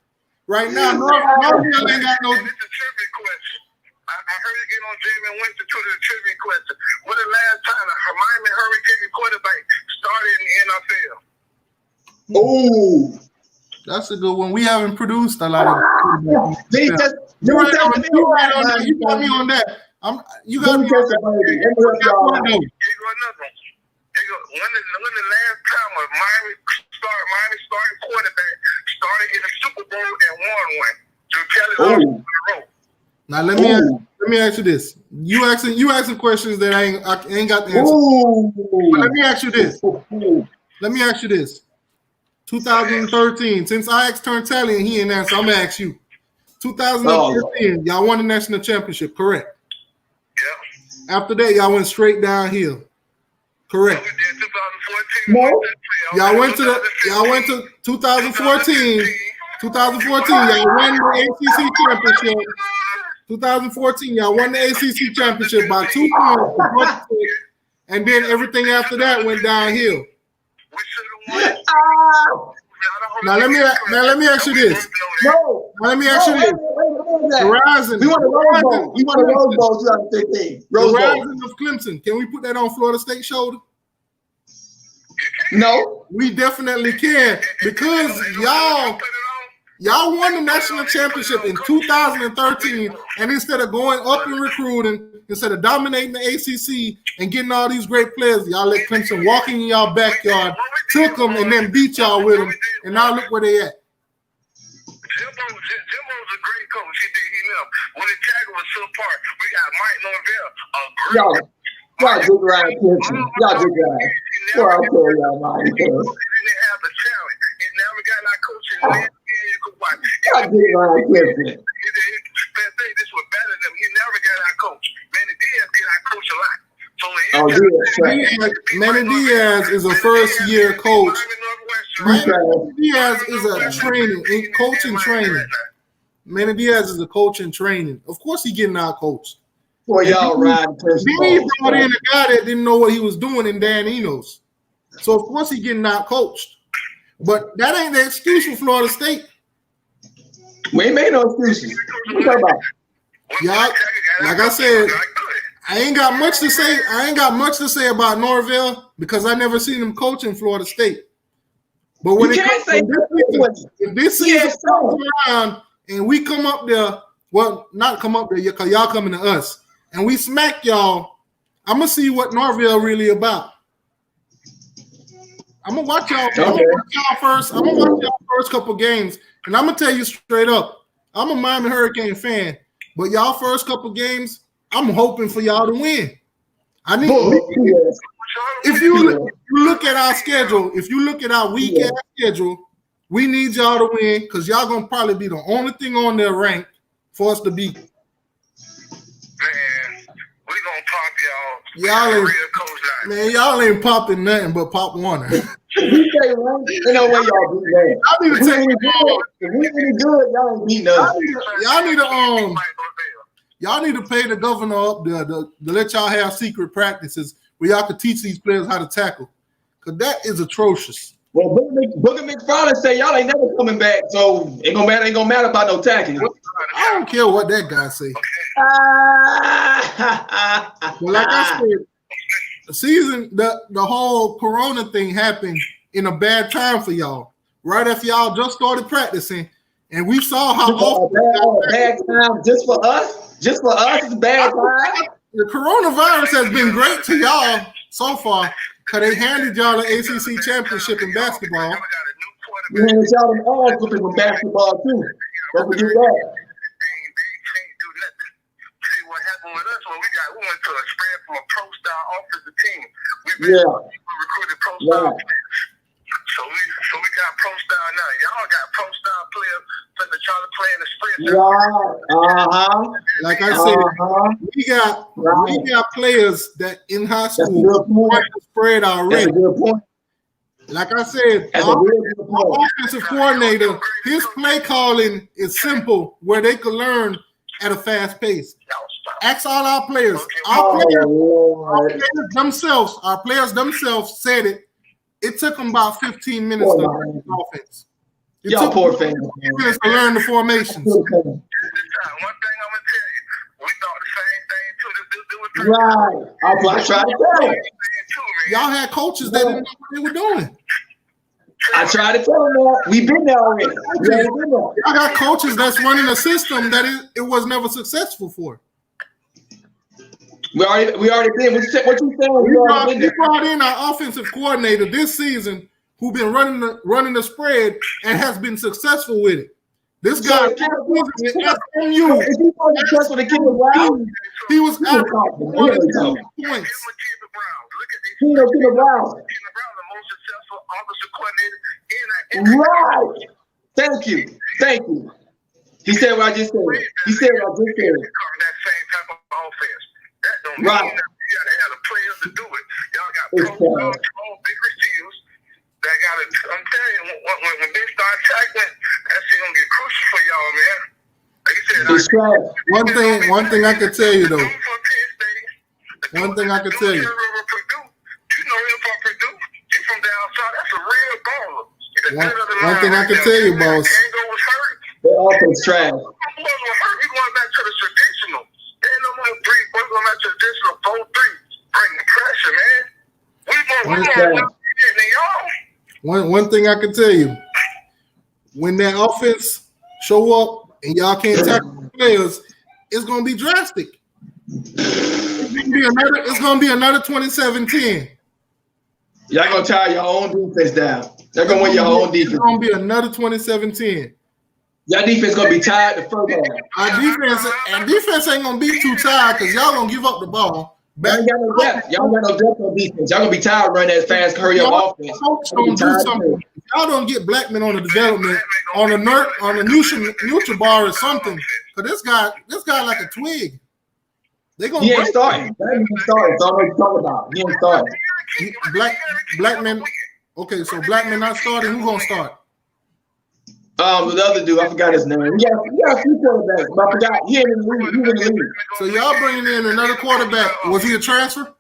Right now, Norvell ain't got no. It's a trivia question. I heard you get on Jameis Winston to the trivia question. When the last time a Miami Hurricane quarterback started in the NFL? Ooh. That's a good one. We haven't produced a lot of. They Yeah. just You don't got tell me right, man. you got me on that. You got Don't me tell on that. somebody. Let me help y'all out. Here go another one. When the last time a Miami starting quarterback started in the Super Bowl and won one? Turnt Tally in a row. Now let me ask you this. You asking questions that I ain't got the answer. But let me ask you this. 2013. Since I asked Turnt Tally and he didn't answer, I'm gonna ask you. 2013, y'all won the national championship, correct? Yeah. After that, y'all went straight downhill. Correct. We did 2014. No. Y'all went to 2014. 2014, y'all won the ACC championship. 2014, y'all won the ACC championship by 2 points. And then everything after that went downhill. We should have won. Now let me ask you this. No. Now, let me ask you this. The Rising. We won a Rose Bowl. We won a Rose Bowl 2015. The Rose Bowl. Rising of Clemson. Can we put that on Florida State's shoulder? No. We definitely can because y'all won the national championship in 2013, and instead of going up and recruiting, instead of dominating the ACC and getting all these great players, y'all let Clemson walk in y'all backyard, took them, and then beat y'all with them, and now look where they at. Jimbo's a great coach. He left. When the tackle was so part, we got Mike Norvell, a great Y'all dig around Clemson. Y'all dig around. Well, I'll tell y'all, man. He didn't have the talent. He never got like coaching. You could watch. Y'all dig around Clemson. This was better than him. He never got our coach. Manny Diaz get our coach a lot. So Manny Diaz is a first-year coach. Manny Diaz is a coaching training. Manny Diaz is a coach in training. Of course, he getting out coached. Boy, y'all riding Clemson. Then he brought in a guy that didn't know what he was doing in Dan Enos. So of course he getting out coached. But that ain't the excuse for Florida State. We ain't made no excuses. What you talking about? Y'all, like I said, I ain't got much to say. I ain't got much to say about Norvell because I never seen him coach in Florida State. But when this season comes around and we come up there, well, not come up there because y'all coming to us, and we smack y'all, I'm gonna see what Norvell really about. I'm gonna watch y'all. I'm gonna watch y'all first couple games, and I'm gonna tell you straight up, I'm a Miami Hurricane fan, but y'all first couple games, I'm hoping for y'all to win. I need. If you look at our schedule, if you look at our week-ass schedule, we need y'all to win because y'all gonna probably be the only thing on their rank for us to beat. Man, we gonna pop y'all. Y'all ain't popping nothing but Pop Warner. You say one, ain't no way y'all beat that. I need to take If we any good, y'all ain't beating us. Y'all need to pay the governor up there to let y'all have secret practices where y'all can teach these players how to tackle. Because that is atrocious. Well, Booger McFarland say y'all ain't never coming back, so ain't gonna matter about no tackling. I don't care what that guy say. Well, like I said, the whole Corona thing happened in a bad time for y'all. Right after y'all just started practicing, and we saw how often bad time just for us. Just for us, it's a bad time. The coronavirus has been great to y'all so far because they handed y'all the ACC championship in basketball. We handed y'all them all whooping in basketball too. Let's do that. What happened with us when we went to a spread from a pro-style offensive team. We recruited pro-style players. So we got pro-style now. Y'all got pro-style players that try to play in the spread Right. Like I said, we got players that in high school run the spread That's already. a good point. Like I said, That's a real good point. our offensive coordinator, his play calling is simple, where they can learn at a fast pace. Ask all our players. Our players themselves said it. It took them about 15 minutes to learn the offense. It Y'all took poor them fans. 15 minutes to learn the formations. One thing I'm gonna tell you, we thought the same thing too. Right. I tried to tell them. Y'all had coaches that didn't know what they were doing. I tried to tell them that. We've been there already. Y'all got coaches that's running a system that it was never successful for. We already been. What you saying? We brought in our offensive coordinator this season who been running the spread and has been successful with it. This guy, Is he successful to keep it wild? he was out points. Right. Thank you. He said what I just said. That same type of offense. That don't mean that you gotta have the players to do it. Y'all got pro big receivers that gotta. I'm telling you, when they start tackling, that shit gonna get crucial for y'all, man. Like you said, One thing I can tell you though. One thing I can tell you. You know him from Purdue. He's from down south. That's a real baller. One thing I can tell you, boss. Their offense trash. We're going back to the traditional. Ain't no more 3. We're going back to the traditional 4-3. Bring the pressure, man. One thing I can tell you, when that offense show up and y'all can't tackle players, it's gonna be drastic. It's gonna be another 27-10. Y'all gonna tie your own defense down. Y'all gonna win your own defense. It's gonna be another 27-10. Your defense gonna be tired the first half. Our defense ain't gonna be too tired because y'all gonna give up the ball. Y'all ain't got no depth. Y'all got no depth on defense. Y'all gonna be tired running that fast, hurry up offense. Y'all don't get Blackman on the development on a neutral bar or something. But this guy like a twig. He ain't starting. He ain't starting. That's all I'm talking about. He ain't starting. Blackman. Okay, so Blackman not starting. Who gonna start? The other dude, I forgot his name. We got a few quarterbacks, but I forgot. He in the league. So y'all bringing in another quarterback. Was he a transfer?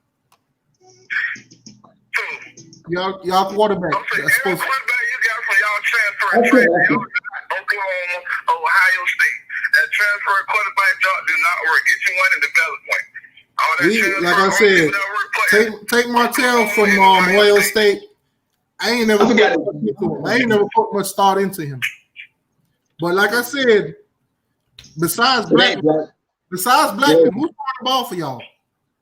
Y'all quarterback. That's supposed to. Quarterback you got from y'all transfer Oklahoma, Ohio State. That transfer quarterback job do not work. Get you one in development. Like I said, take Martell from Ohio State. I ain't never put much thought into him. But like I said, besides Blackman, who's throwing the ball for y'all?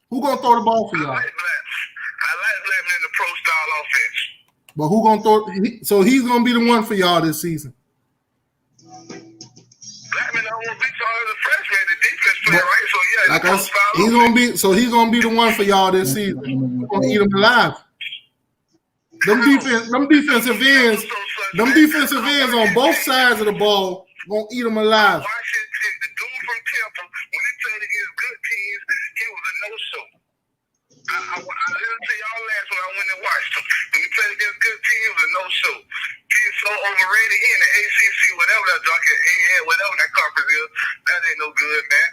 Who gonna throw the ball for y'all? I like Blackman in the pro style offense. But who gonna throw? So he's gonna be the one for y'all this season. Blackman don't want to be taller than freshman. The defense player, right? So yeah, he's gonna be the one for y'all this season. He's gonna eat them alive. Them defensive ends on both sides of the ball gonna eat them alive. Washington, the dude from Temple, when he played against good teams, he was a no-show. I listened to y'all last when I went and watched him. When he played against good teams, he was a no-show. He's so overrated. He in the ACC, whatever that whatever that conference is, that ain't no good, man.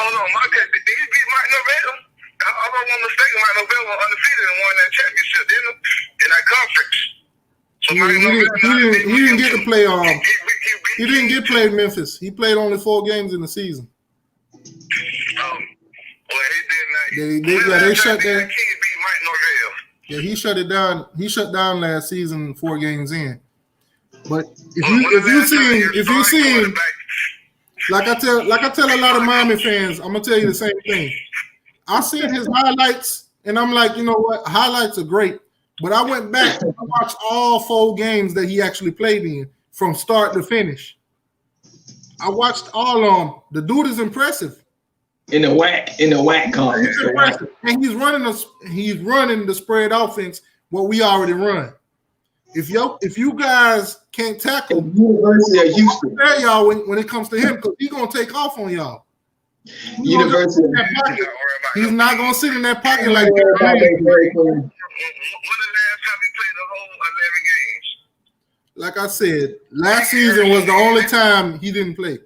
Hold on, did he beat Mike Norvell? If I'm not mistaken, Mike Norvell was undefeated and won that championship, didn't he? In that conference. So he didn't get to play he didn't get played Memphis. He played only 4 games in the season. Well, he did not. They shut that. Beat Mike Norvell. Yeah, he shut it down. He shut down last season 4 games in. But if you seen, like I tell a lot of Miami fans, I'm gonna tell you the same thing. I seen his highlights, and I'm like, you know what? Highlights are great. But I went back and watched all 4 games that he actually played in from start to finish. I watched all of them. The dude is impressive. In the whack conference. He's impressive. And he's running the spread offense, what we already run. If you guys can't tackle, University of Houston. prepare y'all when it comes to him, because he's gonna take off on y'all. University of Houston. He's not gonna sit in that pocket like When the last time he played the whole 11 games? Like I said, last season was the only time he didn't play.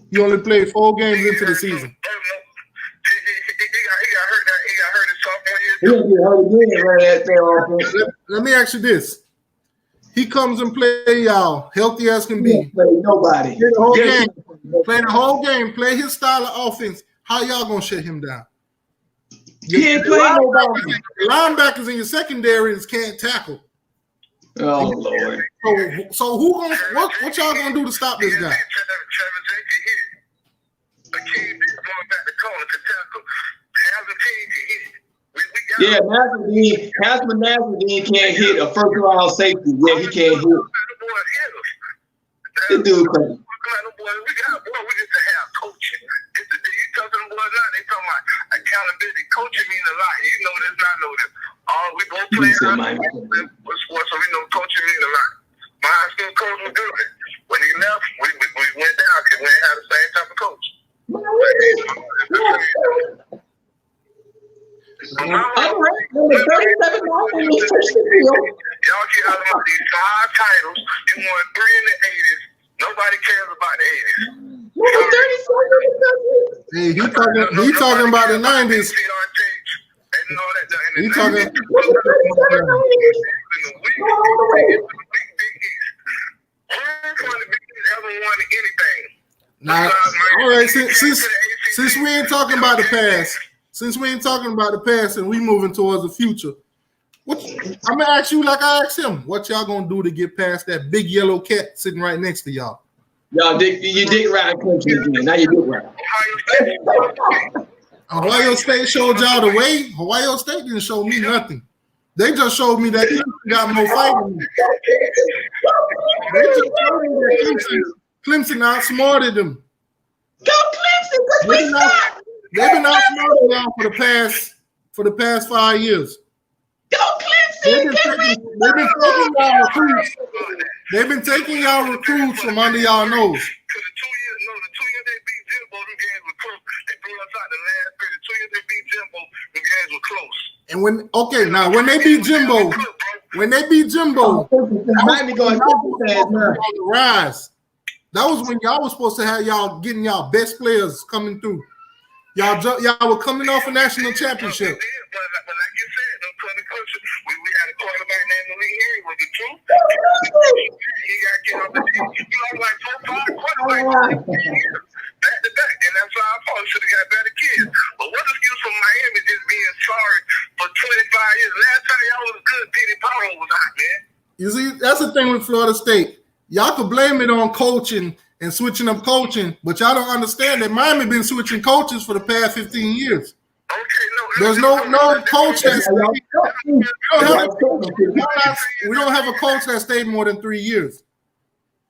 He only played 4 games into the season. He got hurt. He got hurt his sophomore year. He didn't get hurt again, right at that offense. Let me ask you this. He comes and play y'all, healthy as can be. Play nobody. Play the whole game. Play his style of offense. How y'all gonna shut him down? He ain't playing nobody. Linebackers in your secondaries can't tackle. Oh Lord. So who gonna what y'all gonna do to stop this guy? Trevor Jenkins hit. Akeem going back to corner to tackle. Hazard King can hit. Yeah, Nasruddin can't hit a first round safety. Yeah, he can't hit. This dude crazy. We just have coaching. You talk to them boys now, they talking about accountability. Coaching means a lot. You know this, I know this. We both play sports, so we know coaching means a lot. My high school coach was good. When he left, we went down because we didn't have the same type of coach. Y'all keep hollering about these 5 titles. You won 3 in the 80s. Nobody cares about the 80s. Hey, he talking about the 90s. He talking. Now, all right. Since we ain't talking about the past, and we moving towards the future, I'm gonna ask you like I asked him. What y'all gonna do to get past that big yellow cat sitting right next to y'all? Y'all you dick ride Clemson again. Now you dick ride. Ohio State showed y'all the way. Ohio State didn't show me nothing. They just showed me that Clemson got more fight in me. They just showed me that Clemson outsmarted them. Go Clemson! They've been outsmarted y'all for the past 5 years. Go Clemson! They've been taking y'all recruits from under y'all nose. The 2 years they beat Jimbo, them games were close. They blew us out the last 3. The 2 years they beat Jimbo, them games were close. And when they beat Jimbo, Miami going to the rise. That was when y'all was supposed to have y'all getting y'all best players coming through. Y'all were coming off a national championship. But like you said, them coaches, we had a quarterback named Malik Henry. Was it true? He got killed off the team. He lost like 4-5 quarterbacks back to back, and that's our fault. Should have got better kids. But what's the excuse for Miami just being sorry for 25 years? Last time y'all was good, Petey Powell was hot, man. You see, that's the thing with Florida State. Y'all could blame it on coaching and switching up coaching, but y'all don't understand that Miami been switching coaches for the past 15 years. Okay, There's no coach that we don't have a coach that stayed more than 3 years.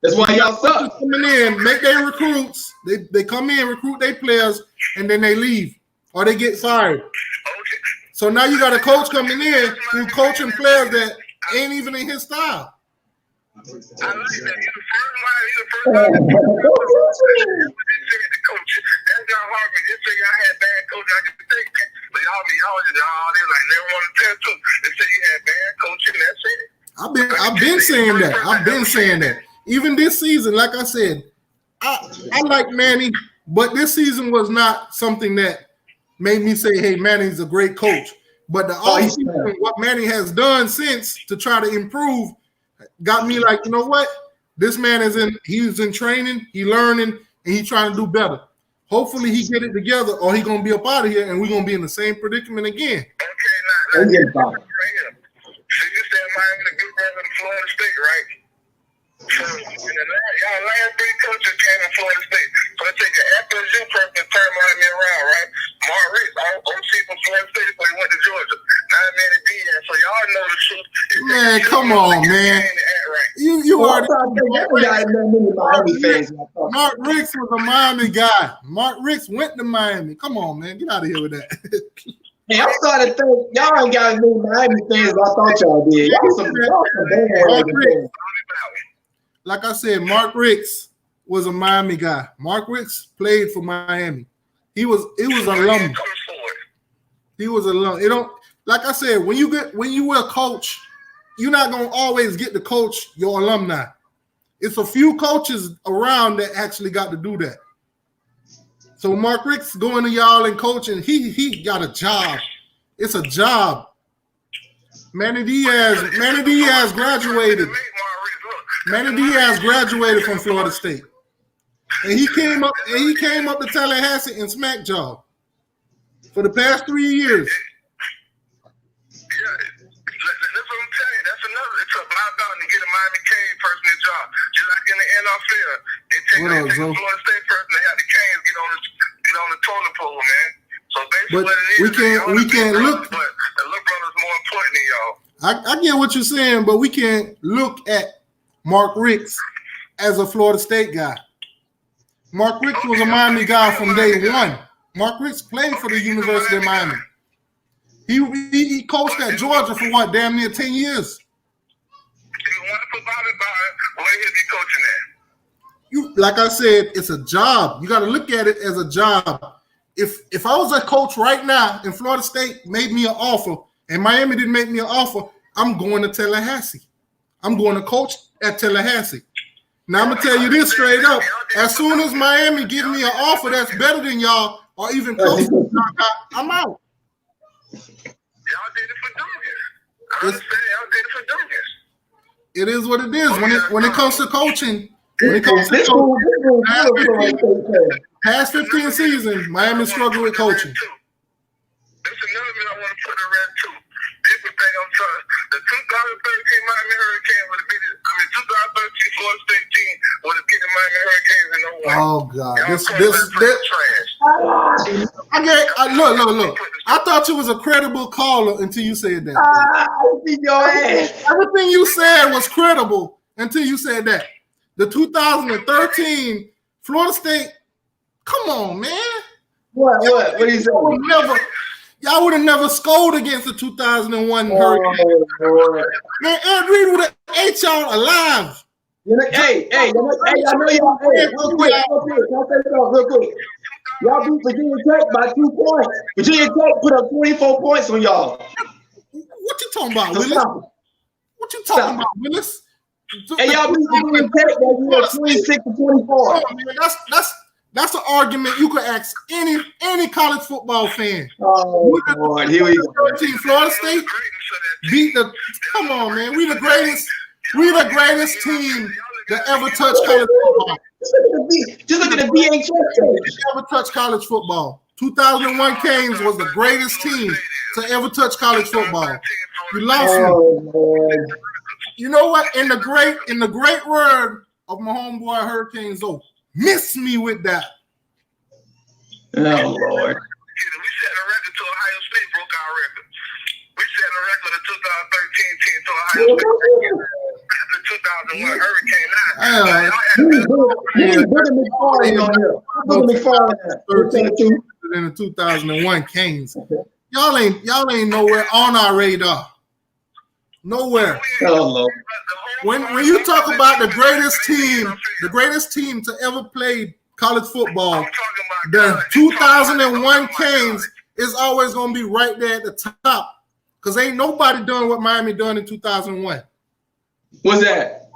That's why y'all suck. Coming in, make their recruits. They come in, recruit their players, and then they leave or they get fired. So now you got a coach coming in who's coaching players that ain't even in his style. I like that. You're the first one. The coach. That's not Harvey. Just say y'all had bad coaching. I can take that. But y'all they like never want to tell too. They say you had bad coaching. That's it. I've been saying that. Even this season, like I said, I like Manny, but this season was not something that made me say, hey, Manny's a great coach. But the offseason, what Manny has done since to try to improve got me like, you know what? This man he's in training, he learning, and he's trying to do better. Hopefully he get it together or he gonna be up out of here and we're gonna be in the same predicament again. Okay, now so you said Miami the good brother of Florida State, right? So y'all last 3 coaches came from Florida State. So I take an FSU person to turn Miami around, right? Mark Rick, OC from Florida State before he went to Georgia. Now Manny Diaz. So y'all know the truth. Man, come on, man. You already Mark Ricks was a Miami guy. Mark Ricks went to Miami. Come on, man. Get out of here with that. Hey, I'm starting to think y'all ain't got as many Miami fans as I thought y'all did. Y'all some bandwagon fans. Like I said, Mark Ricks was a Miami guy. Mark Ricks played for Miami. He was alum. He was alum. It don't, like I said, when you were a coach, you're not gonna always get to coach your alumni. It's a few coaches around that actually got to do that. So Mark Ricks going to y'all and coaching, he got a job. It's a job. Manny Diaz graduated. Manny Diaz graduated from Florida State. And he came up to Tallahassee and smacked y'all for the past 3 years. Yeah, that's what I'm telling you. That's another. It's a block out to get a Miami Canes person a job. Just like in the NFL, it takes a Florida State person to have the Canes get on the toilet pole, man. So basically, what it is, we can't look. But the little brother's more important than y'all. I get what you're saying, but we can't look at Mark Ricks as a Florida State guy. Mark Ricks was a Miami guy from day one. Mark Ricks played for the University of Miami. He coached at Georgia for what, damn near 10 years. He's a wonderful Bobby Bond. Where is he coaching at? Like I said, it's a job. You got to look at it as a job. If I was a coach right now and Florida State made me an offer and Miami didn't make me an offer, I'm going to Tallahassee. I'm going to coach at Tallahassee. Now I'm gonna tell you this straight up. As soon as Miami give me an offer that's better than y'all or even close, I'm out. Y'all did it for Douglas. I understand y'all did it for Douglas. It is what it is. When it comes to coaching, past 15 seasons, Miami struggled with coaching. There's another man I want to put in red too. People think I'm trying. The 2013 Miami Hurricanes would have beat it. 2013 Florida State team would have beaten Miami Hurricanes in no way. Oh God, Look. I thought you was a credible caller until you said that. I see your ass. Everything you said was credible until you said that. The 2013 Florida State. Come on, man. What do you say? Y'all would have never scored against the 2001 Hurricanes. Man, Ed Reed would have ate y'all alive. Hey, I know y'all. Hey, real quick. Y'all beat Virginia Tech by 2 points. Virginia Tech put up 24 points on y'all. What you talking about, Willis? What you talking about, Willis? Hey, y'all beat Virginia Tech by 26 to 24. Oh, man, that's an argument you could ask any college football fan. Oh, Lord, here we go. Florida State beat the. Come on, man. We the greatest team that ever touched college football. Just look at the VHS. Ever touched college football. 2001 Canes was the greatest team to ever touch college football. You lost me. You know what? In the great word of my homeboy Hurricane Zoe, miss me with that. Oh Lord. We set a record to Ohio State, broke our record. We set a record of 2013 team to Ohio State. The 2001 Hurricane 9. In the 2001 Canes. Y'all ain't nowhere on our radar. Nowhere. Oh Lord. When you talk about the greatest team to ever play college football, the 2001 Canes is always going to be right there at the top because ain't nobody done what Miami done in 2001. What's that?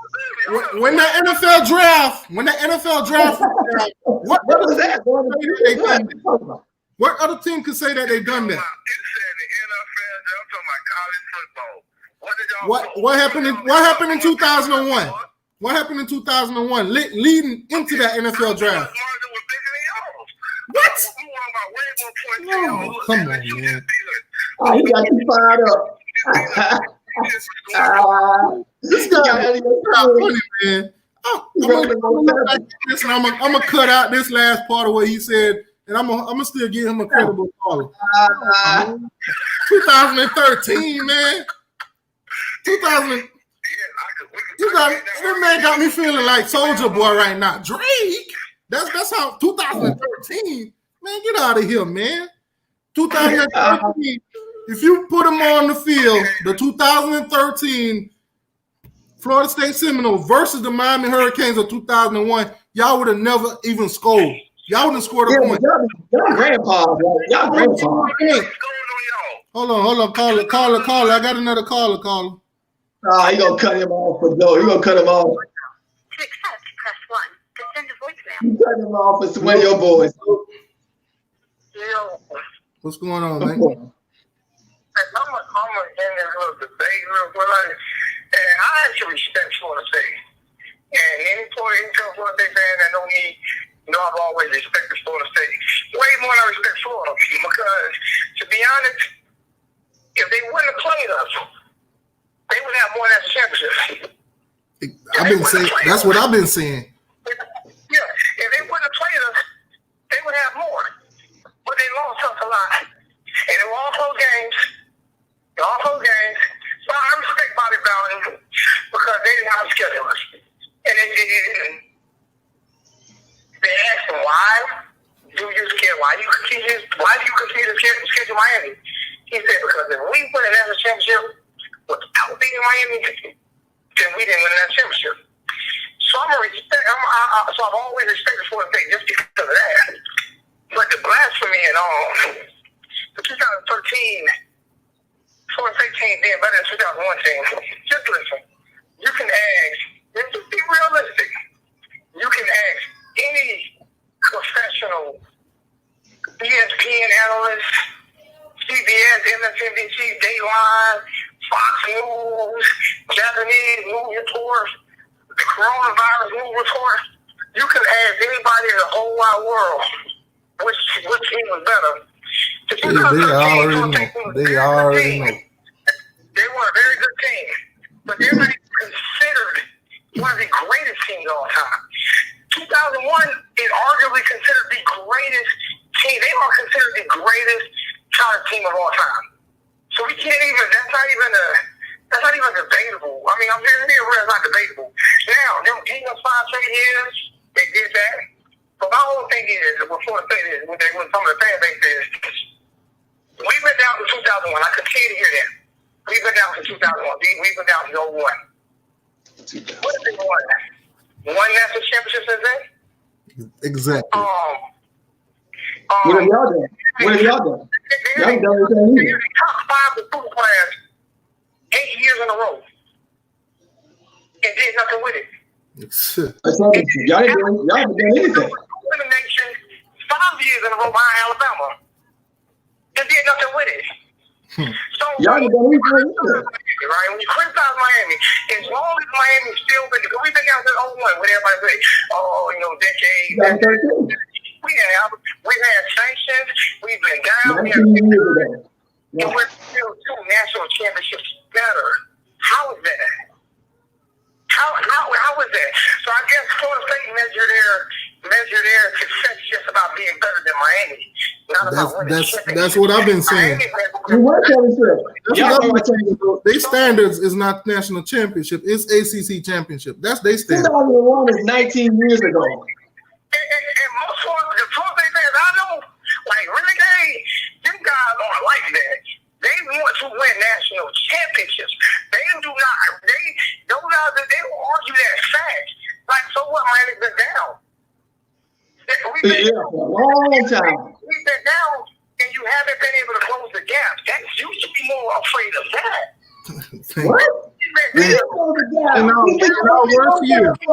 When the NFL draft, what was that? What other team could say that they done that? What happened in 2001? What happened in 2001 leading into that NFL draft? What? Oh, come on, man. Oh, he got you fired up. This guy is funny, man. I'm gonna cut out this last part of what he said, and I'm gonna still give him a credible call. 2013, man. 2000. That man got me feeling like Soldier Boy right now. Drake. That's how 2013. Man, get out of here, man. 2013, if you put them on the field, the 2013 Florida State Seminoles versus the Miami Hurricanes of 2001, y'all would have never even scored. Y'all wouldn't have scored a point. Y'all grandpa. Y'all grandpa. Hold on. Caller. I got another caller. He gonna cut him off for no. He gonna cut him off. To accept, press 1. To send a voicemail. You cut him off for some of your boys. What's going on, man? I'm in this little debate real quick, and I actually respect Florida State. And any Florida State fan that know me, I've always respected Florida State way more than I respect Florida. Because to be honest, if they wouldn't have played us, they would have more national championships. That's what I've been saying. Yeah, if they wouldn't have played us, they would have more. But they lost us a lot. And in all those games, so I respect Bobby Bowden because they didn't have to schedule us. And they asked him, why do you continue to schedule Miami? He said, because if we win a national championship without beating Miami, then we didn't win a national championship. So I've always respected Florida State just because of that. But the blasphemy and all, the 2013 Florida State team being better than 2001 team, just listen. You can ask, just be realistic. You can ask any professional ESPN analyst, CBS, MSNBC, Dayline, Fox News, Japanese news reports, the coronavirus news report. You can ask anybody in the whole wide world which team was better. They already know. They were a very good team, but they're not even considered one of the greatest teams of all time. 2001 is arguably considered the greatest team. They are considered the greatest college team of all time. So we can't even. That's not even debatable. I mean, I'm being real. It's not debatable. Now, them beating us 5 straight years, they did that. But my whole thing is, what Florida State is, what some of the fan base is, we went down to 2001. I continue to hear that. We went down to 2001. We went down to 01. What have they won? One national championship since then? Exactly. What have y'all done? Y'all done anything either. Top 5 recruiting class 8 years in a row. And did nothing with it. Y'all haven't done anything. Elimination 5 years in a row behind Alabama. And did nothing with it. So y'all haven't done anything either. Right? When you criticize Miami, as long as Miami's still been, because we've been down to 01 with everybody say, decade. We've had sanctions, we've been down here, and we're still 2 national championships better. How is that? How is that? So I guess Florida State measure their success just about being better than Miami. Not about winning. That's what I've been saying. Their standards is not national championship, it's ACC championship. That's their standard. 2001 is 19 years ago. And most Florida State fans I know, like Renegade, them guys aren't like that. They want to win national championships. They do not. Those guys, they will argue that fact. Like, so what? Miami's been down. For a long time. We've been down, and you haven't been able to close the gap. You should be more afraid of that. What? And now worse year. They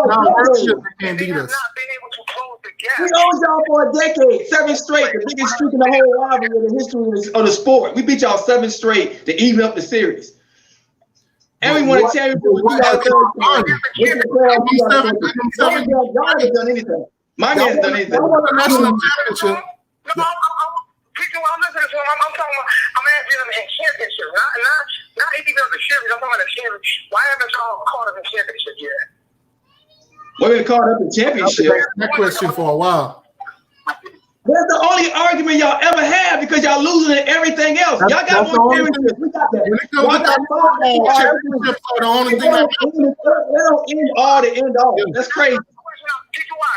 can't beat us. Not been able to close the gap. We owned y'all for a decade, 7 straight, the biggest streak in the whole rivalry in the history of the sport. We beat y'all 7 straight to even up the series. And we won a championship with 2013. Y'all haven't done anything. Miami hasn't done anything. National championship. No, I'm listening to him. I'm talking about. I'm asking them in championship, not even the series. I'm talking about the championship. Why haven't y'all caught up in championship yet? We've been caught up in championship. That question for a while. That's the only argument y'all ever had because y'all losing in everything else. Y'all got more championships. We got that. When it comes to championships are the only thing that don't end all to end all. That's crazy. T2y.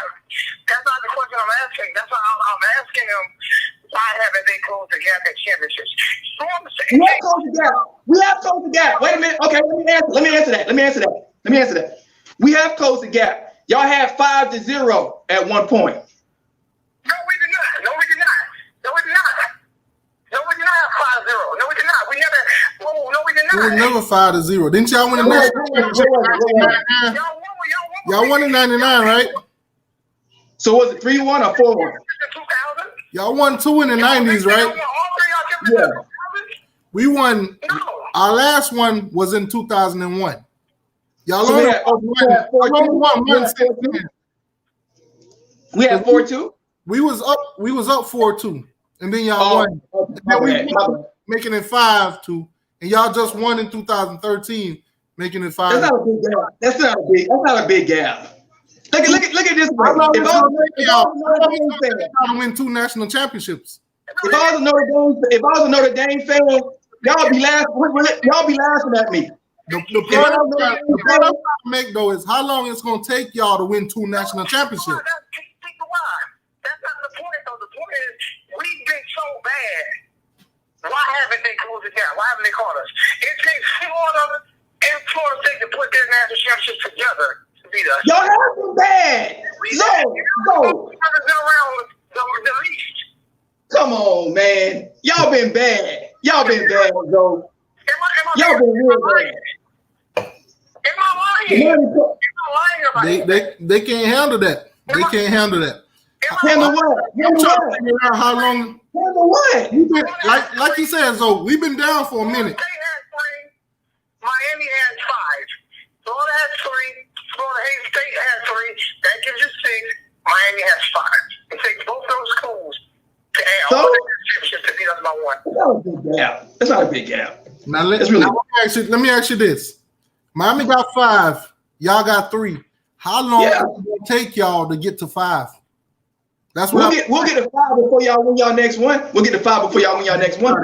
That's not the question I'm asking. That's why I'm asking him. Why haven't they closed the gap at championships? So I'm We have closed the gap. We have closed the gap. Wait a minute. Okay, let me answer that. We have closed the gap. Y'all had 5-0 at one point. No, we did not. No, we did not. No, we did not have 5-0. No, we did not. We never. Oh, no, we did It was not. never 5-0. Didn't y'all win the national championship? Y'all won in 99, right? So was it 3-1 or 4-1? 2000. Y'all won 2 in the 90s, right? Yeah. We won. No. Our last one was in 2001. Y'all So only we had won one since then. We had 4-2. We was up 4-2, and then y'all won. And then we won, making it 5-2, and y'all just won in 2013, making it 5. That's not a big gap. That's not a big gap. Look at this way. If I Y'all win 2 national championships. If I was a Notre Dame fan, y'all be laughing at me. The point I'm trying to make though is how long it's going to take y'all to win 2 national championships. That's not the point though. The point is we've been so bad. Why haven't they closed it down? Why haven't they caught us? It takes Florida and Florida State to put their national championships together to beat us. Y'all have been bad. No. The least. Come on, man. Y'all been bad. Y'all been bad, bro. Y'all been real bad. Am I lying? Am I lying about it? They can't handle that. They can't handle that. Handle what? I'm trying to figure out how long. Handle what? Like you said, so we've been down for a minute. Miami has 5. Florida has 3. Florida State has 3. That gives you 6. Miami has 5. It takes both those schools to add all the championships to beat us by 1. That's not a big gap. Now let me ask you this: Miami got 5. Y'all got 3. How long is it going to take y'all to get to 5? That's what we'll get to 5 before y'all win y'all next one. We'll get to 5 before y'all win y'all next one.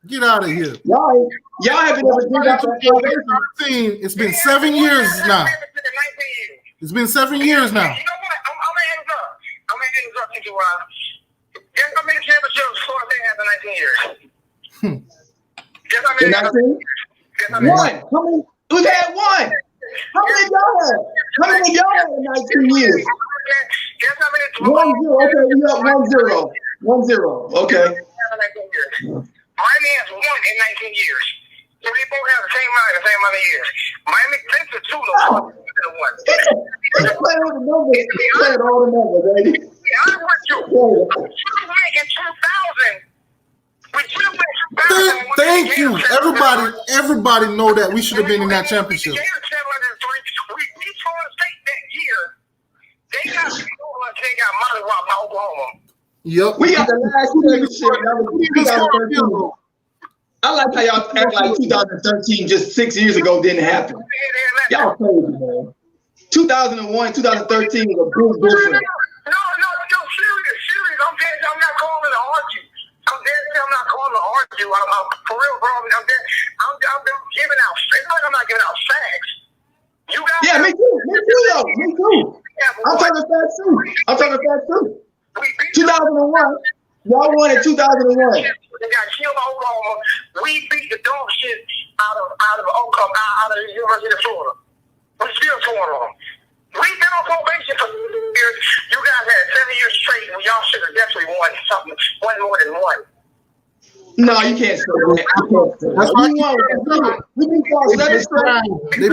Get out of here. Y'all have been able to do that. It's been 7 years now. It's been 7 years now. You know what? I'm gonna end this up to you. Guess how many championships Florida State has in 19 years? Guess how many? 19? Guess how many? 1. How many? We've had 1. How many of y'all have? How many of y'all have in 19 years? Guess how many? 1-0. Okay, we got 1-0. 1-0. Okay. Miami has 1 in 19 years. So they both have the same amount of years. Miami Clemson 2 though. 1. He's playing with the numbers. He's playing all the numbers, baby. I'm with you. We should have went in 2000. We should have went in 2000. Thank you. Everybody know that we should have been in that championship. We beat Florida State that year. They got mollywopped by Oklahoma. Yep. We got the last championship. That was 2013. I like how y'all act like 2013, just 6 years ago, didn't happen. Y'all crazy, man. 2001, 2013 was a big difference. No, serious. I'm not calling to argue. I'm not calling to argue. I'm for real, bro. I'm giving out. It's like I'm not giving out facts. You got me too. I'm talking facts too. 2001. Y'all won in 2001. They got killed by Oklahoma. We beat the dog shit out of the University of Florida. We're still touring on them. We've been on probation for years. You guys had 7 years straight when y'all should have definitely won something, one more than 1. No, you can't say that. That's why we beat y'all 7 straight. We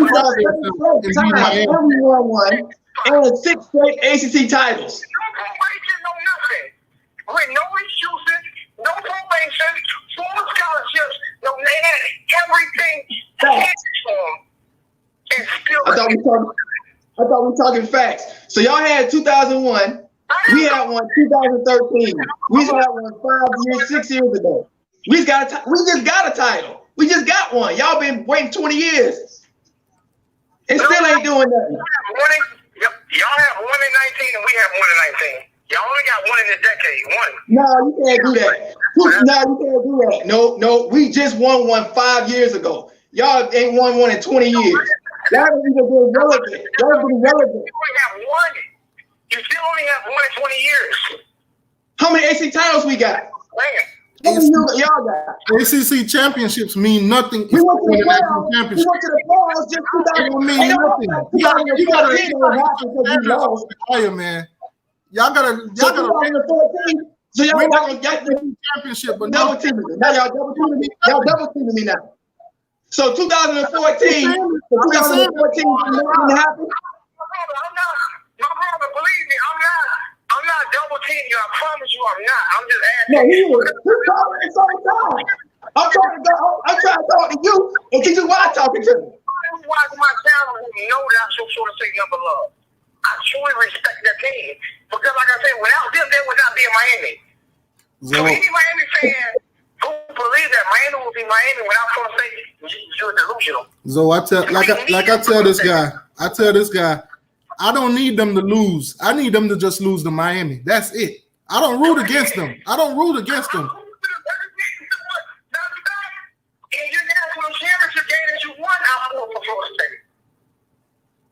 won 1 and 6 straight ACC titles. No probation, no nothing. With no excuses, no probation, full scholarships, no, they had everything for them. And still, I thought we were talking facts. So y'all had 2001. We had one 2013. We had one 6 years ago. We just got a title. We just got one. Y'all been waiting 20 years. And still ain't doing nothing. Y'all have 1 in 19 and we have 1 in 19. Y'all only got 1 in a decade. 1. No, you can't do that. No, you can't do that. No, we just won one 5 years ago. Y'all ain't won one in 20 years. Y'all haven't even been relevant. You only have 1. You still only have 1 in 20 years. How many AC titles we got? Y'all got. ACC championships mean nothing. We went to the national playoffs. championship. We went to the playoffs just 2000. It don't mean Ain't no nothing. You gotta higher, man. Y'all gotta. So 2014. So y'all win got championship, but double teaming me. Now y'all double teaming me. Y'all double teaming me now. So 2014. So 2014 didn't happen. My brother, believe me, I'm not double teaming you. I promise you, I'm not. I'm just asking. No, he was. You're talking at the same time. I'm trying to talk to you, and teach you why I'm talking to me. Watch my channel, you know that I'm so sure to say number love. I truly respect that team because, like I said, without them, they would not be in Miami. So any Miami fan who believes that Miami will be Miami without Florida State, you're delusional. So I tell this guy, I don't need them to lose. I need them to just lose to Miami. That's it. I don't root against them. In your national championship game that you won, I'm for Florida State.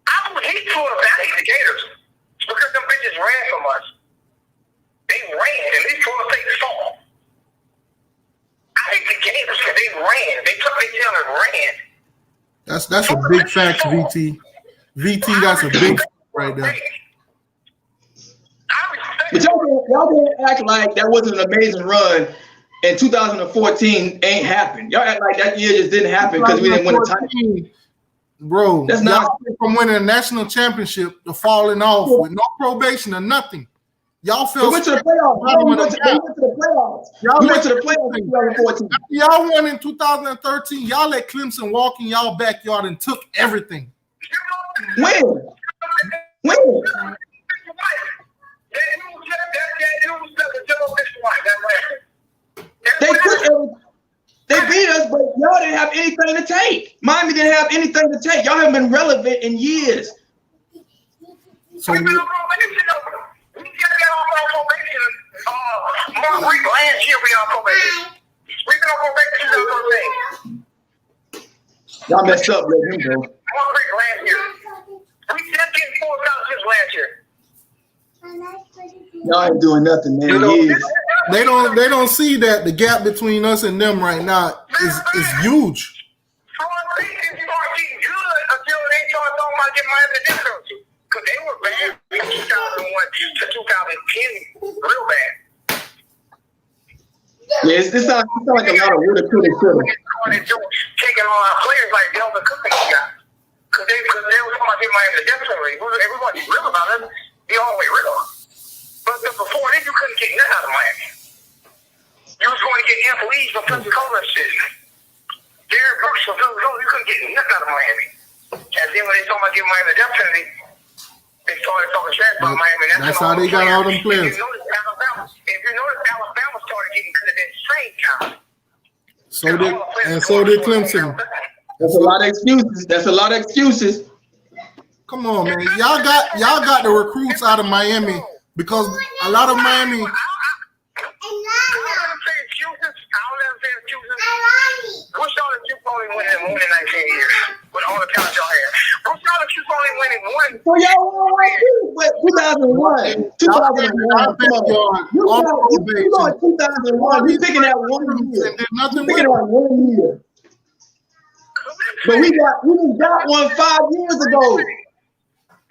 I don't hate Florida State. I hate the Gators because them bitches ran from us. They ran. At least Florida State fought. I hate the Gators because they ran. They took their tail and ran. That's a big fact, VT. VT, that's a big fact right there. But y'all didn't act like that wasn't an amazing run. And 2014 ain't happened. Y'all act like that year just didn't happen because we didn't win a title. Bro, that's not from winning a national championship to falling off with no probation or nothing. Y'all felt we went to the playoffs. We went to the playoffs. We went to the playoffs in 2014. Y'all won in 2013. Y'all let Clemson walk in y'all backyard and took everything. When? They beat us, but y'all didn't have anything to take. Miami didn't have anything to take. Y'all haven't been relevant in years. So we just got off our probation. Last year we on probation. We've been on probation 2013. Y'all messed up, let him go. Last year. We just getting 4 scholarships last year. Y'all ain't doing nothing, man. They don't see that the gap between us and them right now is huge. Florida State is starting good until they start talking about getting Miami the difference. Because they were bad from 2001 to 2010, real bad. Yeah, this sounds like a lot of woulda, coulda, shoulda. Taking on our players like Delvin Cook and guys. Because they were talking about getting Miami the difference. Everybody's real about it. They all the way real. But before then, you couldn't get nothing out of Miami. You was going to get employees from Pensacola and shit. Derek Brooks from Pensacola, you couldn't get nothing out of Miami. And then when they talking about getting Miami the death penalty, they started talking trash about Miami. That's how they got all them players. If you notice, Alabama started getting good at that same time. So did Clemson. That's a lot of excuses. Come on, man. Y'all got the recruits out of Miami because a lot of Miami. What's y'all that you only winning more than 19 years with all the talent y'all have? What's y'all that you only winning one? So y'all won right too, but 2001. 2001. Come on. You know 2001. You picking that 1 year. You picking that 1 year. But we got one 5 years ago.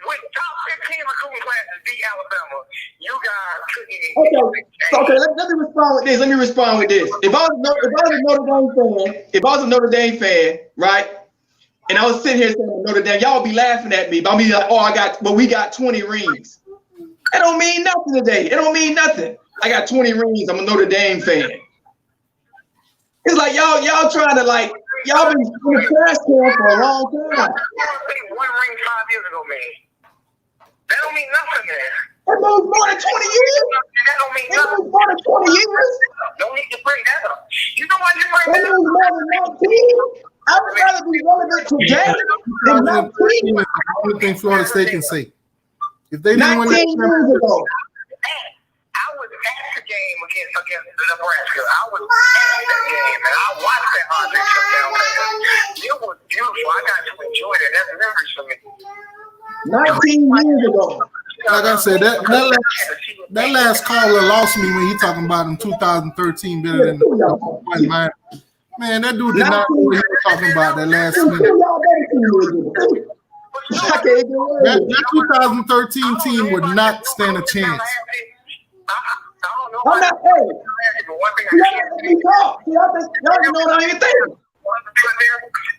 With top 15 recruiting classes beat Alabama, you guys couldn't even. Okay. Let me respond with this. If I was a Notre Dame fan, right, and I was sitting here saying Notre Dame, y'all be laughing at me. But I'll be like, we got 20 rings. It don't mean nothing today. It don't mean nothing. I got 20 rings. I'm a Notre Dame fan. It's like y'all trying to y'all been in the trash can for a long time. 1 ring 5 years ago, man. That don't mean nothing, man. That was more than 20 years. That don't mean That nothing. was more than 20 years. Don't need to bring that up. You know why you bring That that was up? more than 19. I would rather be relevant today than 19. The only thing Florida State can say. If they didn't 19 win years ago. I was at the game against Nebraska. I was at that game, and I watched that Andre touchdown. It was beautiful. I got to enjoy that. That's memories for me. 19 years ago. Like I said, that that last caller lost me when he talking about in 2013 better than man. Man, that dude did not know what he was talking about that last minute. That 2013 team would not stand a chance. I'm not saying. Y'all let me talk. Y'all know what I ain't thinking.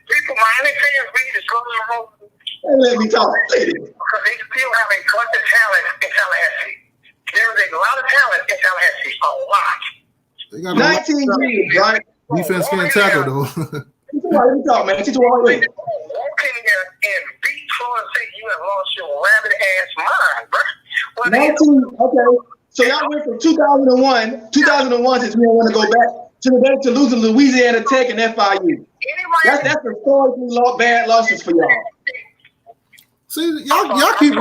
People, my fans read the slow. Let me talk. Because they still have a bunch of talent in Tallahassee. There's a lot of talent in Tallahassee. A lot. They got 19 years, right? Defense can't tackle though. Let me talk, man. Teach you all right. Walk in here and beat Florida State, you have lost your rabbit ass mind, bro. Well, 19. Okay. So y'all went from 2001 since we don't want to go back to the day to losing Louisiana Tech and FIU. That's historically bad losses for y'all. See, y'all keep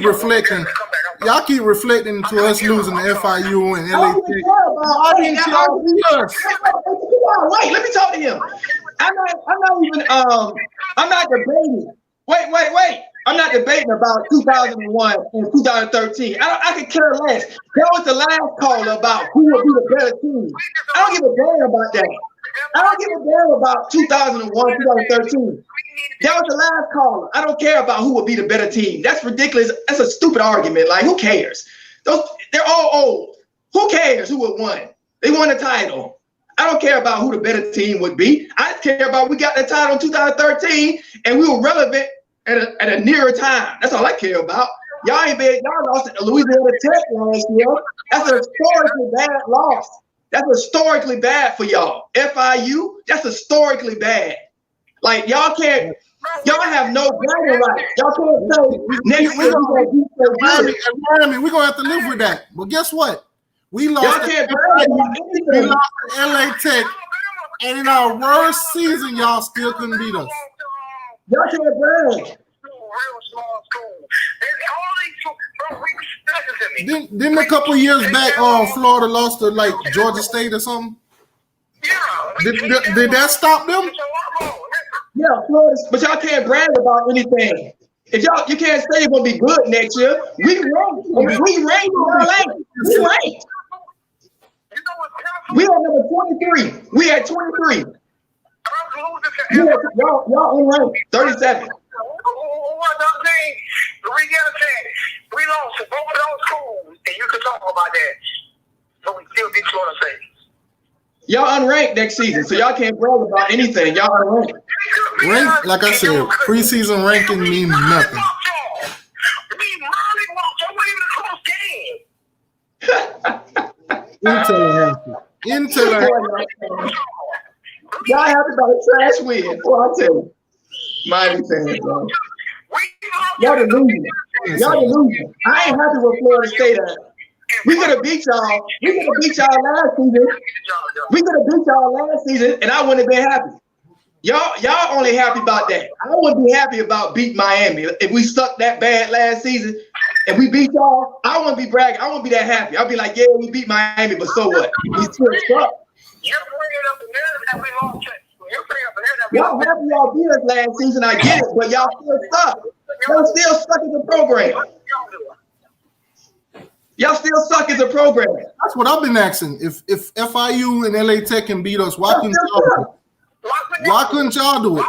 reflecting. Y'all keep reflecting to us losing to FIU and LA Tech. Wait, let me talk to him. I'm not debating. Wait. I'm not debating about 2001 and 2013. I could care less. That was the last call about who would be the better team. I don't give a damn about that. I don't give a damn about 2001, 2013. That was the last call. I don't care about who would be the better team. That's ridiculous. That's a stupid argument. Like, who cares? They're all old. Who cares who would won? They won the title. I don't care about who the better team would be. I just care about we got the title in 2013 and we were relevant at a nearer time. That's all I care about. Y'all lost at Louisiana Tech last year. That's a historically bad loss. That's historically bad for y'all. FIU, that's historically bad. Like, y'all have no bragging rights. Y'all can't say next year we're going to beat so good. We're going to have to live with that. But guess what? We lost Y'all can't brag about anything. We lost to LA Tech. And in our worst season, y'all still couldn't beat us. Y'all can't brag. Didn't a couple of years back, Florida lost to like Georgia State or something? Did that stop them? Yeah, Florida, but y'all can't brag about anything. If you can't say it's gonna be good next year. We ranked. We ranked. We are number 23. We at 23. Y'all unranked 37. We lost to both of those schools, and you can talk about that. So we still beat Florida State. Y'all unranked next season, so y'all can't brag about anything. Y'all unranked. Rank, like I said, preseason ranking means nothing. Intel. Y'all happy about a trash win. Well, I'll tell you. Mighty fans, bro. Y'all delusion. I ain't happy with Florida State at. We could have beat y'all. We could have beat y'all last season. And I wouldn't have been happy. Y'all only happy about that. I wouldn't be happy about beating Miami. If we sucked that bad last season and we beat y'all, I wouldn't be bragging. I wouldn't be that happy. I'd be like, yeah, we beat Miami, but so what? We still suck. Y'all happy y'all beat us last season, I get it, but y'all still suck. Y'all still suck as a program. Y'all still suck as a program. That's what I've been asking. If FIU and LA Tech can beat us, why couldn't y'all do it? Why couldn't y'all do it?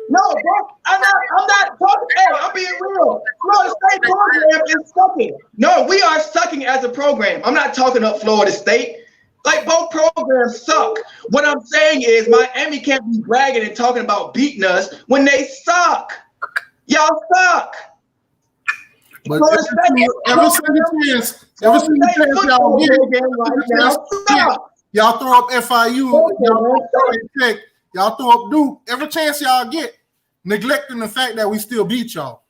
No, bro, I'm not talking. Hey, I'm being real. Florida State program is sucking. No, we are sucking as a program. I'm not talking up Florida State. Like, both programs suck. What I'm saying is Miami can't be bragging and talking about beating us when they suck. Y'all suck. But ever since y'all get it, y'all throw up FIU, y'all throw up Duke. Every chance y'all get, neglecting the fact that we still beat y'all.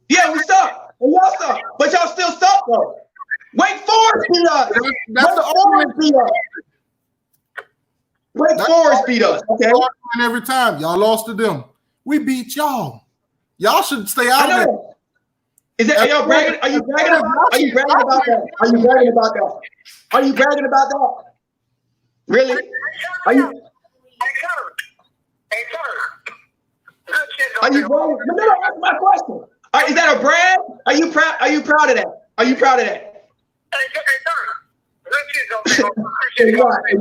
Yeah, we suck. And y'all suck. But y'all still suck, though. Wake Forest beat us. Wake Forest beat us. Okay. Every time y'all lost to them, we beat y'all. Y'all should stay out of that. Is that, are y'all bragging? Are you bragging about that? Are you bragging about that? Really? Are you bragging? No, answer my question. Is that a brag? Are you proud? Are you proud of that? Are you proud of that? Exactly.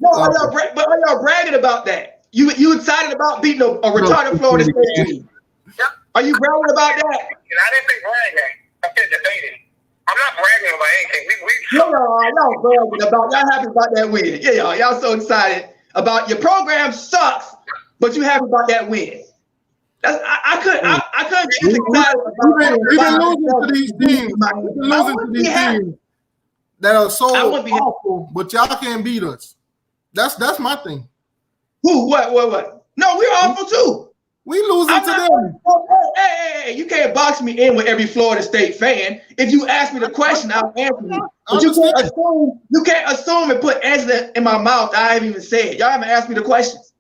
No, are y'all bragging about that? You excited about beating a retarded Florida State team? Are you bragging about that? I didn't say bragging. I said debating. I'm not bragging about anything. Y'all bragging about. Y'all happy about that win? Yeah, y'all so excited about your program sucks, but you happy about that win. I couldn't get excited about. We've been losing to these teams. We've been losing to these teams that are so awful, but y'all can't beat us. That's my thing. Who? What? No, we're awful too. We losing to them. Hey, you can't box me in with every Florida State fan. If you ask me the question, I'll answer you. But you can't assume and put answers in my mouth I haven't even said. Y'all haven't asked me the questions.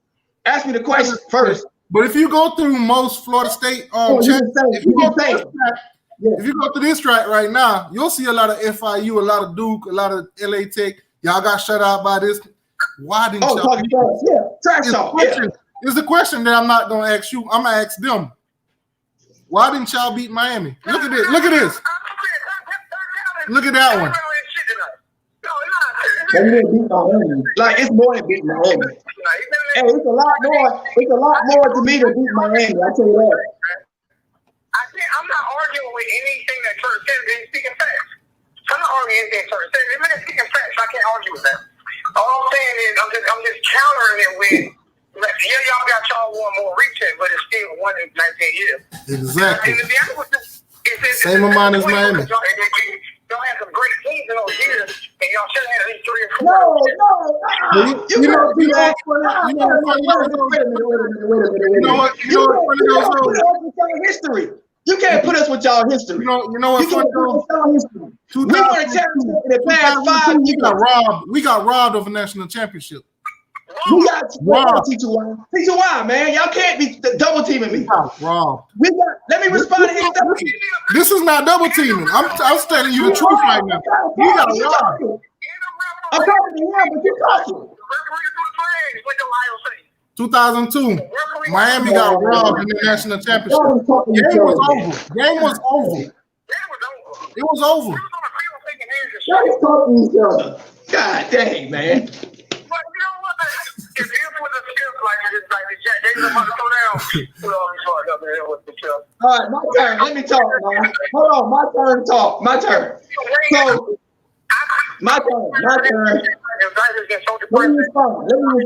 Ask me the questions first. But if you go through most Florida State if you go through this track right now, you'll see a lot of FIU, a lot of Duke, a lot of LA Tech. Y'all got shut out by this. Why didn't y'all? Trash talk. It's the question that I'm not gonna ask you. I'm gonna ask them. Why didn't y'all beat Miami? Look at this. Look at this. Look at that one. Like it's more than beating Miami. Hey, it's a lot more. It's a lot more to me than beat Miami. I tell you that. I'm not arguing with anything that Turnt says. He's speaking facts. I'm not arguing anything Turnt says. If he's speaking facts, I can't argue with that. All I'm saying is I'm just countering it with. Yeah, y'all got y'all one more recheck, but it's still 1 in 19 years. Exactly. And to be honest with you, same amount as Miami. Y'all had some great teams in those years, and y'all should have had at least 3 or 4. No. You know what? History. You can't put us with y'all history. You know what's funny though? We won a championship in the past 5 years. We got robbed of a national championship. We got T2y. T2y, man. Y'all can't be double teaming me. Robbed. Let me respond to his stuff. This is not double teaming. I'm telling you the truth right now. We got robbed. I'm talking to him, but you're talking. 2002, Miami got robbed in the national championship. Game was over. It was over. Y'all just talking to each other. God dang, man. If it was a tip like the Jack, they was about to throw down. All right, my turn. Let me talk, man. Hold on, my turn to talk. My turn. So, my turn. Let me respond. Because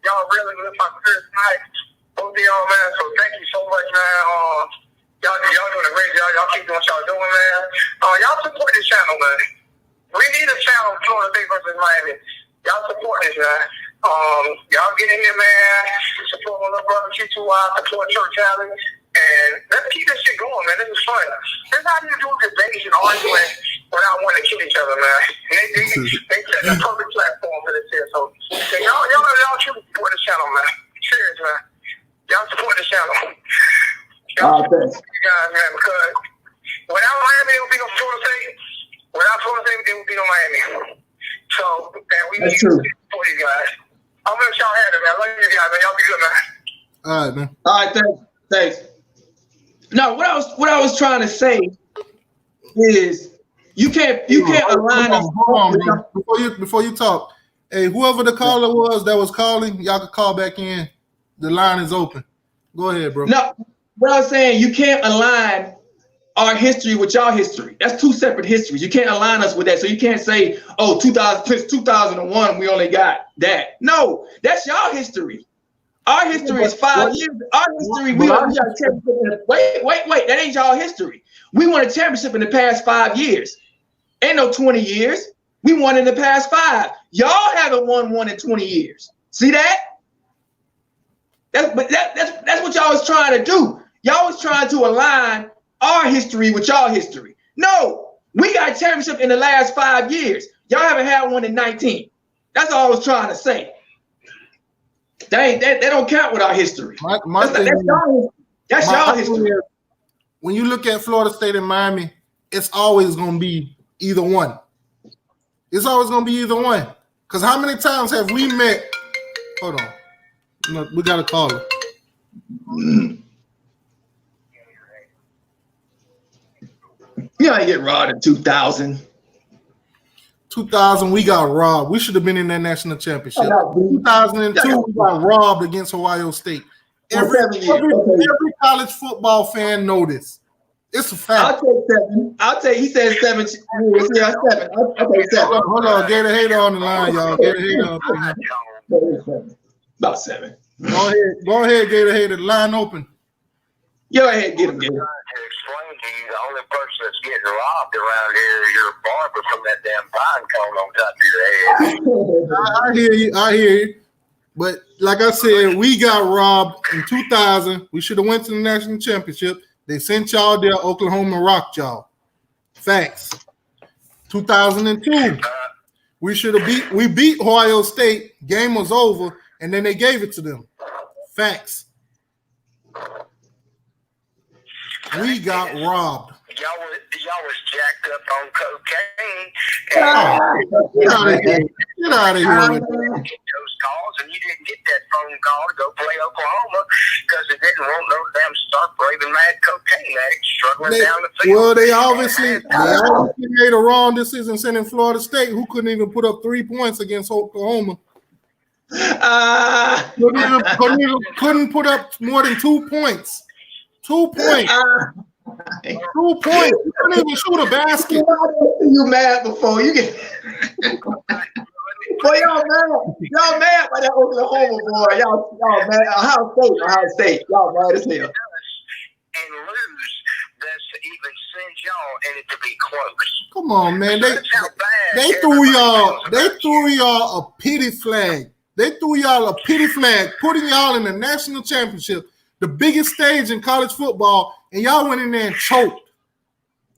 y'all really live my first night. Both of y'all, man. So thank you so much, man. Y'all doing a great job. Y'all keep doing what y'all doing, man. Y'all support this channel, man. We need a channel, Florida State versus Miami. Y'all support this, man. Y'all get in there, man. Support my little brother T2y, support Turnt Tally, and let's keep this shit going, man. This is fun. This is how you do debates and arguing without wanting to kill each other, man. They set the perfect platform for this here. So y'all should support this channel, man. Serious, man. Y'all support this channel. Y'all support you guys, man, because without Miami, there would be no Florida State. Without Florida State, there would be no Miami. So, man, we need to support you guys. I'm going to let y'all have it, man. I love you guys, man. Y'all be good, man. All right, man. All right, thanks. No, what I was trying to say is you can't align us. Hold on, before you talk. Hey, whoever the caller was that was calling, y'all can call back in. The line is open. Go ahead, bro. No, what I was saying, you can't align our history with y'all history. That's two separate histories. You can't align us with that. So you can't say, oh, since 2001, we only got that. No, that's y'all history. Our history is 5 years. Our history, we got a championship. Wait, that ain't y'all history. We won a championship in the past 5 years. Ain't no 20 years. We won in the past 5. Y'all haven't won one in 20 years. See that? That's what y'all was trying to do. Y'all was trying to align our history with y'all history. No, we got a championship in the last 5 years. Y'all haven't had one in 19. That's all I was trying to say. That don't count with our history. That's y'all history. When you look at Florida State and Miami, it's always going to be either one. It's always going to be either one. Because how many times have we met? Hold on. No, we got to call her. You ain't get robbed in 2000. 2000, we got robbed. We should have been in that national championship. 2002, we got robbed against Ohio State. Every college football fan know this. It's a fact. I'll take 7. I'll take. He said 7 years. Yeah, 7. I'll take 7. Hold on, Gator Hater on the line, y'all. Gator Hater on the line. About 7. Go ahead, Gator Hater. The line open. Go ahead, get him, Gator. To explain to you, the only person that's getting robbed around here is your barber from that damn pine cone on top of your head. I hear you. I hear you. But like I said, we got robbed in 2000. We should have went to the national championship. They sent y'all there. Oklahoma rocked y'all. Facts. 2002. We should have beat Ohio State. Game was over, and then they gave it to them. Facts. We got robbed. Y'all was jacked up on cocaine. Get out of here. Get out of here. Those calls, and you didn't get that phone call to go play Oklahoma because they didn't want no damn start braving mad cocaine addict struggling down the field. Well, they obviously made a wrong decision sending Florida State, who couldn't even put up 3 points against Oklahoma. Couldn't put up more than 2 points. 2 points. 2 points. You couldn't even shoot a basket. You mad before you get. Boy, y'all mad. Y'all mad by that Oklahoma boy. Y'all mad. Ohio State. Y'all mad as hell. And lose that's to even send y'all and it to be close. Come on, man. They threw y'all a pity flag. They threw y'all a pity flag, putting y'all in the national championship, the biggest stage in college football, and y'all went in there and choked.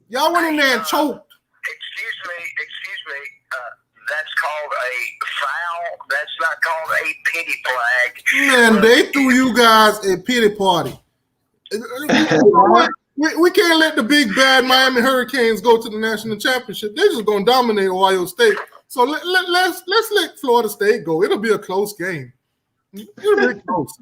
Y'all went in there and choked. Excuse me. That's called a foul. That's not called a pity flag. Man, they threw you guys a pity party. We can't let the big bad Miami Hurricanes go to the national championship. They're just gonna dominate Ohio State. So let's let Florida State go. It'll be a close game. It'll be close.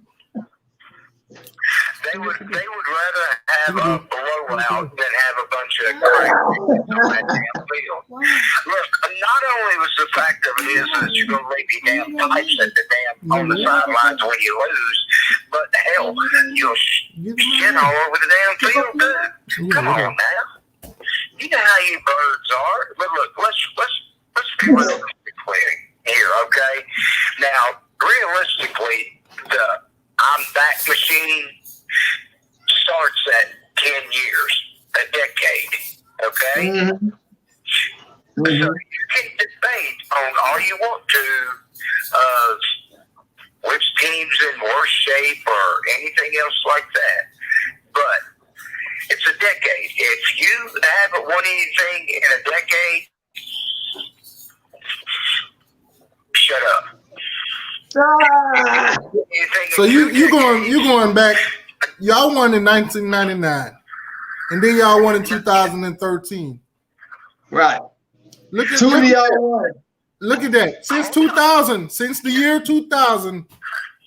They would rather have a blowout than have a bunch of great on that damn field. Look, not only was the fact of it is that you're going to leave your damn pipes at the damn on the sidelines when you lose, but hell, you'll shit all over the damn field too. Come on now. You know how you birds are. But look, let's be realistic here, okay? Now, realistically, the I'm back machine starts at 10 years, a decade, okay? Mm-hmm. So you can debate on all you want to of which team's in worse shape or anything else like that, but it's a decade. If you haven't won anything in a decade, shut up. So you going back? Y'all won in 1999, and then y'all won in 2013. Right. Look at that. Since 2000, since the year 2000,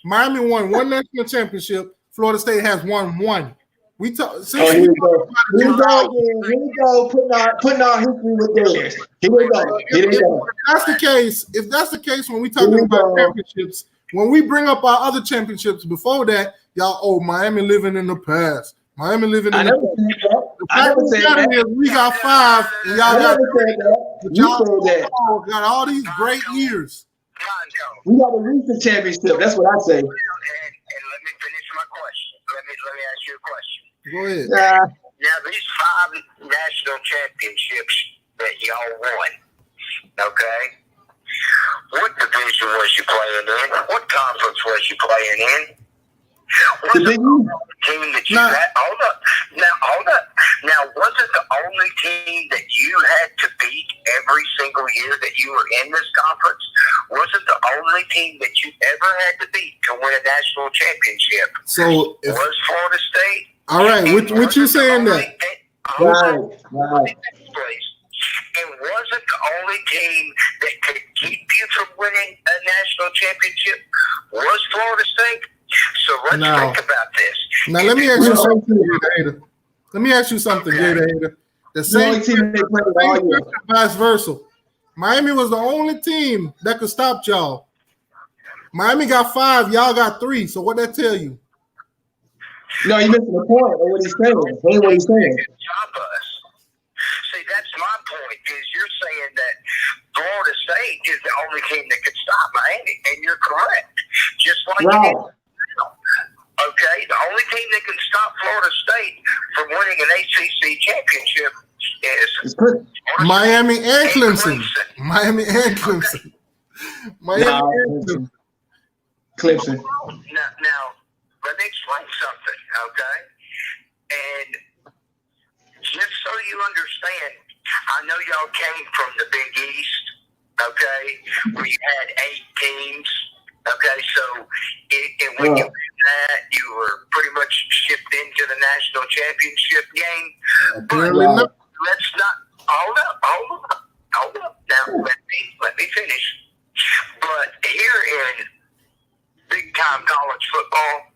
Miami won one national championship. Florida State has won one. Here we go. Putting our history with theirs. Here we go. If that's the case, when we talking about championships, when we bring up our other championships before that, y'all, Miami living in the past. Miami living in the past. I never said that. We got 5, and y'all You got all these great years. We got a recent championship. That's what I say. And let me finish my question. Let me ask you a question. Go ahead. Now, these 5 national championships that y'all won, okay? What division was you playing in? What conference was you playing in? Was it the only team that you had? Hold up. Now, was it the only team that you had to beat every single year that you were in this conference? Was it the only team that you ever had to beat to win a national championship? So, was Florida State? All right, what you saying that? Right. And wasn't the only team that could keep you from winning a national championship was Florida State. So let's Now- think about this. Now let me ask you something, Jada Hater. Let me ask you something, Jada Hater. The The same only team they played all year. vice versa. Miami was the only team that could stop y'all. Miami got 5, y'all got 3. So what that tell you? No, you missing the point of what he's saying. Ain't what he's saying. Stop us. See, that's my point. Is you're saying that Florida State is the only team that could stop Miami, and you're correct. Just like you Right. did now. Okay, the only team that can stop Florida State from winning an ACC championship is It's good. Miami and Clemson. Miami and Clemson. Miami Nah, and Clemson. Clemson. Now, let me explain something, okay? And just so you understand, I know y'all came from the Big East, okay, where you had 8 teams, okay? So when you did that, you were pretty much shipped into the national championship game. Apparently Right. not. Let's not hold up. Now let me finish. But here in big time college football,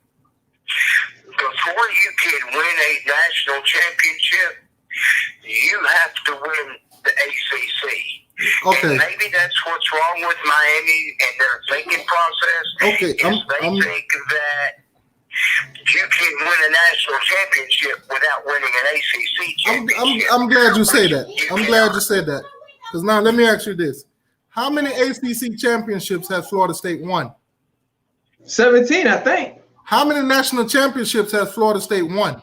before you can win a national championship, you have to win the ACC. Okay. And maybe that's what's wrong with Miami and their thinking process. Okay, Is I'm- they think that you can win a national championship without winning an ACC championship. I'm glad you say that. I'm glad you said that. Because now let me ask you this. How many ACC championships has Florida State won? 17, I think. How many national championships has Florida State won?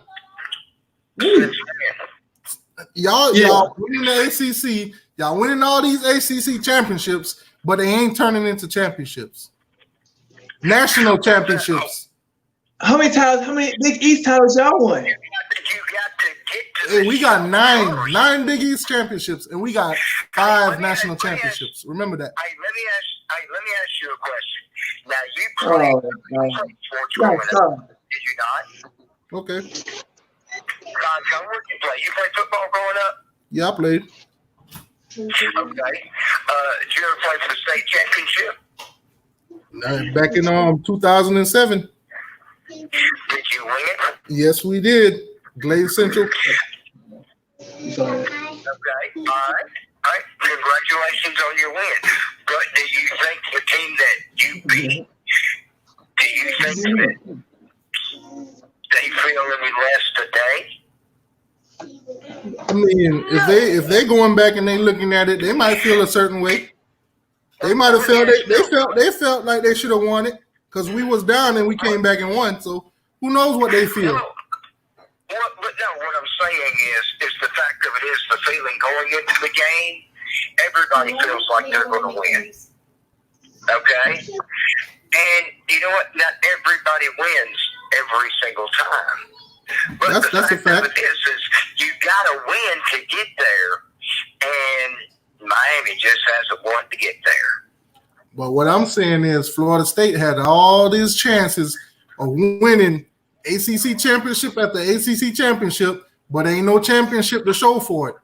Y'all winning the ACC. Y'all winning all these ACC championships, but they ain't turning into championships. National championships. How many Big East titles y'all won? You got to get to Hey, the we got show nine first. Big East championships, and we got 5 national championships. Remember that. Hey, let me ask you a question. Now you played Oh, sports no. growing up, did you not? Okay. John, where did you play? You played football growing up? Yeah, I played. Okay. Did you ever play for the state championship? Back in 2007. Did you win? Yes, we did. Glade Central. Sorry. Okay. All right. Congratulations on your win. But do you think the team that you beat, do you think that they feel any less today? I mean, if they going back and they looking at it, they might feel a certain way. They might have felt they felt like they should have won it because we was down and we came back and won. So who knows what they feel? What I'm saying is the fact of it is the feeling going into the game. Everybody feels like they're going to win. Okay, and you know what? Not everybody wins every single time. But That's the a fact. of it is you got to win to get there, and Miami just hasn't won to get there. But what I'm saying is Florida State had all these chances of winning ACC championship after ACC championship, but ain't no championship to show for it.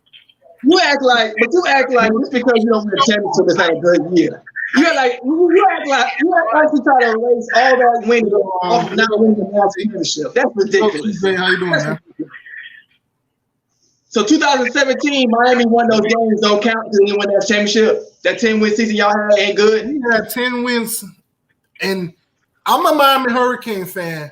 You act like just because you don't win a championship, it's not a good year. You act like you try to erase all that winning off not winning the national championship. That's ridiculous. Hey, how you doing, man? So 2017, Miami won those games. Don't count because they didn't win that championship. That 10-win season y'all had ain't good. We had 10 wins, and I'm a Miami Hurricane fan,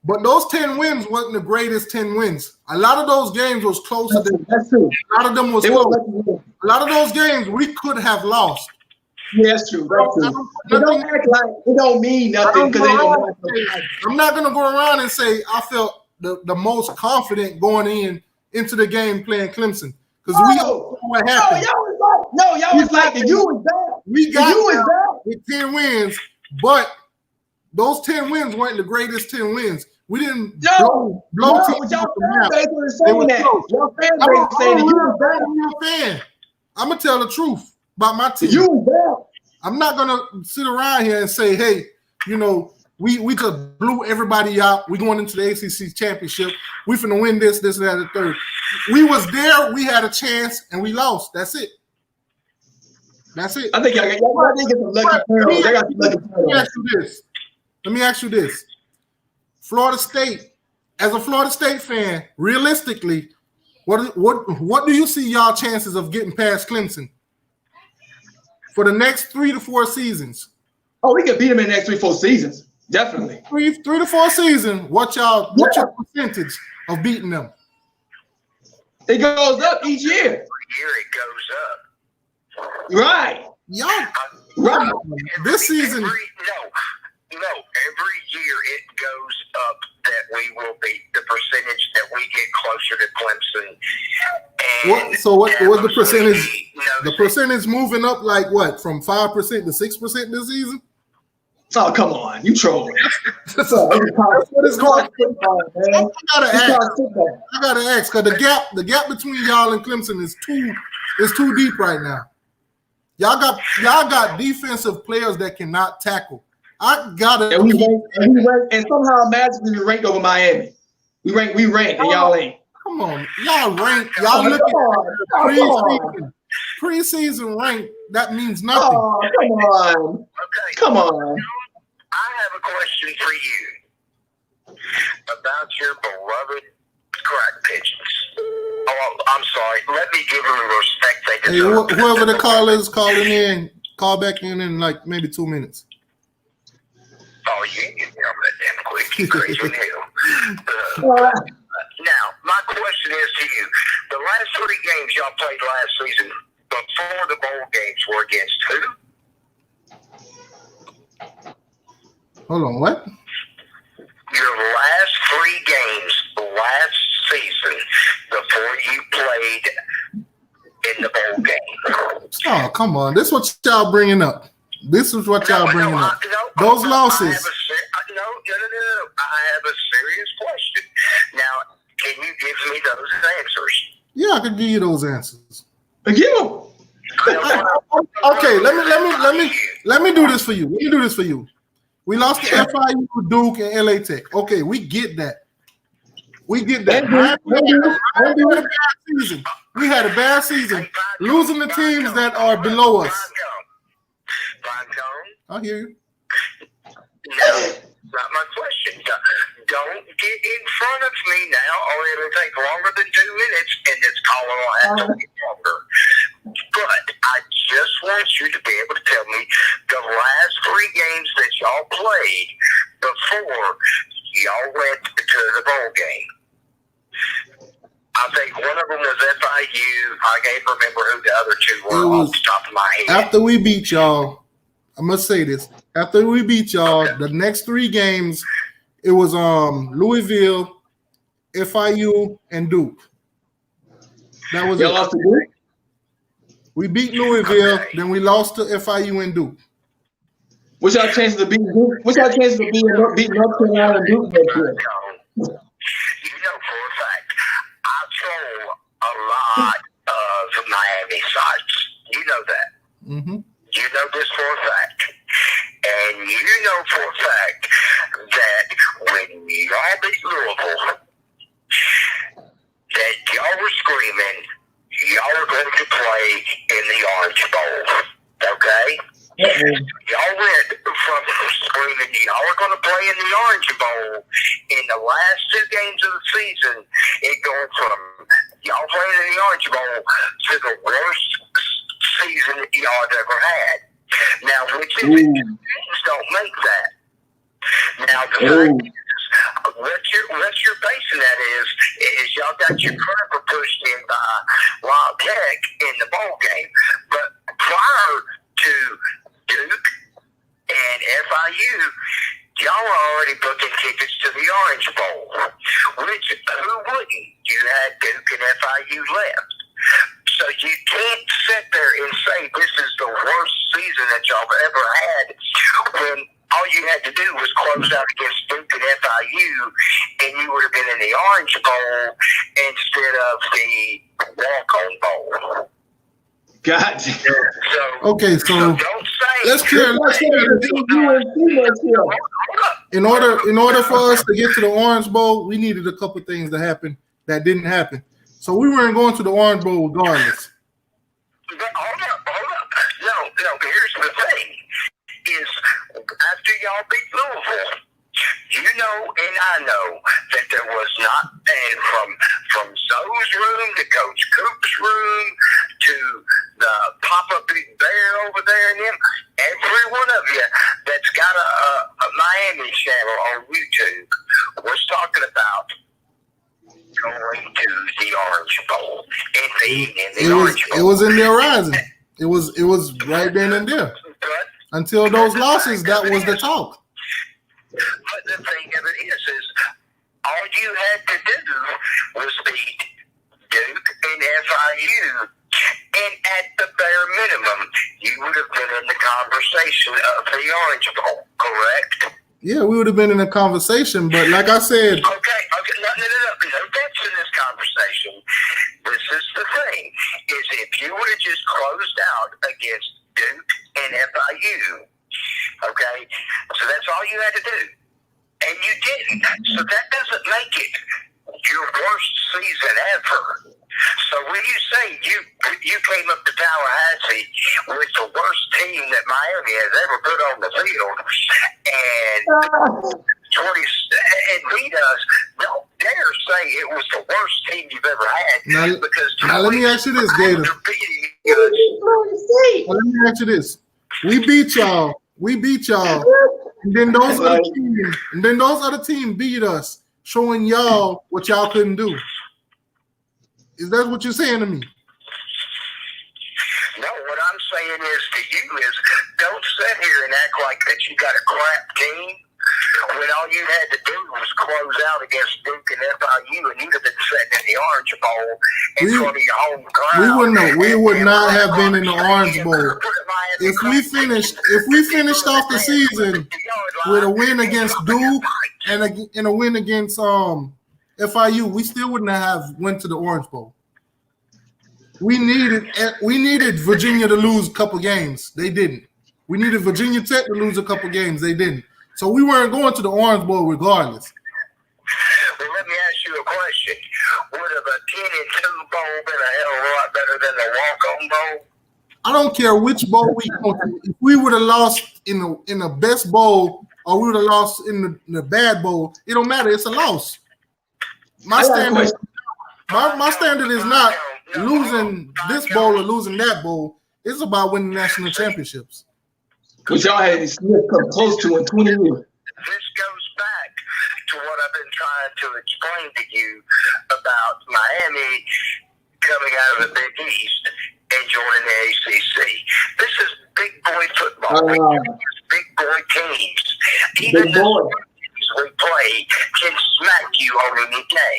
but those 10 wins wasn't the greatest 10 wins. A lot of those games was closer than That's true. a lot of them was They close. won't let you win. A lot of those games we could have lost. Yeah, that's true. That's true. But don't act like it don't mean nothing because they don't win. I'm not gonna go around and say I felt the most confident going into the game playing Clemson because we all know what happened. Y'all was like the U was bad. We The got U was down bad. with 10 wins, but those 10 wins weren't the greatest 10 wins. We didn't blow teams Y'all off the fan map. base was They saying were that. close. Y'all fan I'm base saying the U was bad. a fan. I'm gonna tell the truth about my The team. U was bad. I'm not gonna sit around here and say, hey, we just blew everybody out. We going into the ACC championship. We finna win this, that, and the third. We was there. We had a chance, and we lost. That's it. That's it. I think y'all get some lucky turnovers. They got some lucky turnovers. Let me ask you this. Florida State, as a Florida State fan, realistically, what do you see y'all chances of getting past Clemson for the next 3 to 4 seasons? Oh, we can beat them in the next 3-4 seasons. Definitely. 3 to 4 seasons. What's your percentage of beating them? It goes up each year. Every year it goes up. Right. Y'all, right. This season. Every year it goes up that we will beat the percentage that we get closer to Clemson. And what was the percentage? The percentage moving up like what? From 5% to 6% this season? Oh, come on. You trolling. That's what it's going on. I gotta ask, because the gap between y'all and Clemson is too deep right now. Y'all got defensive players that cannot tackle. I gotta and we rank, and somehow magically we ranked over Miami. We rank, and y'all ain't. Come on, y'all rank. Y'all look at preseason rank. That means nothing. Oh, come on. Okay. Come on. I have a question for you about your beloved crack pigeons. Oh, I'm sorry. Let me give them the respect they deserve. Hey, whoever the caller is calling in, call back in like maybe 2 minutes. Oh, you ain't getting out that damn quick. You crazy as hell. Now, my question is to you. The last 3 games y'all played last season before the bowl games were against who? Hold on, what? Your last 3 games last season before you played in the bowl game. Oh, come on. This is what y'all bringing up. Those losses. No. I have a serious question. Now, can you give me those answers? Yeah, I can give you those answers. Give them. Okay, let me do this for you. We lost to FIU, Duke, and LA Tech. Okay, we get that. We had a bad season. Losing the teams that are below us. I hear you. No, not my question. Don't get in front of me now, or it'll take longer than 2 minutes, and this call will have to get longer. But I just want you to be able to tell me the last 3 games that y'all played before y'all went to the bowl game. I think one of them was FIU. I can't remember who the other 2 were off the top of my head. After we beat y'all, I must say this. After we beat y'all, the next 3 games, it was Louisville, FIU, and Duke. That was y'all lost to Duke? We beat Louisville, then we lost to FIU and Duke. What's y'all chances of beating Duke? What's y'all chances of beating North Carolina and Duke next year? You know for a fact, I troll a lot of Miami sites. You know that. Mm-hmm. You know this for a fact. And you know for a fact that when y'all beat Louisville, that y'all were screaming, y'all were going to play in the Orange Bowl. Okay? Y'all went from screaming, y'all are going to play in the Orange Bowl in the last 2 games of the season. It going from y'all playing in the Orange Bowl to the worst season that y'all have ever had. Now, teams don't make that. Now, the fact is, what you're basing that is y'all got your cover pushed in by Wild Tech in the bowl game. But prior to Duke and FIU, y'all were already booking tickets to the Orange Bowl, which who wouldn't? You had Duke and FIU left. So you can't sit there and say this is the worst season that y'all have ever had when all you had to do was close out against Duke and FIU, and you would have been in the Orange Bowl instead of the walk-on bowl. Gotcha. So don't say. Let's clear. In order for us to get to the Orange Bowl, we needed a couple things to happen that didn't happen. So we weren't going to the Orange Bowl regardless. But hold up. No, and I know that there was not, and from Zoe's room to Coach Coop's room to the Papa Big Bear over there and them, every one of you that's got a Miami channel on YouTube was talking about going to the Orange Bowl and being in the Orange Bowl. It was in the horizon. It was right then and there. But Until those losses, that was the talk. But the thing of it is all you had to do was beat Duke and FIU, and at the bare minimum, you would have been in the conversation of the Orange Bowl, correct? Yeah, we would have been in a conversation, but like I said, Okay, no that's in this conversation. This is the thing, is if you would have just closed out against Duke and FIU, okay, so that's all you had to do, and you didn't, so that doesn't make it your worst season ever. So when you say you came up to Tallahassee with the worst team that Miami has ever put on the field and beat us, don't dare say it was the worst team you've ever had. Now let me ask you this, Gator. Let me ask you this. We beat y'all, and then those other teams beat us, showing y'all what y'all couldn't do. Is that what you're saying to me? No, what I'm saying is to you is don't sit here and act like that you got a crap team when all you had to do was close out against Duke and FIU, and you'd have been sitting in the Orange Bowl in front of your home crowd. We would not have been in the Orange Bowl. If we finished off the season with a win against Duke and a win against FIU, we still wouldn't have went to the Orange Bowl. We needed Virginia to lose a couple games. They didn't. We needed Virginia Tech to lose a couple games. They didn't. So we weren't going to the Orange Bowl regardless. Well, let me ask you a question. Would have a 10-2 bowl been a hell of a lot better than the walk-on bowl? I don't care which bowl we go to. If we would have lost in the best bowl or we would have lost in the bad bowl, it don't matter. It's a loss. My standard is not losing this bowl or losing that bowl. It's about winning national championships. Which y'all had come close to in 20 years. This goes back to what I've been trying to explain to you about Miami coming out of the Big East and joining the ACC. This is big boy football. Big boy teams. Even the teams we play can smack you on any day.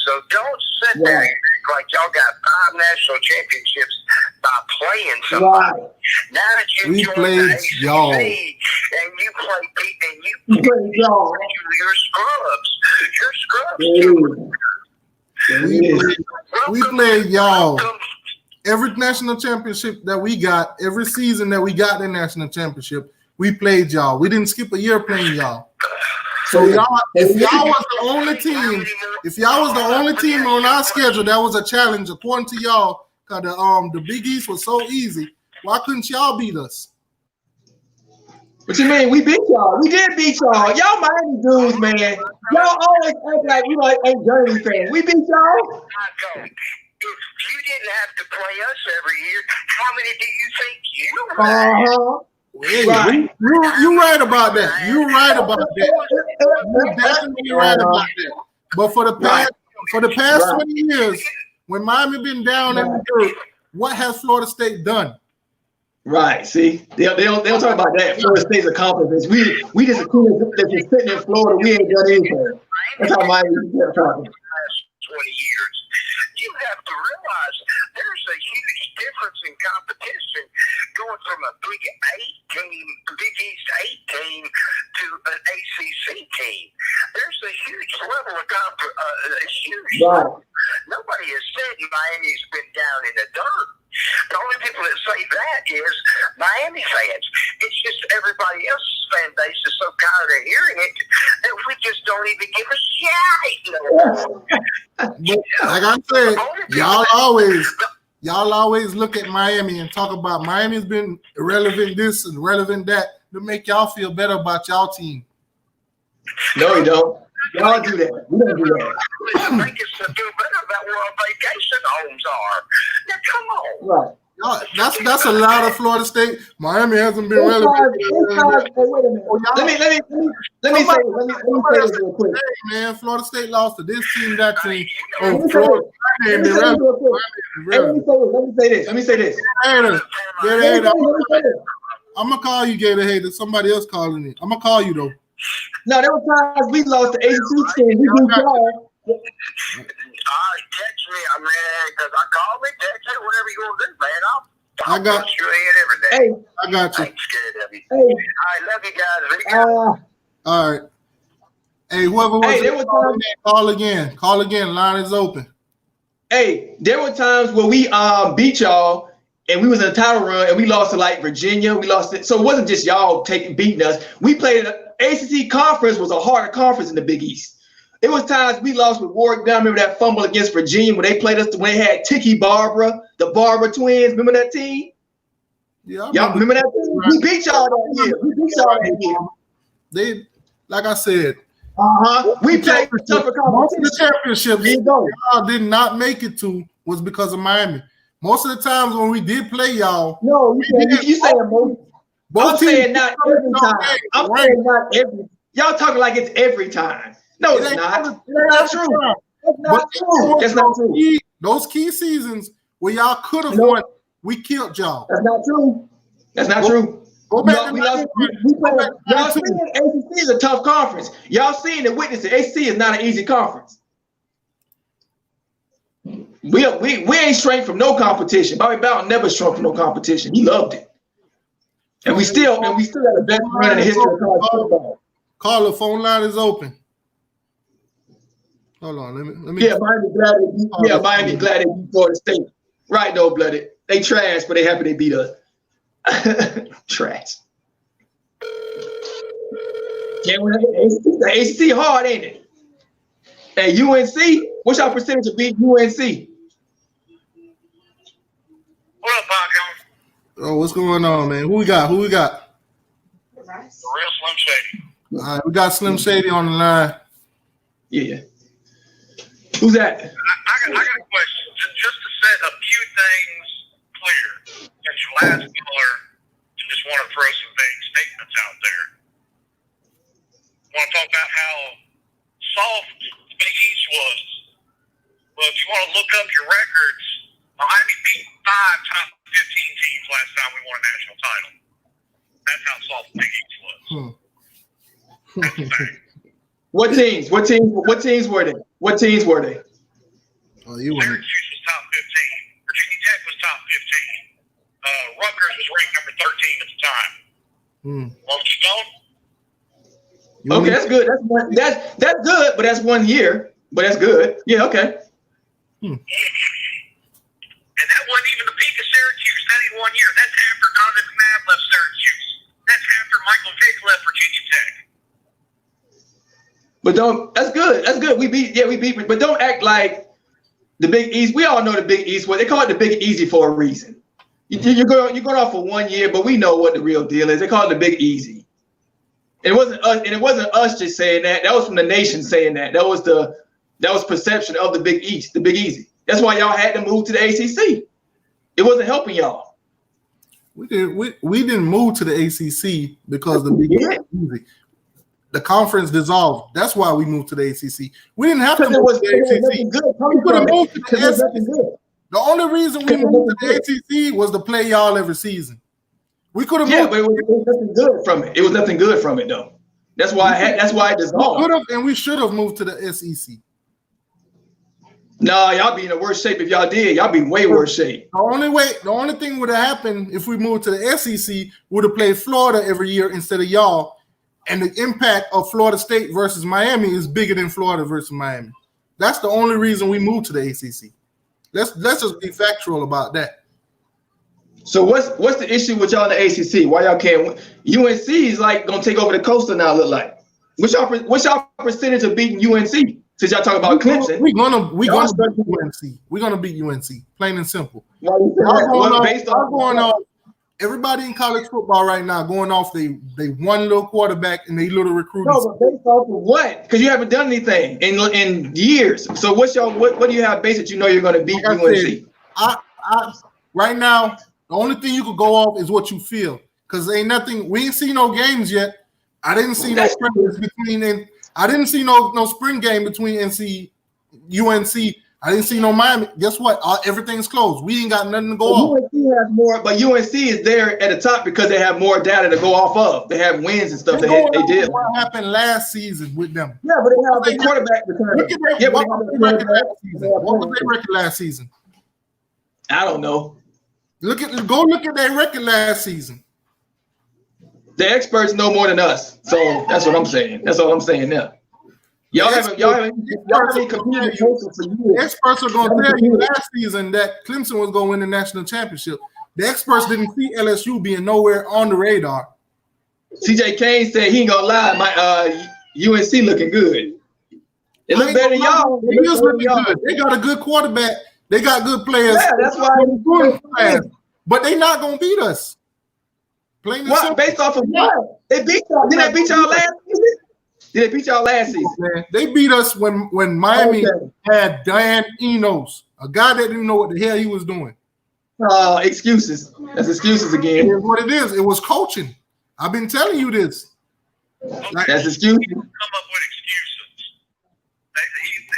So don't sit there and act like y'all got 5 national championships by playing somebody. Right. Now that you join played the ACC y'all. and you play y'all. You're scrubs. We played y'all. Every national championship that we got, every season that we got the national championship, we played y'all. We didn't skip a year playing y'all. So if y'all was the only team on our schedule that was a challenge, according to y'all, because the Big East was so easy, why couldn't y'all beat us? What you mean? We beat y'all. We did beat y'all. Y'all Miami dudes, man. Y'all always act like we ain't Journey fans. We beat y'all. If you didn't have to play us every year, how many do you think you had? Right. You're right about that. You're right about that. You're definitely right about that. But for the past 20 years, when Miami been down in the dirt, what has Florida State done? Right. See, they'll talk about that. Florida State's accomplishments. We just that's just sitting in Florida. We ain't done anything. That's how Miami kept talking. 20 years. You have to realize there's a huge difference in competition going from a Big East 8 team to an ACC team. There's a huge level of level. Nobody has said Miami's been down in the dirt. The only people that say that is Miami fans. It's just everybody else's fan base is so tired of hearing it that we just don't even give a shit. Like I said, y'all always look at Miami and talk about Miami's been irrelevant this and relevant that to make y'all feel better about y'all team. No, you don't. Y'all do that. We don't do that. I think it's to do better about where our vacation homes are. Now, come on. Right. That's a lot of Florida State. Miami hasn't been Hey, relevant. wait a minute. Let me say this real quick. Hey, man, Florida State lost to this team, that team. Let me Florida say this real quick. Hey, let me say this. I'm gonna call you, Gator Hater. Somebody else calling me. I'm gonna call you though. No, there were times we lost the ACC team. We beat y'all. Text me, man, because I call me, text me, whatever you want to do, man. I'll I got you in every day. Hey, I got you. I ain't scared of you. hey, I love you guys. All right. Hey, whoever was Hey, there was call again. Call again. Line is open. hey, there were times where we beat y'all and we was in a title run and we lost to like Virginia. We lost it. So it wasn't just y'all beating us. We played ACC conference was a harder conference in the Big East. It was times we lost with Warwick Down. Remember that fumble against Virginia when they played us when they had Tiki Barbara, the Barbara twins. Remember that team? Yeah, Y'all remember that team? We beat y'all that year. We beat y'all that year. They, like I said, We played tougher most of the competition. championships Here you go. y'all did not make it to was because of Miami. Most of the times when we did play y'all, No, you saying most. I'm saying not every time. I'm saying not every. Y'all talking like it's every time. No, it's not. That's not true. That's not true. That's not true. Those key seasons where y'all could have won, we killed y'all. That's not true. That's not true. Go back to y'all seeing ACC is a tough conference. Y'all seeing and witnessing ACC is not an easy conference. We ain't straight from no competition. Bobby Bowden never shrunk from no competition. He loved it. And we still got the best run in the history of college football. Call, the phone line is open. Hold on, let me. Yeah, Miami glad they beat Florida State. Right, though, blooded. They trash, but they happy they beat us. Trash. Can't win the ACC hard, ain't it? Hey, UNC, what's our percentage of beating UNC? What up, Paco? Oh, what's going on, man? Who we got? The real Slim Shady. All right, we got Slim Shady on the line. Yeah. Who's that? I got a question. Just to set a few things clear, since your last caller just want to throw some vague statements out there. Want to talk about how soft the Big East was. Well, if you want to look up your records, Miami beat 5 top 15 teams last time we won a national title. That's how soft the Big East was. That's a fact. What teams were they? Oh, you were. Syracuse was top 15. Virginia Tech was top 15. Rutgers was ranked number 13 at the time. Want to keep going? Okay, that's good. That's good, but that's 1 year. But that's good. Yeah, okay. And that wasn't even the peak of Syracuse. That ain't 1 year. That's after Donovan McNabb left Syracuse. That's after Michael Vick left Virginia Tech. But that's good. That's good. We beat, but don't act like the Big East. We all know the Big East. Well, they call it the Big Easy for a reason. You're going off for 1 year, but we know what the real deal is. They call it the Big Easy. It wasn't us, and it wasn't us just saying that. That was from the nation saying that. That was perception of the Big East, the Big Easy. That's why y'all had to move to the ACC. It wasn't helping y'all. We didn't move to the ACC because the Big East was easy. The conference dissolved. That's why we moved to the ACC. We didn't have to move to the ACC. We could have moved to the SEC. The only reason we moved to the ACC was to play y'all every season. We could have moved. But it was nothing good from it. It was nothing good from it, though. That's why it dissolved. We could have, and we should have moved to the SEC. No, y'all be in a worse shape if y'all did. Y'all be in way worse shape. The only thing would have happened if we moved to the SEC would have played Florida every year instead of y'all. And the impact of Florida State versus Miami is bigger than Florida versus Miami. That's the only reason we moved to the ACC. Let's just be factual about that. So what's the issue with y'all in the ACC? Why y'all can't win? UNC is like gonna take over the coastal now. Look like. What's y'all percentage of beating UNC? Since y'all talk about Clemson, we're gonna beat UNC. We're gonna beat UNC. Plain and simple. Why you say that? Going on everybody in college football right now going off they one little quarterback and they little recruiting. No, but based off of what? Because you haven't done anything in years. So what do you have based that you know you're going to beat Like I UNC? said, I right now the only thing you could go off is what you feel, because ain't nothing. We ain't see no games yet. I didn't see no practice between, and I didn't see no spring game between UNC. I didn't see no Miami. Guess what? Everything's closed. We ain't got nothing to go off. UNC has more, but UNC is there at the top because they have more data to go off of. They have wins and stuff. They did. What happened last season with them? Yeah, but they have the quarterback return. Look at their, what was their record last season? What was their record last season? I don't know. Go look at their record last season. The experts know more than us, so that's what I'm saying. That's all I'm saying now. Y'all haven't competed for years. The experts are going to tell you last season that Clemson was going to win the national championship. The experts didn't see LSU being nowhere on the radar. CJ Kane said he ain't gonna lie. My UNC looking good. It look better than y'all. It is looking good. They got a good quarterback. They got good players. Yeah, that's why. But they not gonna beat us. What? Based off of what? They beat y'all. Did they beat y'all last season? Did they beat y'all last season? Man, they beat us when Miami had Dan Enos, a guy that didn't know what the hell he was doing. Excuses. That's excuses again. It is what it is. It was coaching. I've been telling you this. That's excuses. Come up with excuses.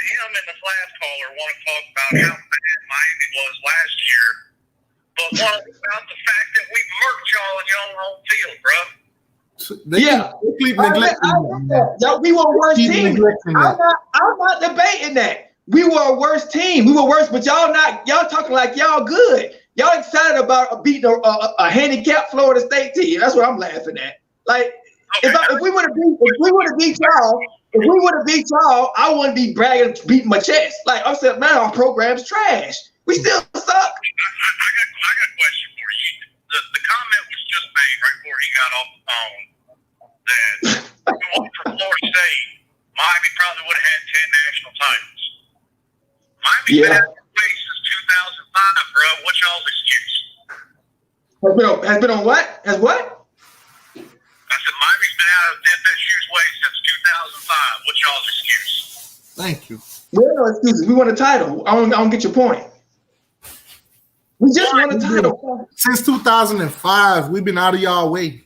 Him and the last caller want to talk about how bad Miami was last year, but want to about the fact that we murked y'all in your own home field, bro. We were a worse team. I'm not debating that. We were a worse team. We were worse, but y'all talking like y'all good. Y'all excited about beating a handicapped Florida State team. That's what I'm laughing at. Like, if we would have beat y'all, I wouldn't be bragging, beating my chest. Like I said, man, our program's trash. We still suck. I got a question for you. The comment was just made right before he got off the phone that if it wasn't for Florida State, Miami probably would have had 10 national titles. Miami's been out of the way since 2005, bro. What's y'all's excuse? Has been on what? Has what? I said Miami's been out of FSU's way since 2005. What's y'all's excuse? Thank you. There are no excuses. We won a title. I don't get your point. We just won a title. Since 2005, we've been out of y'all way.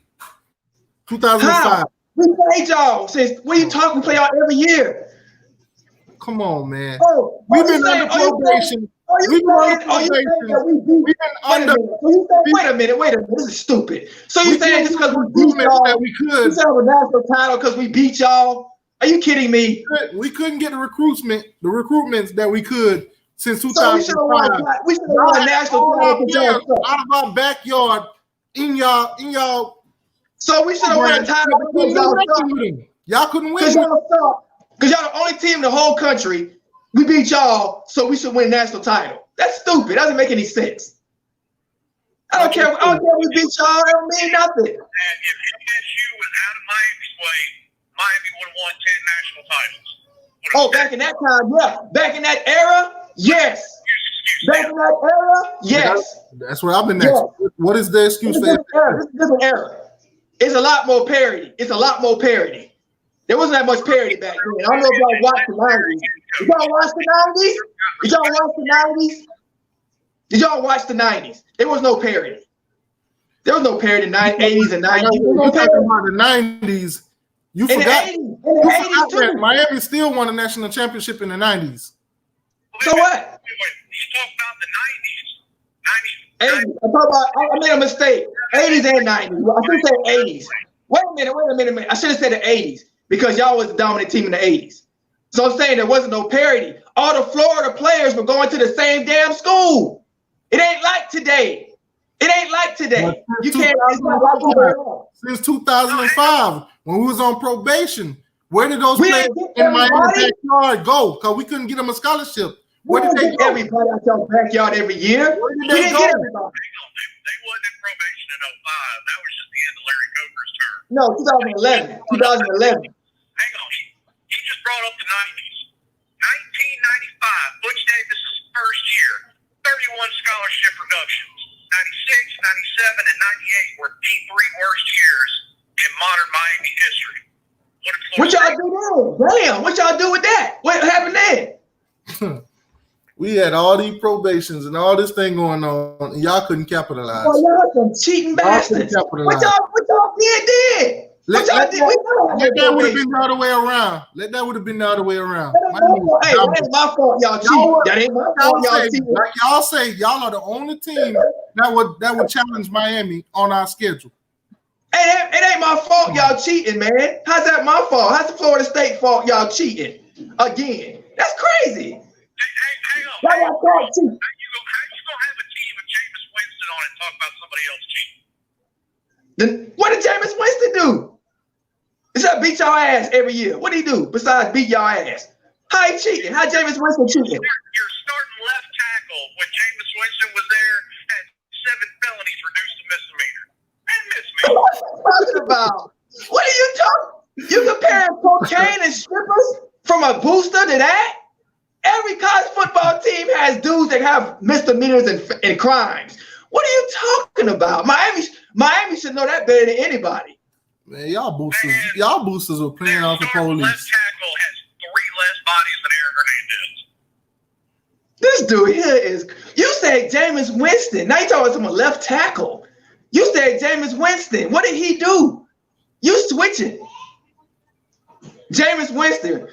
2005. How? We played y'all since. What are you talking? We play y'all every year. Come on, man. We've been under probation. We've been under probation. We've been under. Wait a minute. This is stupid. So you saying just because we beat y'all, that we could have a national title because we beat y'all? Are you kidding me? We couldn't get the recruitments that we could since 2005. So we should have won a national title out of our backyard in y'all. So we should have won a title because y'all couldn't win. Because y'all the only team in the whole country. We beat y'all, so we should win a national title. That's stupid. That doesn't make any sense. I don't care. We beat y'all. It don't mean nothing. And if FSU was out of Miami's way, Miami would have won 10 national titles. Back in that time, yeah. Back in that era, yes. Back in that era, yes. That's what I've been asking. Yes. What is the excuse for that? This is a different era. It's a lot more parody. There wasn't that much parody back then. I don't know if y'all watched the 90s. Did y'all watch the 90s? There was no parody. There was no parody in the 80s and 90s. We're talking about the 90s. You forgot. In the 80s too. Miami still won a national championship in the 90s. So what? You talk about the 90s. 80s. I made a mistake. 80s and 90s. I should say 80s. Wait a minute. I should have said the 80s because y'all was the dominant team in the 80s. So I'm saying there wasn't no parity. All the Florida players were going to the same damn school. It ain't like today. You can't. Since 2005, when we was on probation, where did those players in Miami's backyard go? Because we couldn't get them a scholarship. Where did they go? Everybody out your backyard every year. Where did they go? They wasn't in probation in 05. That was just the end of Larry Coker's term. No, 2011. 2011. Hang on. He just brought up the 90s. 1995, Butch Davis's first year, 31 scholarship reductions. 97, and 98 were the 3 worst years in modern Miami history. What y'all do then? Damn, what y'all do with that? What happened then? We had all these probations and all this thing going on, and y'all couldn't capitalize. Oh, y'all some cheating bastards. What y'all did then? What y'all did? Let that would have been the other way around. Let that would have been the other way around. Hey, that ain't my fault, y'all cheating. That ain't my fault, y'all cheating. Like y'all say, y'all are the only team that would challenge Miami on our schedule. Hey, it ain't my fault, y'all cheating, man. How's that my fault? How's the Florida State fault, y'all cheating again? That's crazy. Hang on. Why y'all call cheating? How you gonna have a team with Jameis Winston on it and talk about somebody else cheating? Then what did Jameis Winston do? He said beat y'all ass every year. What did he do besides beat y'all ass? How he cheating? How Jameis Winston cheating? Your starting left tackle when Jameis Winston was there had 7 felonies reduced to misdemeanor. And misdemeanor. What are you talking about? What are you talking? You comparing cocaine and strippers from a booster to that? Every college football team has dudes that have misdemeanors and crimes. What are you talking about? Miami should know that better than anybody. Man, y'all boosters were playing off the police. Left tackle has 3 less bodies than Aaron Hernandez. This dude here is. You said Jameis Winston. Now you talking about left tackle. You said Jameis Winston. What did he do? You switching. Jameis Winston.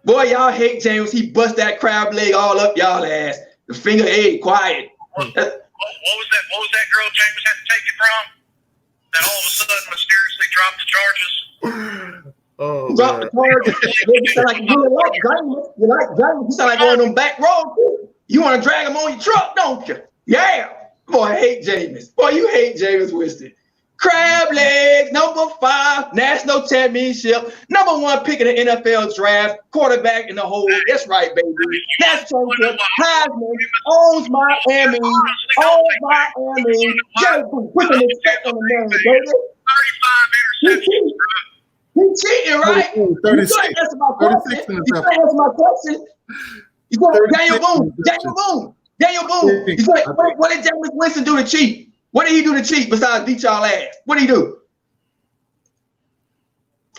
Boy, y'all hate James. He bust that crab leg all up y'all ass. The finger eight, quiet. What was that girl James had to take it from? That all of a sudden mysteriously dropped the charges. Oh, drop the charges. You sound like James. You like James. You sound like one of them back roads. You want to drag him on your truck, don't you? Yeah. Boy, I hate Jameis. Boy, you hate Jameis Winston. Crab legs, number 5, national championship, number 1 pick in the NFL draft, quarterback in the hole. That's right, baby. National championship, Heisman, owns Miami, Jerry Boo, put some respect on the name, baby. 35 interceptions, bro. He cheating, right? 36. You answer my question. You go, Daniel Boone. He's like, what did Jameis Winston do to cheat? What did he do to cheat besides beat y'all ass? What did he do?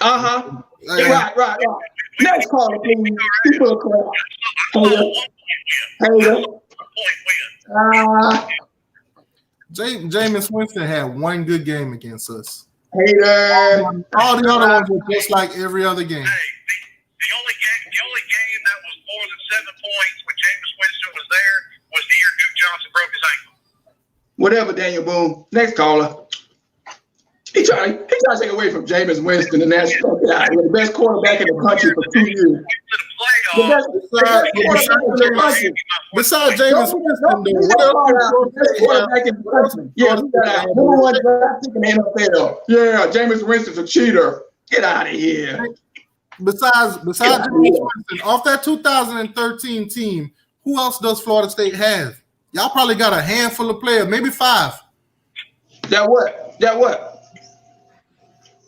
Right. Next caller, please. People are Jameis Winston had 1 good game against us. Hater. All the other ones were just like every other game. Hey, the only game that was more than 7 points when Jameis Winston was there was the year Duke Johnson broke his ankle. Whatever, Daniel Boone. Next caller. He trying to take away from Jameis Winston, the national guy, the best quarterback in the country for 2 years. Besides Jameis Winston, Number 1 draft pick in the NFL. Yeah, Jameis Winston's a cheater. Get out of here. Besides Jameis Winston, off that 2013 team, who else does Florida State have? Y'all probably got a handful of players, maybe 5. That what?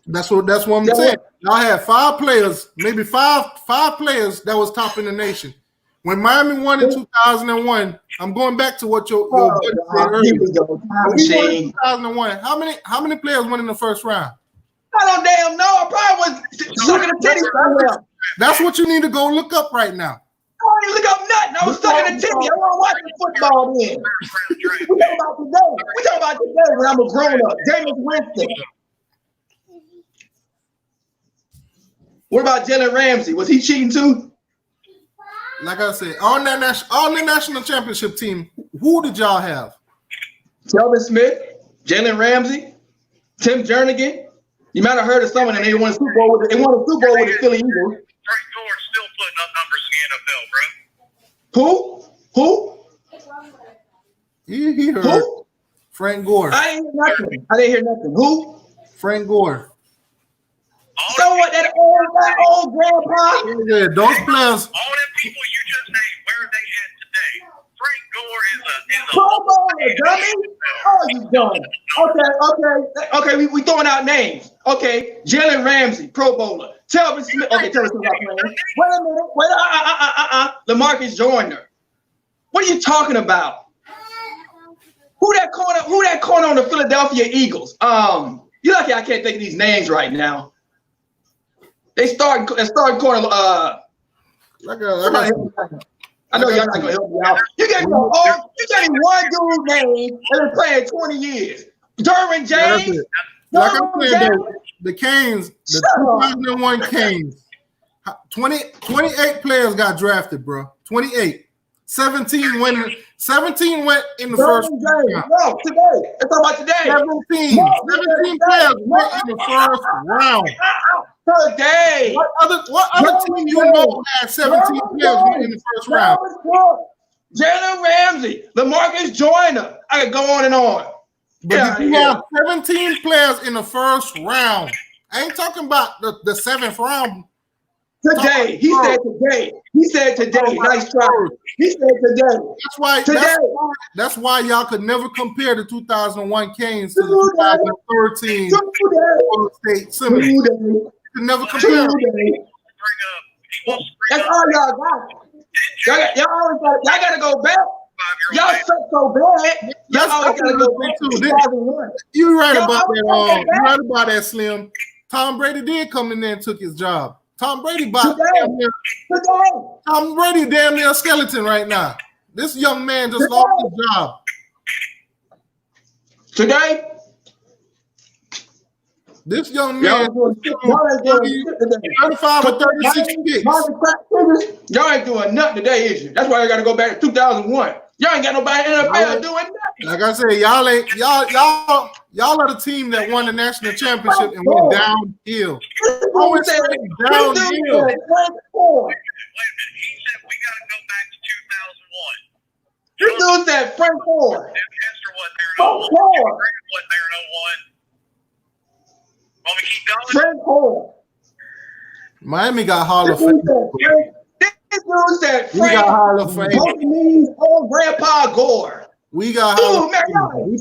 That's what I'm saying. Y'all had 5 players, maybe five players that was top in the nation. When Miami won in 2001, I'm going back to what your buddy said earlier. When we won in 2001, how many players went in the first round? I don't damn know. I probably was sucking a titty somewhere. That's what you need to go look up right now. I don't even look up nothing. I was sucking a titty. I want to watch the football then. We talking about today when I'm a grown up. Jameis Winston. What about Jalen Ramsey? Was he cheating too? Like I said, on the national championship team, who did y'all have? Telvin Smith, Jalen Ramsey, Tim Jernigan. You might have heard of someone, and they won a Super Bowl with the Philly Eagles. Frank Gore's still putting up numbers in the NFL, bro. Who? He heard. Who? Frank Gore. I didn't hear nothing. Who? Frank Gore. So what? That old grandpa? Yeah, those players. All them people you just named, where are they at today? Frank Gore is a Pro Bowler, dummy. Oh, you dumb. Okay. We throwing out names. Okay, Jalen Ramsey, Pro Bowler. Telvin Smith. Okay, Telvin Smith not playing. Wait a minute. LaMarcus Joyner. What are you talking about? Who that corner on the Philadelphia Eagles? You're lucky I can't think of these names right now. They starting corner. I know y'all not gonna help me out. You got me one dude name that been playing 20 years. Derwin James. Like I said, the Canes, the 2001 Canes, 28 players got drafted, bro. 28. 17 went in the first round. No, today. Let's talk about today. 17 players went in the first round. Today. What other team you know had 17 players went in the first round? Jalen Ramsey, LaMarcus Joyner. I could go on and on. But you have 17 players in the first round. I ain't talking about the 7th round. Today. He said today. Nice try. He said today. That's why y'all could never compare the 2001 Canes to the 2013 Golden State Simmons. You could never compare. That's all y'all got. Y'all gotta go back. Y'all suck so bad. Y'all always gotta go back to 2001. You right about that. You right about that, Slim. Tom Brady did come in there and took his job. Tom Brady damn near a skeleton right now. This young man just lost his job. Today? This young man 35 or 36 picks. Y'all ain't doing nothing today, is you? That's why I gotta go back to 2001. Y'all ain't got nobody in the NFL doing nothing. Like I said, y'all are the team that won the national championship and went downhill. Always downhill. Wait a minute. He said we got to go back to 2001. This dude said Frank Ford. Esther wasn't there in 01. Wasn't there in 01. Want me to keep going? Frank Ford. Miami got Hall of Fame. This dude said We got Hall of Fame. Old Grandpa Gore. We got Hall of Fame.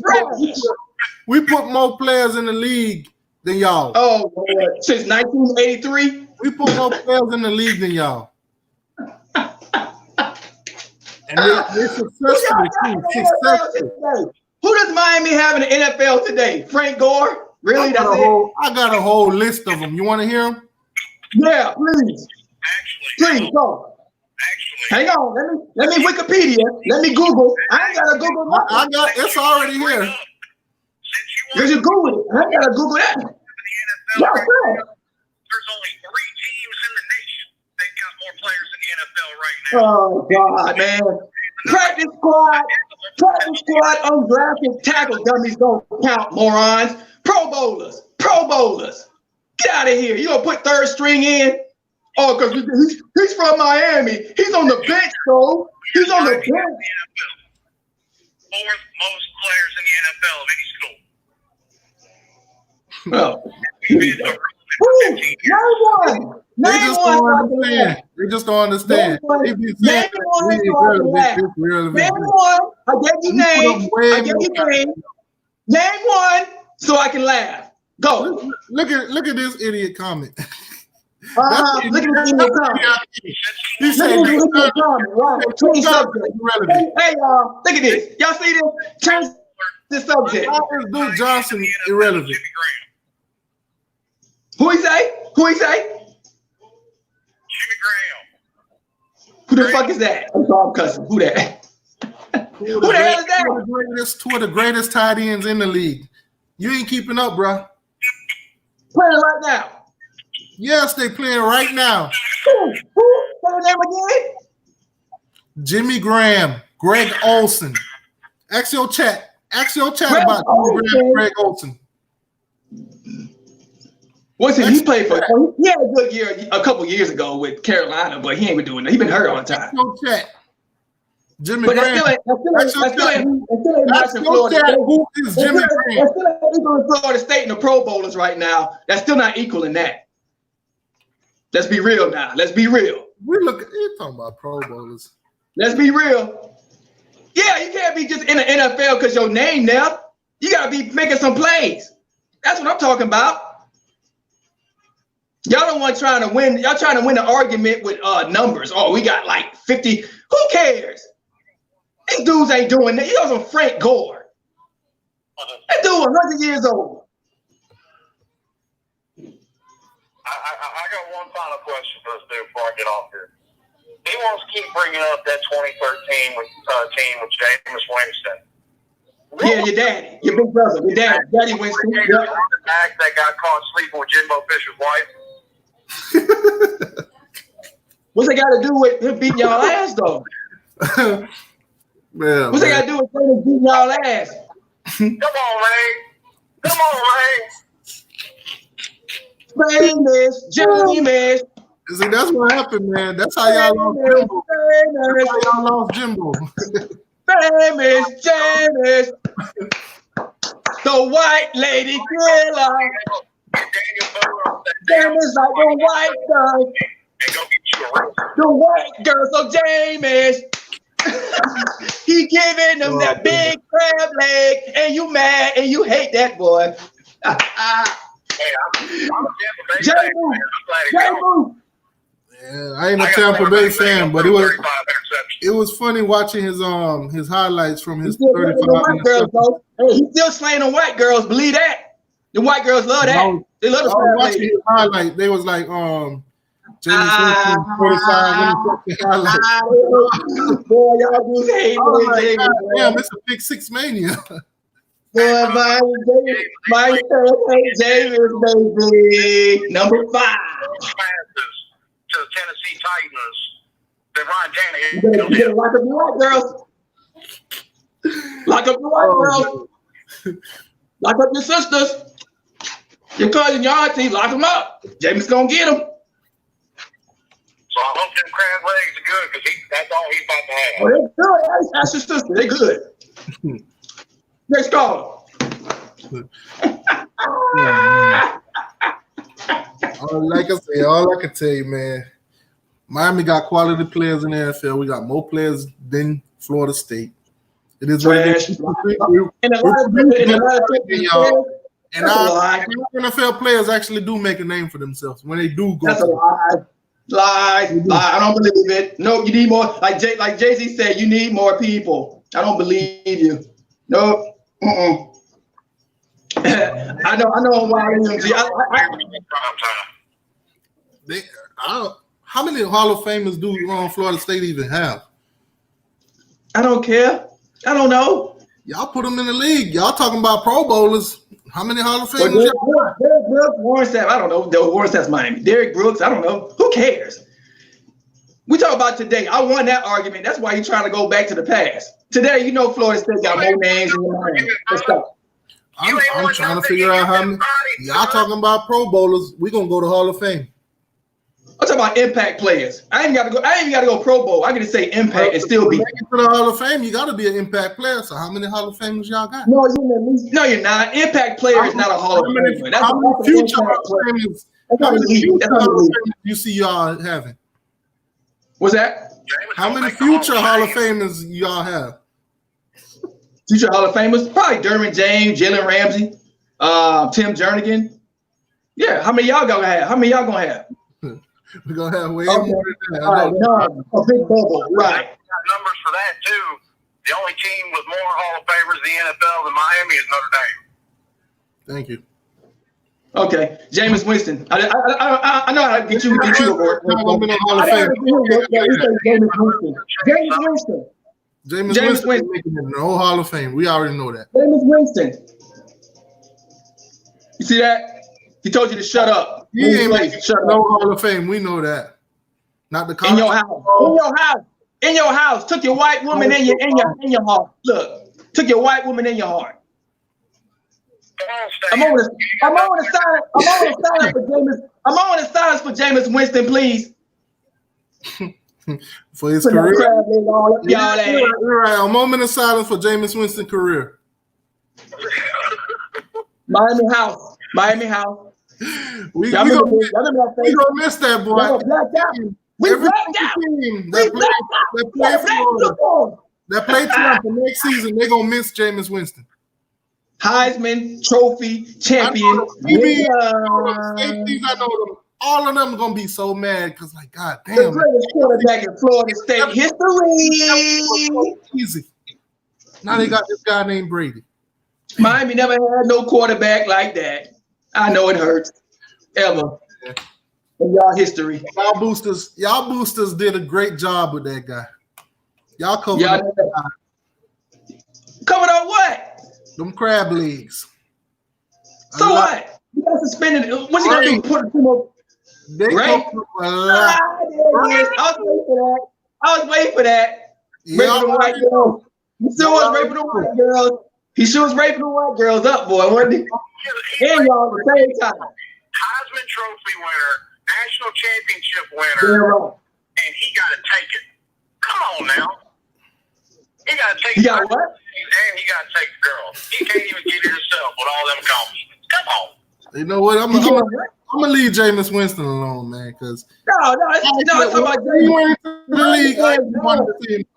We put more players in the league than y'all. Oh, Lord. Since 1983? We put more players in the league than y'all. And they're successful too. Who does Miami have in the NFL today? Frank Gore? Really? That's it? I got a whole list of them. You want to hear them? Yeah, please. Please go. Hang on. Let me Wikipedia. Let me Google. I ain't gotta Google that. It's already here. You just Google it. I ain't gotta Google that. There's only 3 teams in the nation that got more players in the NFL right now. Oh God, man. Practice squad, undrafted tackle dummies don't count, morons. Pro bowlers. Get out of here. You gonna put third string in? Oh, because he's from Miami. He's on the bench, though. He's on the bench. 4th most players in the NFL of any school. Well, They just don't understand. Name one. I gave you names. Name one so I can laugh. Go. Look at this idiot comment. Look at this idiot comment. He said, Change subject. Hey, y'all, look at this. Y'all see this? Change the subject. How is Duke Johnson irrelevant? Who he say? Jimmy Graham. Who the fuck is that? I'm sorry, I'm cussing. Who that? Who the hell is that? Two of the greatest tight ends in the league. You ain't keeping up, bro. Playing right now. Yes, they playing right now. Who? Say the name again? Jimmy Graham, Greg Olson. Ask your chat about Jimmy Graham, Greg Olson. What's it? He played for. He had a good year a couple years ago with Carolina, but he ain't been doing that. He been hurt all the time. Ask your chat. Jimmy But Graham. that's still Who is Jimmy Graham? That's still equal in Florida State in the Pro Bowlers right now. That's still not equal in that. Let's be real now. Let's be real. You're talking about Pro Bowlers. Let's be real. Yeah, you can't be just in the NFL because your name now. You gotta be making some plays. That's what I'm talking about. Y'all don't want trying to win. Y'all trying to win the argument with numbers. Oh, we got like 50. Who cares? These dudes ain't doing that. You know some Frank Gore. That dude 100 years old. I got one final question for this dude before I get off here. He wants to keep bringing up that 2013 team with Jameis Winston. Yeah, your daddy, your big brother, your daddy Winston. Yep. Back that got caught sleeping with Jimbo Fisher's wife. What's that got to do with him beating y'all ass, though? Man, What's that got to do with him beating y'all ass? Come on, man. Come on, man. Famous Jameis. See, that's what happened, man. That's how y'all lost Jimbo. That's how y'all lost Jimbo. Famous Jameis. The white lady killer. Jameis like the white girl. The white girl, so Jameis. He giving them that big crab leg, and you mad and you hate that boy. Jameis. Yeah, I ain't a Tampa Bay fan, but it was funny watching his highlights from his 35 girls, hey, he's still slaying the white girls. Believe that. The white girls love that. They love the watching his highlight. They was like, Jameis Winston 45 highlights. Boy, y'all dudes hate me. Damn, it's a big 6 mania. Boy, my Jameis, baby. Number 5. To the Tennessee Titans, the Ryan Tannehill. You better lock up the white girls. Lock up the white girls. Lock up your sisters. Your cousin, your auntie, lock them up. Jameis gonna get them. So I hope them crab legs are good because that's all he's about to have. Oh, they're good. That's your sister. They're good. Next call. All I can tell you, man, Miami got quality players in the NFL. We got more players than Florida State. It is what it is. And our NFL players actually do make a name for themselves when they do go. That's a lie. Lie. I don't believe it. No, you need more. Like Jay-Z said, you need more people. I don't believe you. No. I know why. How many Hall of Famers do Florida State even have? I don't care. I don't know. Y'all put them in the league. Y'all talking about Pro Bowlers. How many Hall of Famers? Derek Brooks, Warren Sapp. I don't know. Warren Sapp's Miami. Derek Brooks. I don't know. Who cares? We talk about today. I won that argument. That's why you're trying to go back to the past. Today, you know Florida State got more names than Miami. Let's go. I'm trying to figure out how many. Y'all talking about Pro Bowlers. We're going to go to Hall of Fame. I'm talking about impact players. I ain't got to go Pro Bowl. I can just say impact and still be. To the Hall of Fame, you got to be an impact player. So how many Hall of Famers y'all got? No, you're not. Impact player is not a Hall of Famer. That's how many future Hall of Famers. You see y'all having? What's that? How many future Hall of Famers y'all have? Future Hall of Famers? Probably Derwin James, Jalen Ramsey, Tim Jernigan. Yeah, how many y'all gonna have? We're gonna have way more than that. A big bubble, right? Numbers for that too. The only team with more Hall of Famers in the NFL than Miami is Notre Dame. Thank you. Okay, Jameis Winston. I know how to get you aboard. Jameis Winston making no Hall of Fame. We already know that. Jameis Winston. You see that? He told you to shut up. He ain't making no Hall of Fame. We know that. Not the in your house. In your house. Took your white woman in your heart. Look, took your white woman in your heart. I'm on the silence for Jameis Winston, please. For his career. You're right. A moment of silence for Jameis Winston's career. Miami house. We gonna miss that boy. That play Tampa next season, they're gonna miss Jameis Winston. Heisman Trophy champion. Safeties, I know them. All of them are gonna be so mad because, like, God damn, the greatest quarterback in Florida State history. Easy. Now they got this guy named Brady. Miami never had no quarterback like that. I know it hurts. Ever. In y'all history. Y'all boosters did a great job with that guy. Y'all covered up covered up what? Them crab legs. So what? You got suspended. What's he gonna do? Put him up? They Right? I was waiting for that. Raping the white girls. He sure was raping the white girls. He sure was raping the white girls up, boy, wasn't he? And y'all at the same time. Heisman Trophy winner, national championship winner, and he got to take it. Come on now. He got to take it. He got what? And he got to take the girl. He can't even get it himself with all them accomplishments. Come on. You know what? I'm gonna leave Jameis Winston alone, man, because no, it's talking about Jameis. The league,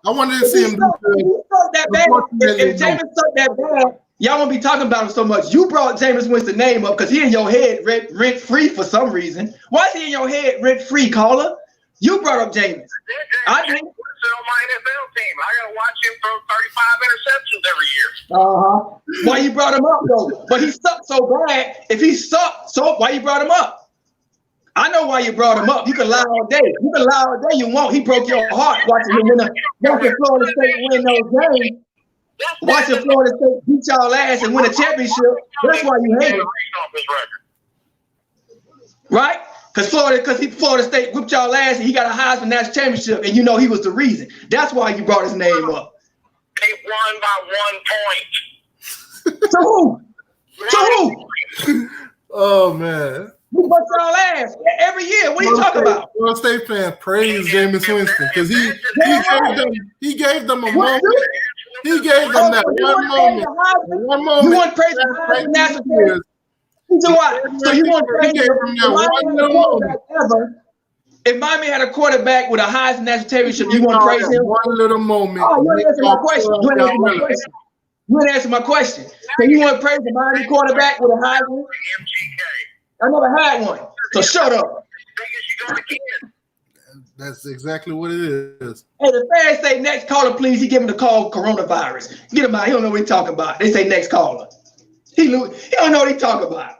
I wanted to see him do good. If Jameis sucked that bad, y'all won't be talking about him so much. You brought Jameis Winston's name up because he in your head rent free for some reason. Why is he in your head rent free, caller? You brought up Jameis. I did. On my NFL team, I gotta watch him throw 35 interceptions every year. Why you brought him up though? But he sucked so bad. If he sucked, so why you brought him up? I know why you brought him up. You can lie all day. You can lie all day you want. He broke your heart watching him watching Florida State win those games. Watching Florida State beat y'all ass and win a championship. That's why you hate him. Right? Because Florida State whipped y'all ass and he got a Heisman National Championship and you know he was the reason. That's why you brought his name up. They won by 1 point. To who? To who? Oh, man. We bust y'all ass every year. What are you talking about? Florida State fans praise Jameis Winston because he gave them a moment. He gave them that one moment. You want to praise the Heisman National Championship? So what? So you want to praise if Miami had a quarterback with a Heisman National Championship, you want to praise him? One little moment. Oh, you didn't answer my question. You didn't answer my question. So you want to praise the Miami quarterback with a Heisman? I never had one. So shut up. That's exactly what it is. Hey, the fans say next caller, please. He give him the call coronavirus. Get him out. He don't know what he's talking about. They say next caller. He don't know what he's talking about.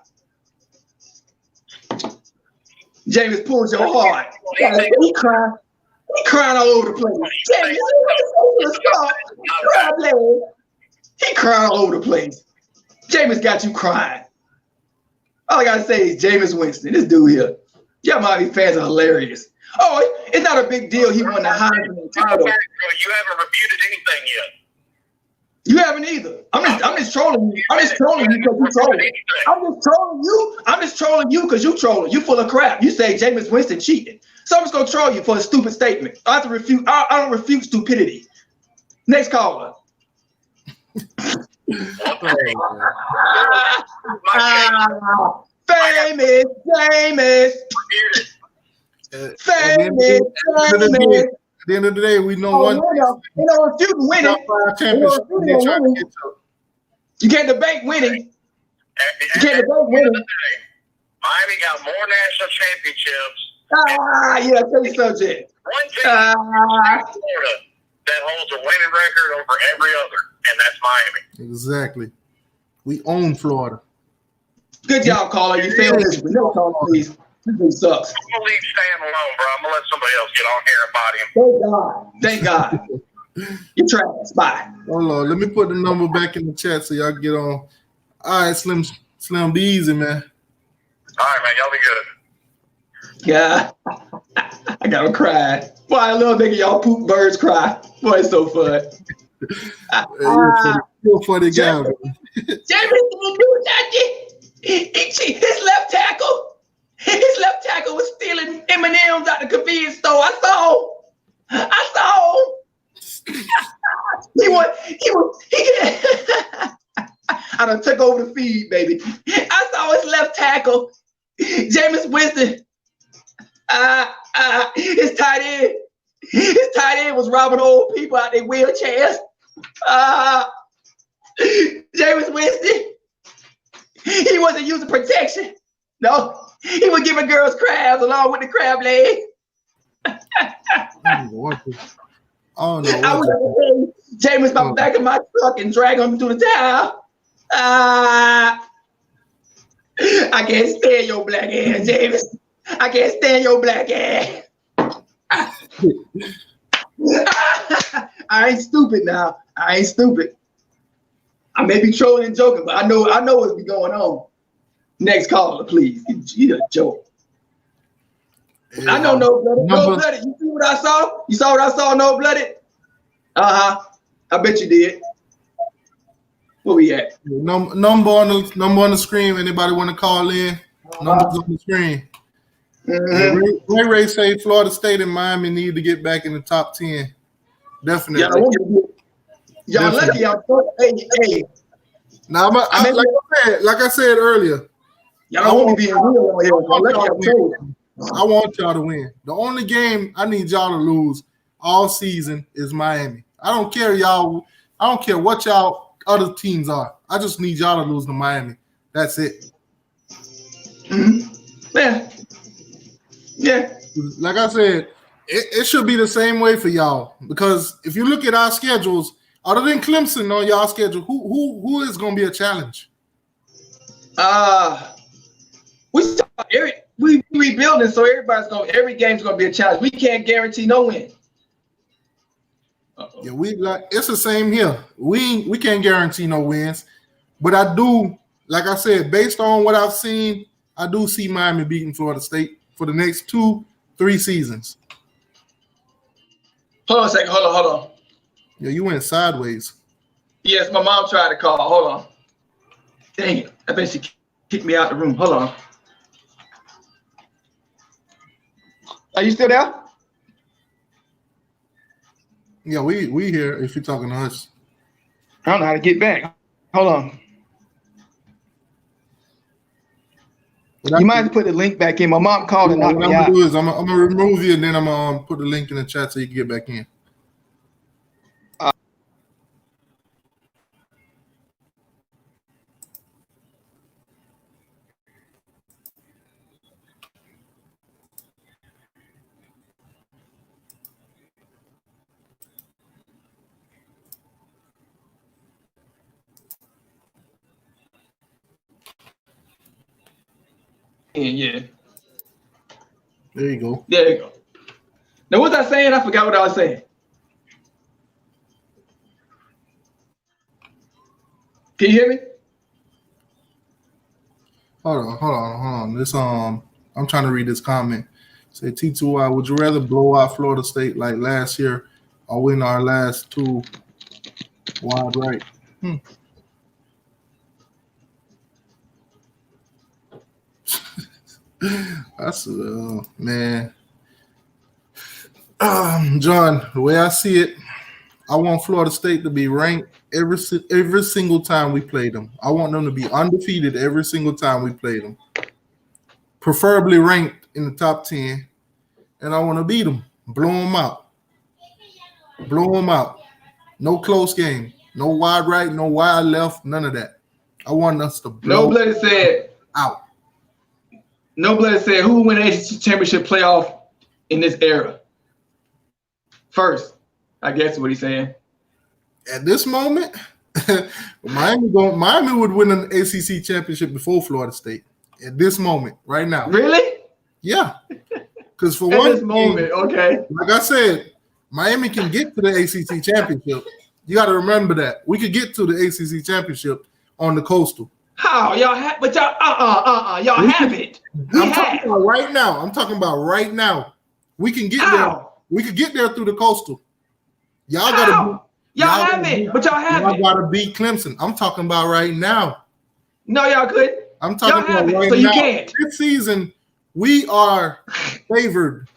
Jameis pulls your heart. He crying. He crying all over the place. Jameis, he crying all over the place. Jameis got you crying. All I gotta say is Jameis Winston. This dude here. Y'all Miami fans are hilarious. Oh, it's not a big deal. He won the Heisman title. You haven't refuted anything yet. You haven't either. I'm just trolling you. I'm just trolling you because you trolling. I'm just trolling you because you trolling. You full of crap. You say Jameis Winston cheated. So I'm just gonna troll you for a stupid statement. I have to refute. I don't refute stupidity. Next caller. Famous Jameis. Famous Jameis. At the end of the day, we know one. Refuting winning. You can't debate winning. You can't debate winning. Miami got more national championships. Yeah, change subject. One team in Florida that holds a winning record over every other, and that's Miami. Exactly. We own Florida. Good job, caller. You failed this. No call, please. This sucks. I'm gonna leave Stan alone, bro. I'm gonna let somebody else get on here and body him. Thank God. You trash. Bye. Hold on. Let me put the number back in the chat so y'all get on. All right, Slim, be easy, man. All right, man. Y'all be good. Yeah. I gotta cry. Boy, I love making y'all poop birds cry. Boy, it's so fun. You're a funny guy. Jameis didn't do nothing. His left tackle was stealing M&M's out the convenience store. I saw. I done took over the feed, baby. I saw his left tackle, Jameis Winston. His tight end was robbing old people out their wheelchairs. Jameis Winston, he wasn't using protection. No, he was giving girls crabs along with the crab leg. I was Jameis by the back of my truck and drag him through the towel. I can't stand your black ass, James. I can't stand your black ass. I ain't stupid now. I ain't stupid. I may be trolling and joking, but I know what's be going on. Next caller, please. You a joke. Yeah. I know no blooded. No blooded. You see what I saw? You saw what I saw? No blooded. I bet you did. Where we at? Number on the screen. Anybody want to call in? Numbers on the screen. Mm-hmm. Ray say Florida State and Miami need to get back in the top 10. Definitely. Y'all lucky y'all. Hey. Now, like I said earlier, y'all don't want me being real on here. I want y'all to win. The only game I need y'all to lose all season is Miami. I don't care what y'all other teams are. I just need y'all to lose to Miami. That's it. Mm-hmm. Yeah. Like I said, it should be the same way for y'all, because if you look at our schedules, other than Clemson on y'all schedule, who is going to be a challenge? We rebuilding, so every game's going to be a challenge. We can't guarantee no win. Yeah, it's the same here. We can't guarantee no wins, but I do, like I said, based on what I've seen, I do see Miami beating Florida State for the next 2-3 seasons. Hold on a second. Hold on. Yeah, you went sideways. Yes, my mom tried to call. Hold on. Dang it. I bet she kicked me out the room. Hold on. Are you still there? Yeah, we here if you're talking to us. I don't know how to get back. Hold on. You might have to put the link back in. My mom called and knocked me out. What I'm gonna remove you, and then I'm gonna put the link in the chat so you can get back in. Yeah. There you go. There you go. Now, what was I saying? I forgot what I was saying. Can you hear me? Hold on. This I'm trying to read this comment. Say T2y, would you rather blow out Florida State like last year or win our last 2 wide right? That's man. John, the way I see it, I want Florida State to be ranked every single time we play them. I want them to be undefeated every single time we play them. Preferably ranked in the top 10. And I want to beat them. Blow them out. No close game. No wide right, no wide left, none of that. I want us to blow Nobody said out. Nobody said who will win the ACC championship playoff in this era. First, I guess what he's saying. At this moment, Miami would win an ACC championship before Florida State. At this moment, right now. Really? Yeah. Because for At one this moment, okay. Like I said, Miami can get to the ACC championship. You got to remember that. We could get to the ACC championship on the Coastal. How? Y'all have, but y'all, y'all have it. I'm talking about right now. I'm talking about right now. We can get there. We could get there through the Coastal. Y'all got to. Y'all have it, but y'all have it. Y'all got to beat Clemson. I'm talking about right now. No, y'all couldn't. I'm talking about right so now. You can't. This season, we are favored.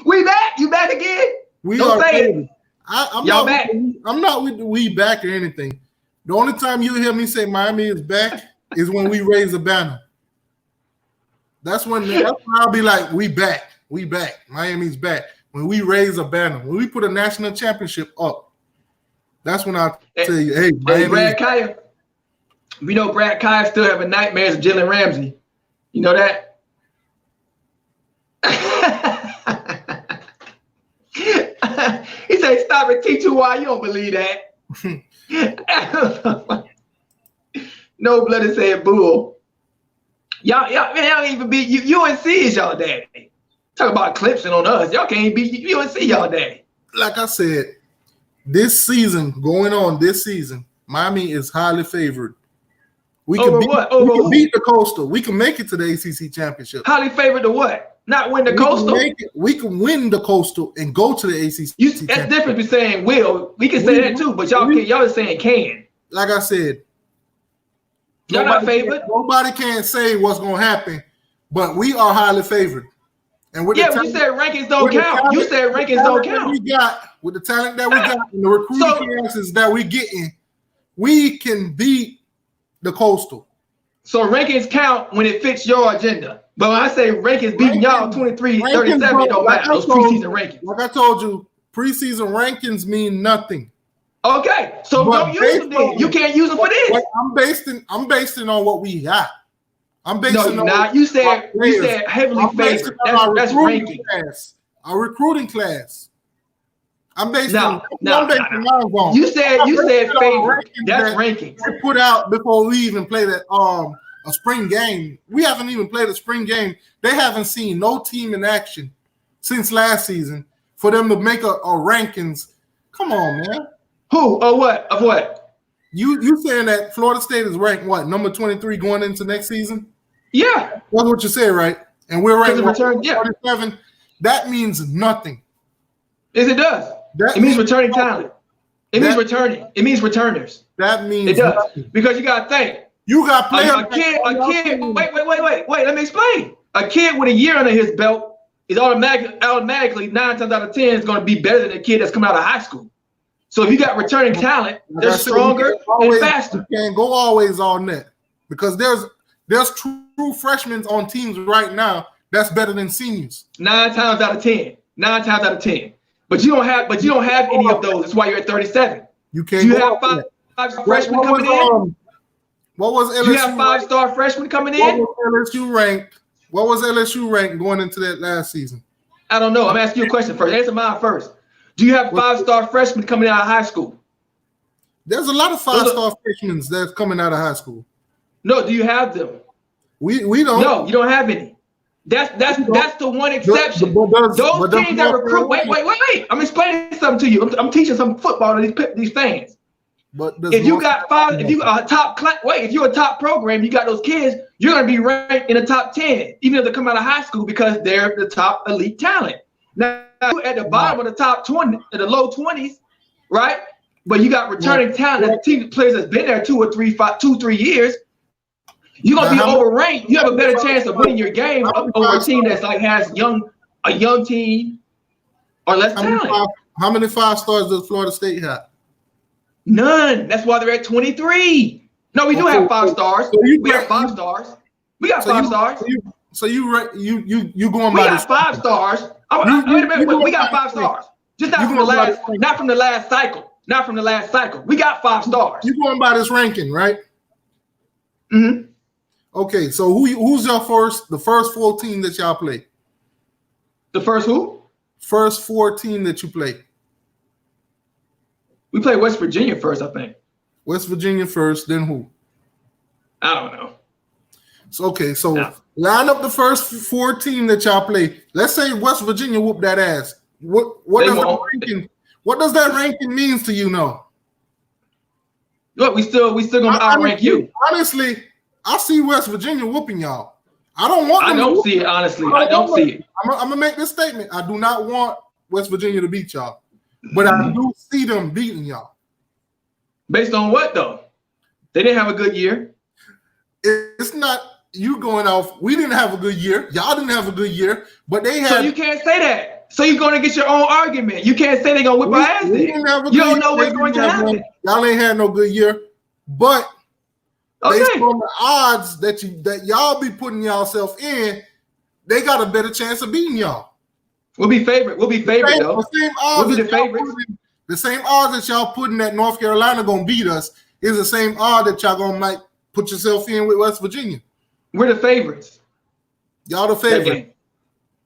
We back? You back again? We Don't are say favored. it. I'm y'all not back. I'm not with the we back or anything. The only time you hear me say Miami is back is when we raise a banner. That's when I'll be like, we back. Miami's back. When we raise a banner, when we put a national championship up, that's when I'll tell you, hey, Hey, Brad Kaya. We know Brad Kaya still having nightmares of Jalen Ramsey. You know that? He said, stop it, T2y. You don't believe that. No blooded said bull. Y'all don't even beat UNC is y'all daddy. Talk about Clemson on us. Y'all can't beat UNC y'all daddy. Like I said, this season, Miami is highly favored. We can beat the Coastal. We can make it to the ACC championship. Highly favored to what? Not win the Coastal? We can win the Coastal and go to the ACC. That's different from saying will. We can say that too, but y'all are saying can. Like I said, y'all not favored. Nobody can say what's going to happen, but we are highly favored. And with you said rankings don't count. You said rankings don't count. With the talent that we got and the recruiting classes that we're getting, we can beat the Coastal. So rankings count when it fits your agenda. But when I say rankings beating y'all 23-37, it don't matter. Those preseason rankings. Like I told you, preseason rankings mean nothing. Okay, so don't use them then. You can't use them for this. I'm basing on what we got. I'm basing on you said heavily favored. That's ranking. Our recruiting class. I'm basing on You said favorite. That's rankings. We put out before we even play that a spring game. We haven't even played a spring game. They haven't seen no team in action since last season for them to make a rankings. Come on, man. Who or what? Of what? You saying that Florida State is ranked what, number 23 going into next season? Yeah. That's what you said, right? And we're ranked 47. That means nothing. Yes, it does. It means returning talent. It means returning. It means returners. That means it does. nothing. Because you got to think. You got players. A kid. Wait. Let me explain. A kid with a year under his belt is automatically 9 times out of 10 is going to be better than a kid that's coming out of high school. So if you got returning talent, they're stronger and faster. You can't go always on that because there's true freshmen on teams right now that's better than seniors. 9 times out of 10. 9 times out of 10. But you don't have any of those. That's why you're at 37. You can't. You have five freshmen coming in. What was LSU? You have 5-star freshmen coming in. What was LSU ranked going into that last season? I don't know. I'm asking you a question first. Answer mine first. Do you have 5-star freshmen coming out of high school? There's a lot of 5-star freshmen that's coming out of high school. No, do you have them? We don't. No, you don't have any. That's the one exception. Those teams that recruit. Wait. I'm explaining something to you. I'm teaching some football to these fans. But if you got if you're a top program, you got those kids, you're going to be ranked in the top 10, even if they come out of high school because they're the top elite talent. Now, at the bottom of the top 20, in the low 20s, right? But you got returning talent. The team players that's been there 2 or 3 years. You're gonna be overranked. You have a better chance of winning your game over a team that's like has a young team or less talent. How many 5-stars does Florida State have? None. That's why they're at 23. No, we do have 5 stars. We have 5 stars. We got 5 stars. So you going by? We got 5 stars. Wait a minute. We got 5 stars. Just not from the last cycle. Not from the last cycle. We got 5 stars. You going by this ranking, right? Mm-hmm. Okay, so who's the first 4 team that y'all play? The first who? First 4 team that you play. We play West Virginia first, I think. West Virginia first, then who? I don't know. So line up the first 4 team that y'all play. Let's say West Virginia whoop that ass. What does that ranking means to you now? Look, we still gonna outrank you. Honestly, I see West Virginia whooping y'all. I don't see it, honestly. I don't see it. I'm gonna make this statement. I do not want West Virginia to beat y'all, but I do see them beating y'all. Based on what though? They didn't have a good year. It's not you going off. We didn't have a good year. Y'all didn't have a good year, but they had. So you can't say that. So you're gonna get your own argument. You can't say they're gonna whip our ass. You don't know what's going to happen. Y'all ain't had no good year, but. Based on the odds that y'all be putting yourself in, they got a better chance of beating y'all. We'll be favorite. We'll be favorite though. We'll be the favorites. The same odds that y'all putting that North Carolina gonna beat us is the same odd that y'all gonna put yourself in with West Virginia. We're the favorites. Y'all the favorite.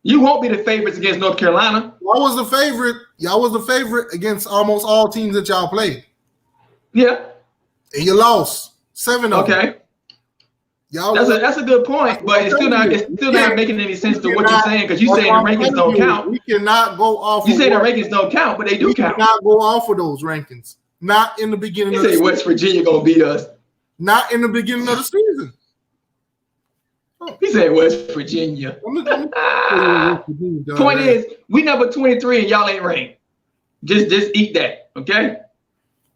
You won't be the favorites against North Carolina. Y'all was the favorite. Y'all was the favorite against almost all teams that y'all played. Yeah. And you lost. 7 of them. Okay, Y'all, that's a good point, but it's still not making any sense to what you're saying because you saying the rankings don't count. We cannot go off. You say the rankings don't count, but they do count. We cannot go off of those rankings. Not in the beginning. You of the say season. West Virginia gonna beat us. Not in the beginning of the season. He said West Virginia. Point is, we number 23 and y'all ain't ranked. Just eat that, okay?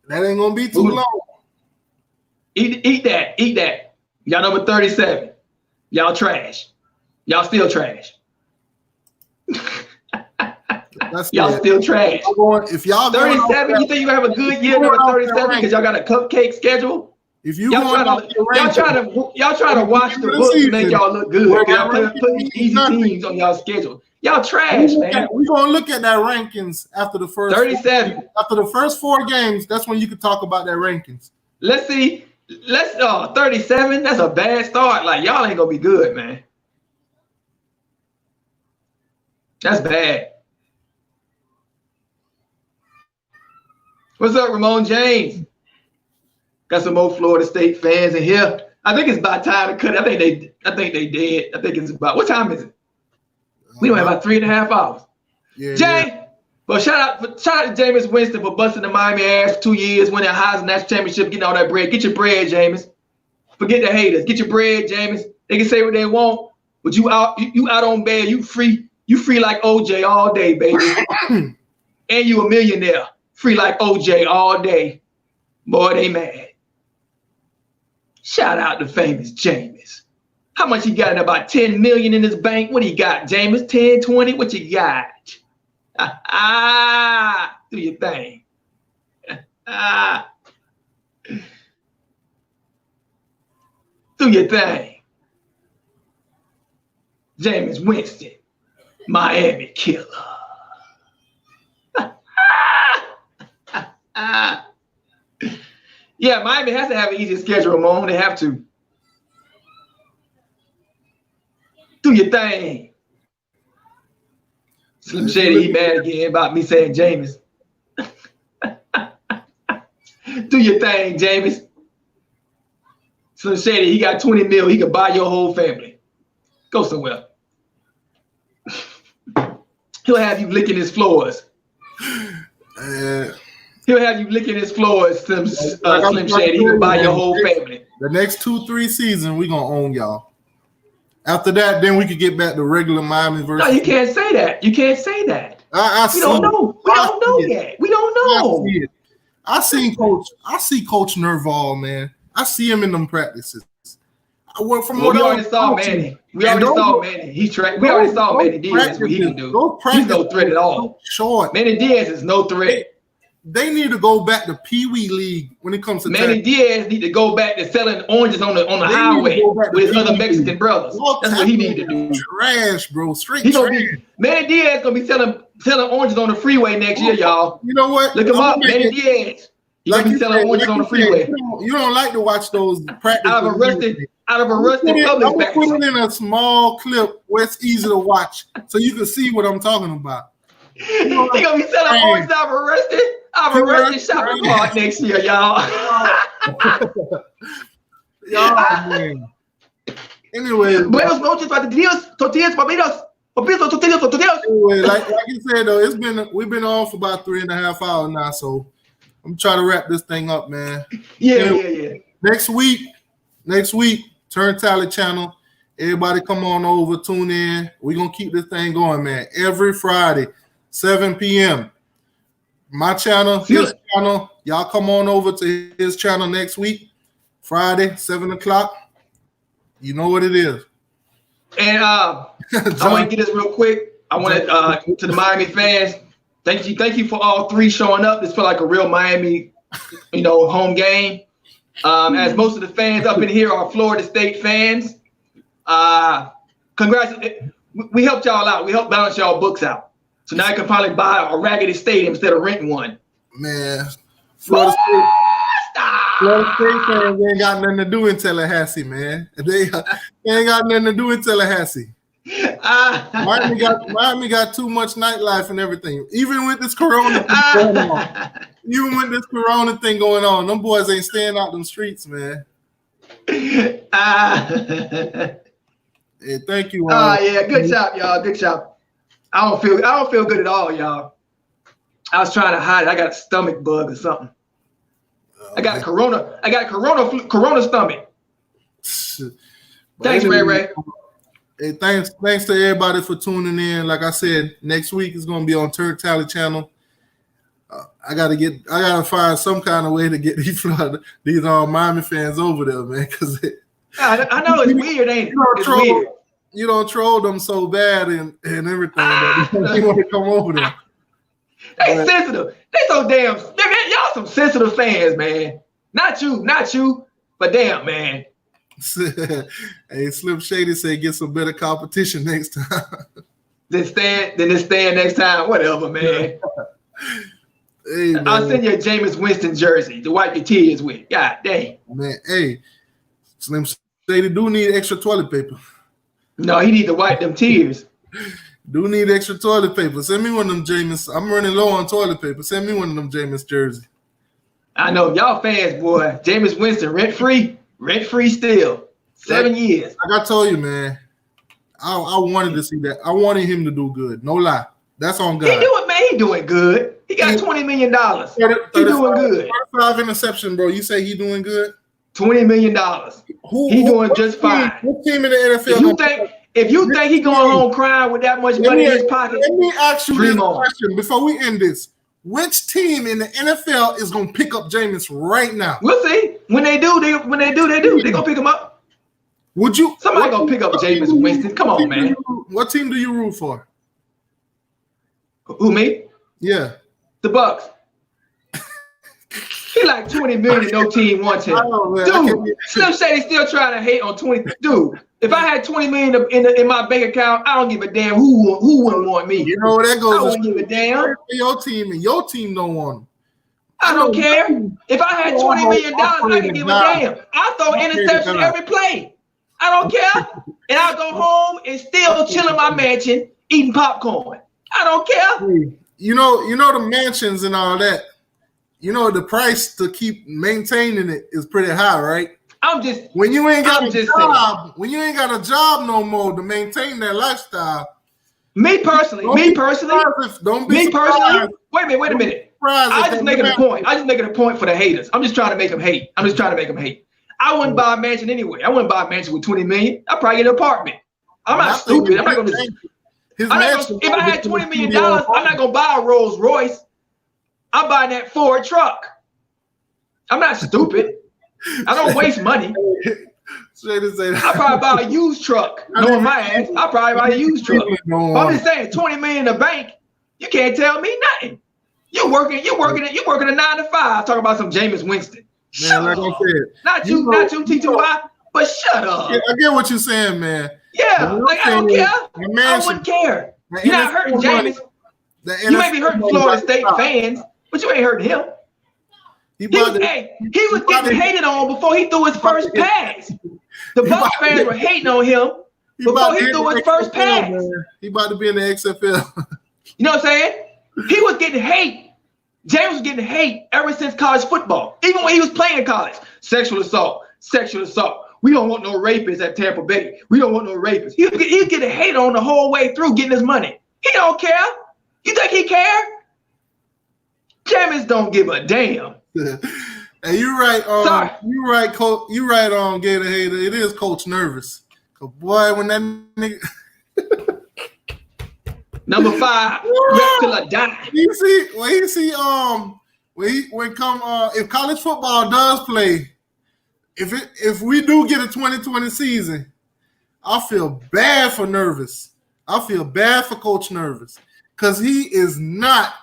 That ain't gonna be too long. Eat that. Y'all number 37. Y'all trash. Y'all still trash. Y'all still trash. If y'all 37, you think you gonna have a good year number 37 because y'all got a cupcake schedule? If you y'all trying to watch the book to make y'all look good. Y'all put these easy teams on y'all schedule. Y'all trash, man. We're gonna look at that rankings after the first 37. After the first 4 games, that's when you can talk about that rankings. Let's see. 37. That's a bad start. Like y'all ain't gonna be good, man. That's bad. What's up, Ramon James? Got some more Florida State fans in here. I think it's about time to cut it. I think they did. I think it's about, what time is it? We don't have about 3.5 hours. Yeah, Jay, but shout out to Jameis Winston for busting the Miami ass for 2 years, winning a Heisman National Championship, getting all that bread. Get your bread, Jameis. Forget the haters. Get your bread, Jameis. They can say what they want, but you out on bail. You free like OJ all day, baby. And you a millionaire. Free like OJ all day. Boy, they mad. Shout out to famous Jameis. How much he got? About 10 million in his bank. What he got, Jameis? 10, 20? What you got? Do your thing. Do your thing. Jameis Winston, Miami killer. Yeah, Miami has to have an easier schedule, Ramon. They have to. Do your thing. Slim Shady, he mad again about me saying Jameis. Do your thing, Jameis. Slim Shady, he got 20 mil. He could buy your whole family. Go somewhere. He'll have you licking his floors. He'll have you licking his floors, Slim Shady. He can buy your whole family. The next 2-3 seasons, we gonna own y'all. After that, then we could get back to regular Miami versus. No, you can't say that. You can't say that. We don't know. We don't know yet. We don't know. I see Coach Nerval, man. I see him in them practices. We already saw Manny. We already saw Manny. We already saw Manny Diaz. What he can do. He's no threat at all. Short. Manny Diaz is no threat. They need to go back to Pee Wee League when it comes to Manny Diaz need to go back to selling oranges on the highway with his other Mexican brothers. That's what he need to do. Trash, bro. Straight trash. Manny Diaz gonna be selling oranges on the freeway next year, y'all. You know what? Look him up, Manny Diaz. He's gonna be selling oranges on the freeway. You don't like to watch those practice. Out of a rusted public I'm gonna put it in a small clip where it's easy to watch so you can see what I'm talking about. He gonna be selling oranges out of a rusted shopping cart next year, y'all. Man. Anyway, buenos noches, tortillas, papitos. Anyway, like you said though, we've been on for about 3.5 hours now, so I'm trying to wrap this thing up, man. Yeah. Next week, Turnt Tally channel. Everybody come on over, tune in. We're gonna keep this thing going, man. Every Friday, 7 p.m. My channel, his channel. Y'all come on over to his channel next week, Friday, 7 o'clock. You know what it is. And I want to get this real quick. I want to the Miami fans. Thank you for all 3 showing up. This felt like a real Miami, home game. As most of the fans up in here are Florida State fans. Congrats. We helped y'all out. We helped balance y'all books out. So now you can finally buy a raggedy stadium instead of renting one. Man, Florida State fans ain't got nothing to do in Tallahassee, man. They ain't got nothing to do in Tallahassee. Miami got too much nightlife and everything. Even with this corona thing going on. Them boys ain't staying out them streets, man. Hey, thank you. Yeah, good job, y'all. Good job. I don't feel good at all, y'all. I was trying to hide it. I got a stomach bug or something. I got a corona stomach. Thanks, Ray. Hey, thanks to everybody for tuning in. Like I said, next week is going to be on Turnt Tally channel. I gotta find some kind of way to get these Miami fans over there, man. Because I know it's weird, ain't it? It's weird. You don't troll them so bad and everything. They want to come over there. They sensitive. They so damn. Y'all some sensitive fans, man. Not you, but damn, man. Hey, Slim Shady said get some better competition next time. Then stand next time. Whatever, man. Hey, man. I'll send you a Jameis Winston jersey to wipe your tears with. God dang. Man, hey, Slim Shady do need extra toilet paper. No, he need to wipe them tears. Do need extra toilet paper. Send me one of them Jameis. I'm running low on toilet paper. Send me one of them Jameis jerseys. I know y'all fans, boy. Jameis Winston, rent free still. 7 years. Like I told you, man. I wanted to see that. I wanted him to do good. No lie. That's on God. He doing good. He got $20 million. He doing good. 35 interception, bro. You say he doing good? $20 million. He doing just fine. What team in the NFL? If you think he going home crying with that much money in his pocket, let me ask you this question before we end this. Which team in the NFL is gonna pick up Jameis right now? We'll see. When they do. They're gonna pick him up. Would you? Somebody gonna pick up Jameis Winston. Come on, man. What team do you root for? Who, me? Yeah. The Bucks. He like 20 million and no team wants him. Dude, Slim Shady still trying to hate on 20. Dude, if I had 20 million in my bank account, I don't give a damn who wouldn't want me. You know where that goes. I don't give a damn. Your team and your team don't want him. I don't care. If I had $20 million, I could give a damn. I throw interception every play. I don't care. And I'll go home and still chill in my mansion eating popcorn. I don't care. You know the mansions and all that. You know the price to keep maintaining it is pretty high, right? When you ain't got a job no more to maintain that lifestyle. Me personally. Wait a minute. I'm just making a point for the haters. I'm just trying to make them hate. I wouldn't buy a mansion anyway. I wouldn't buy a mansion with 20 million. I'd probably get an apartment. I'm not stupid. I'm not gonna. If I had $20 million, I'm not gonna buy a Rolls Royce. I'm buying that Ford truck. I'm not stupid. I don't waste money. I probably buy a used truck. Knowing my ass, I probably buy a used truck. I'm just saying, 20 million in the bank, you can't tell me nothing. You're working a 9 to 5. Talking about some Jameis Winston. Man, like I said, not you, T2y, but shut up. Yeah, I get what you're saying, man. Yeah, I don't care. I wouldn't care. You're not hurting Jameis. You may be hurting Florida State fans, but you ain't hurting him. He was getting hated on before he threw his first pass. The Bucs fans were hating on him before he threw his first pass. He about to be in the XFL. You know what I'm saying? He was getting hate. James was getting hate ever since college football. Even when he was playing in college. Sexual assault. We don't want no rapists at Tampa Bay. We don't want no rapists. He was getting hated on the whole way through getting his money. He don't care. You think he care? Jameis don't give a damn. Hey, you're right. You're right, Coach. You're right on Gator Hater. It is Coach nervous. Cause boy, when that nigga number 5, rep till I die. If college football does play, if we do get a 2020 season, I feel bad for Nervous. I feel bad for Coach Nervous because he is not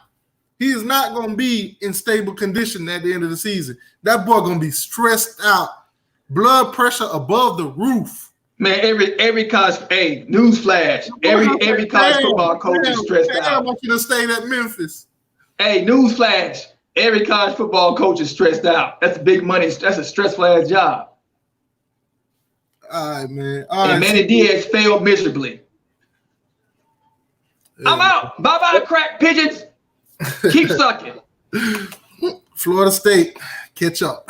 going to be in stable condition at the end of the season. That boy going to be stressed out, blood pressure above the roof. Man, every college, newsflash, every college football coach is stressed out. I want you to stay at Memphis. Hey, newsflash, every college football coach is stressed out. That's big money. That's a stressful ass job. All right, man. And Manny Diaz failed miserably. Yeah. I'm out. Bye-bye, crack pigeons. Keep sucking. Florida State. catch up.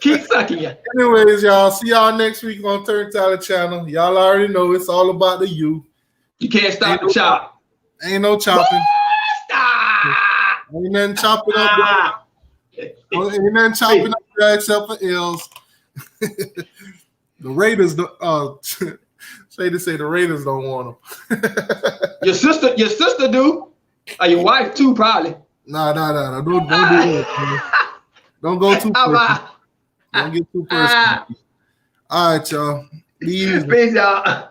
Keep sucking you. Anyways, y'all, see y'all next week on Turnt Tally channel. Y'all already know it's all about the you. You can't stop the chop. Ain't no chopping. Stop. Ain't nothing chopping up. Ain't nothing chopping up there except for L's. The Raiders, Shady say the Raiders don't want them. Your sister do. Or your wife too, probably. Nah. Don't do that, man. Don't go too personal. Don't get too personal. All right, y'all. Be easy. Peace, y'all.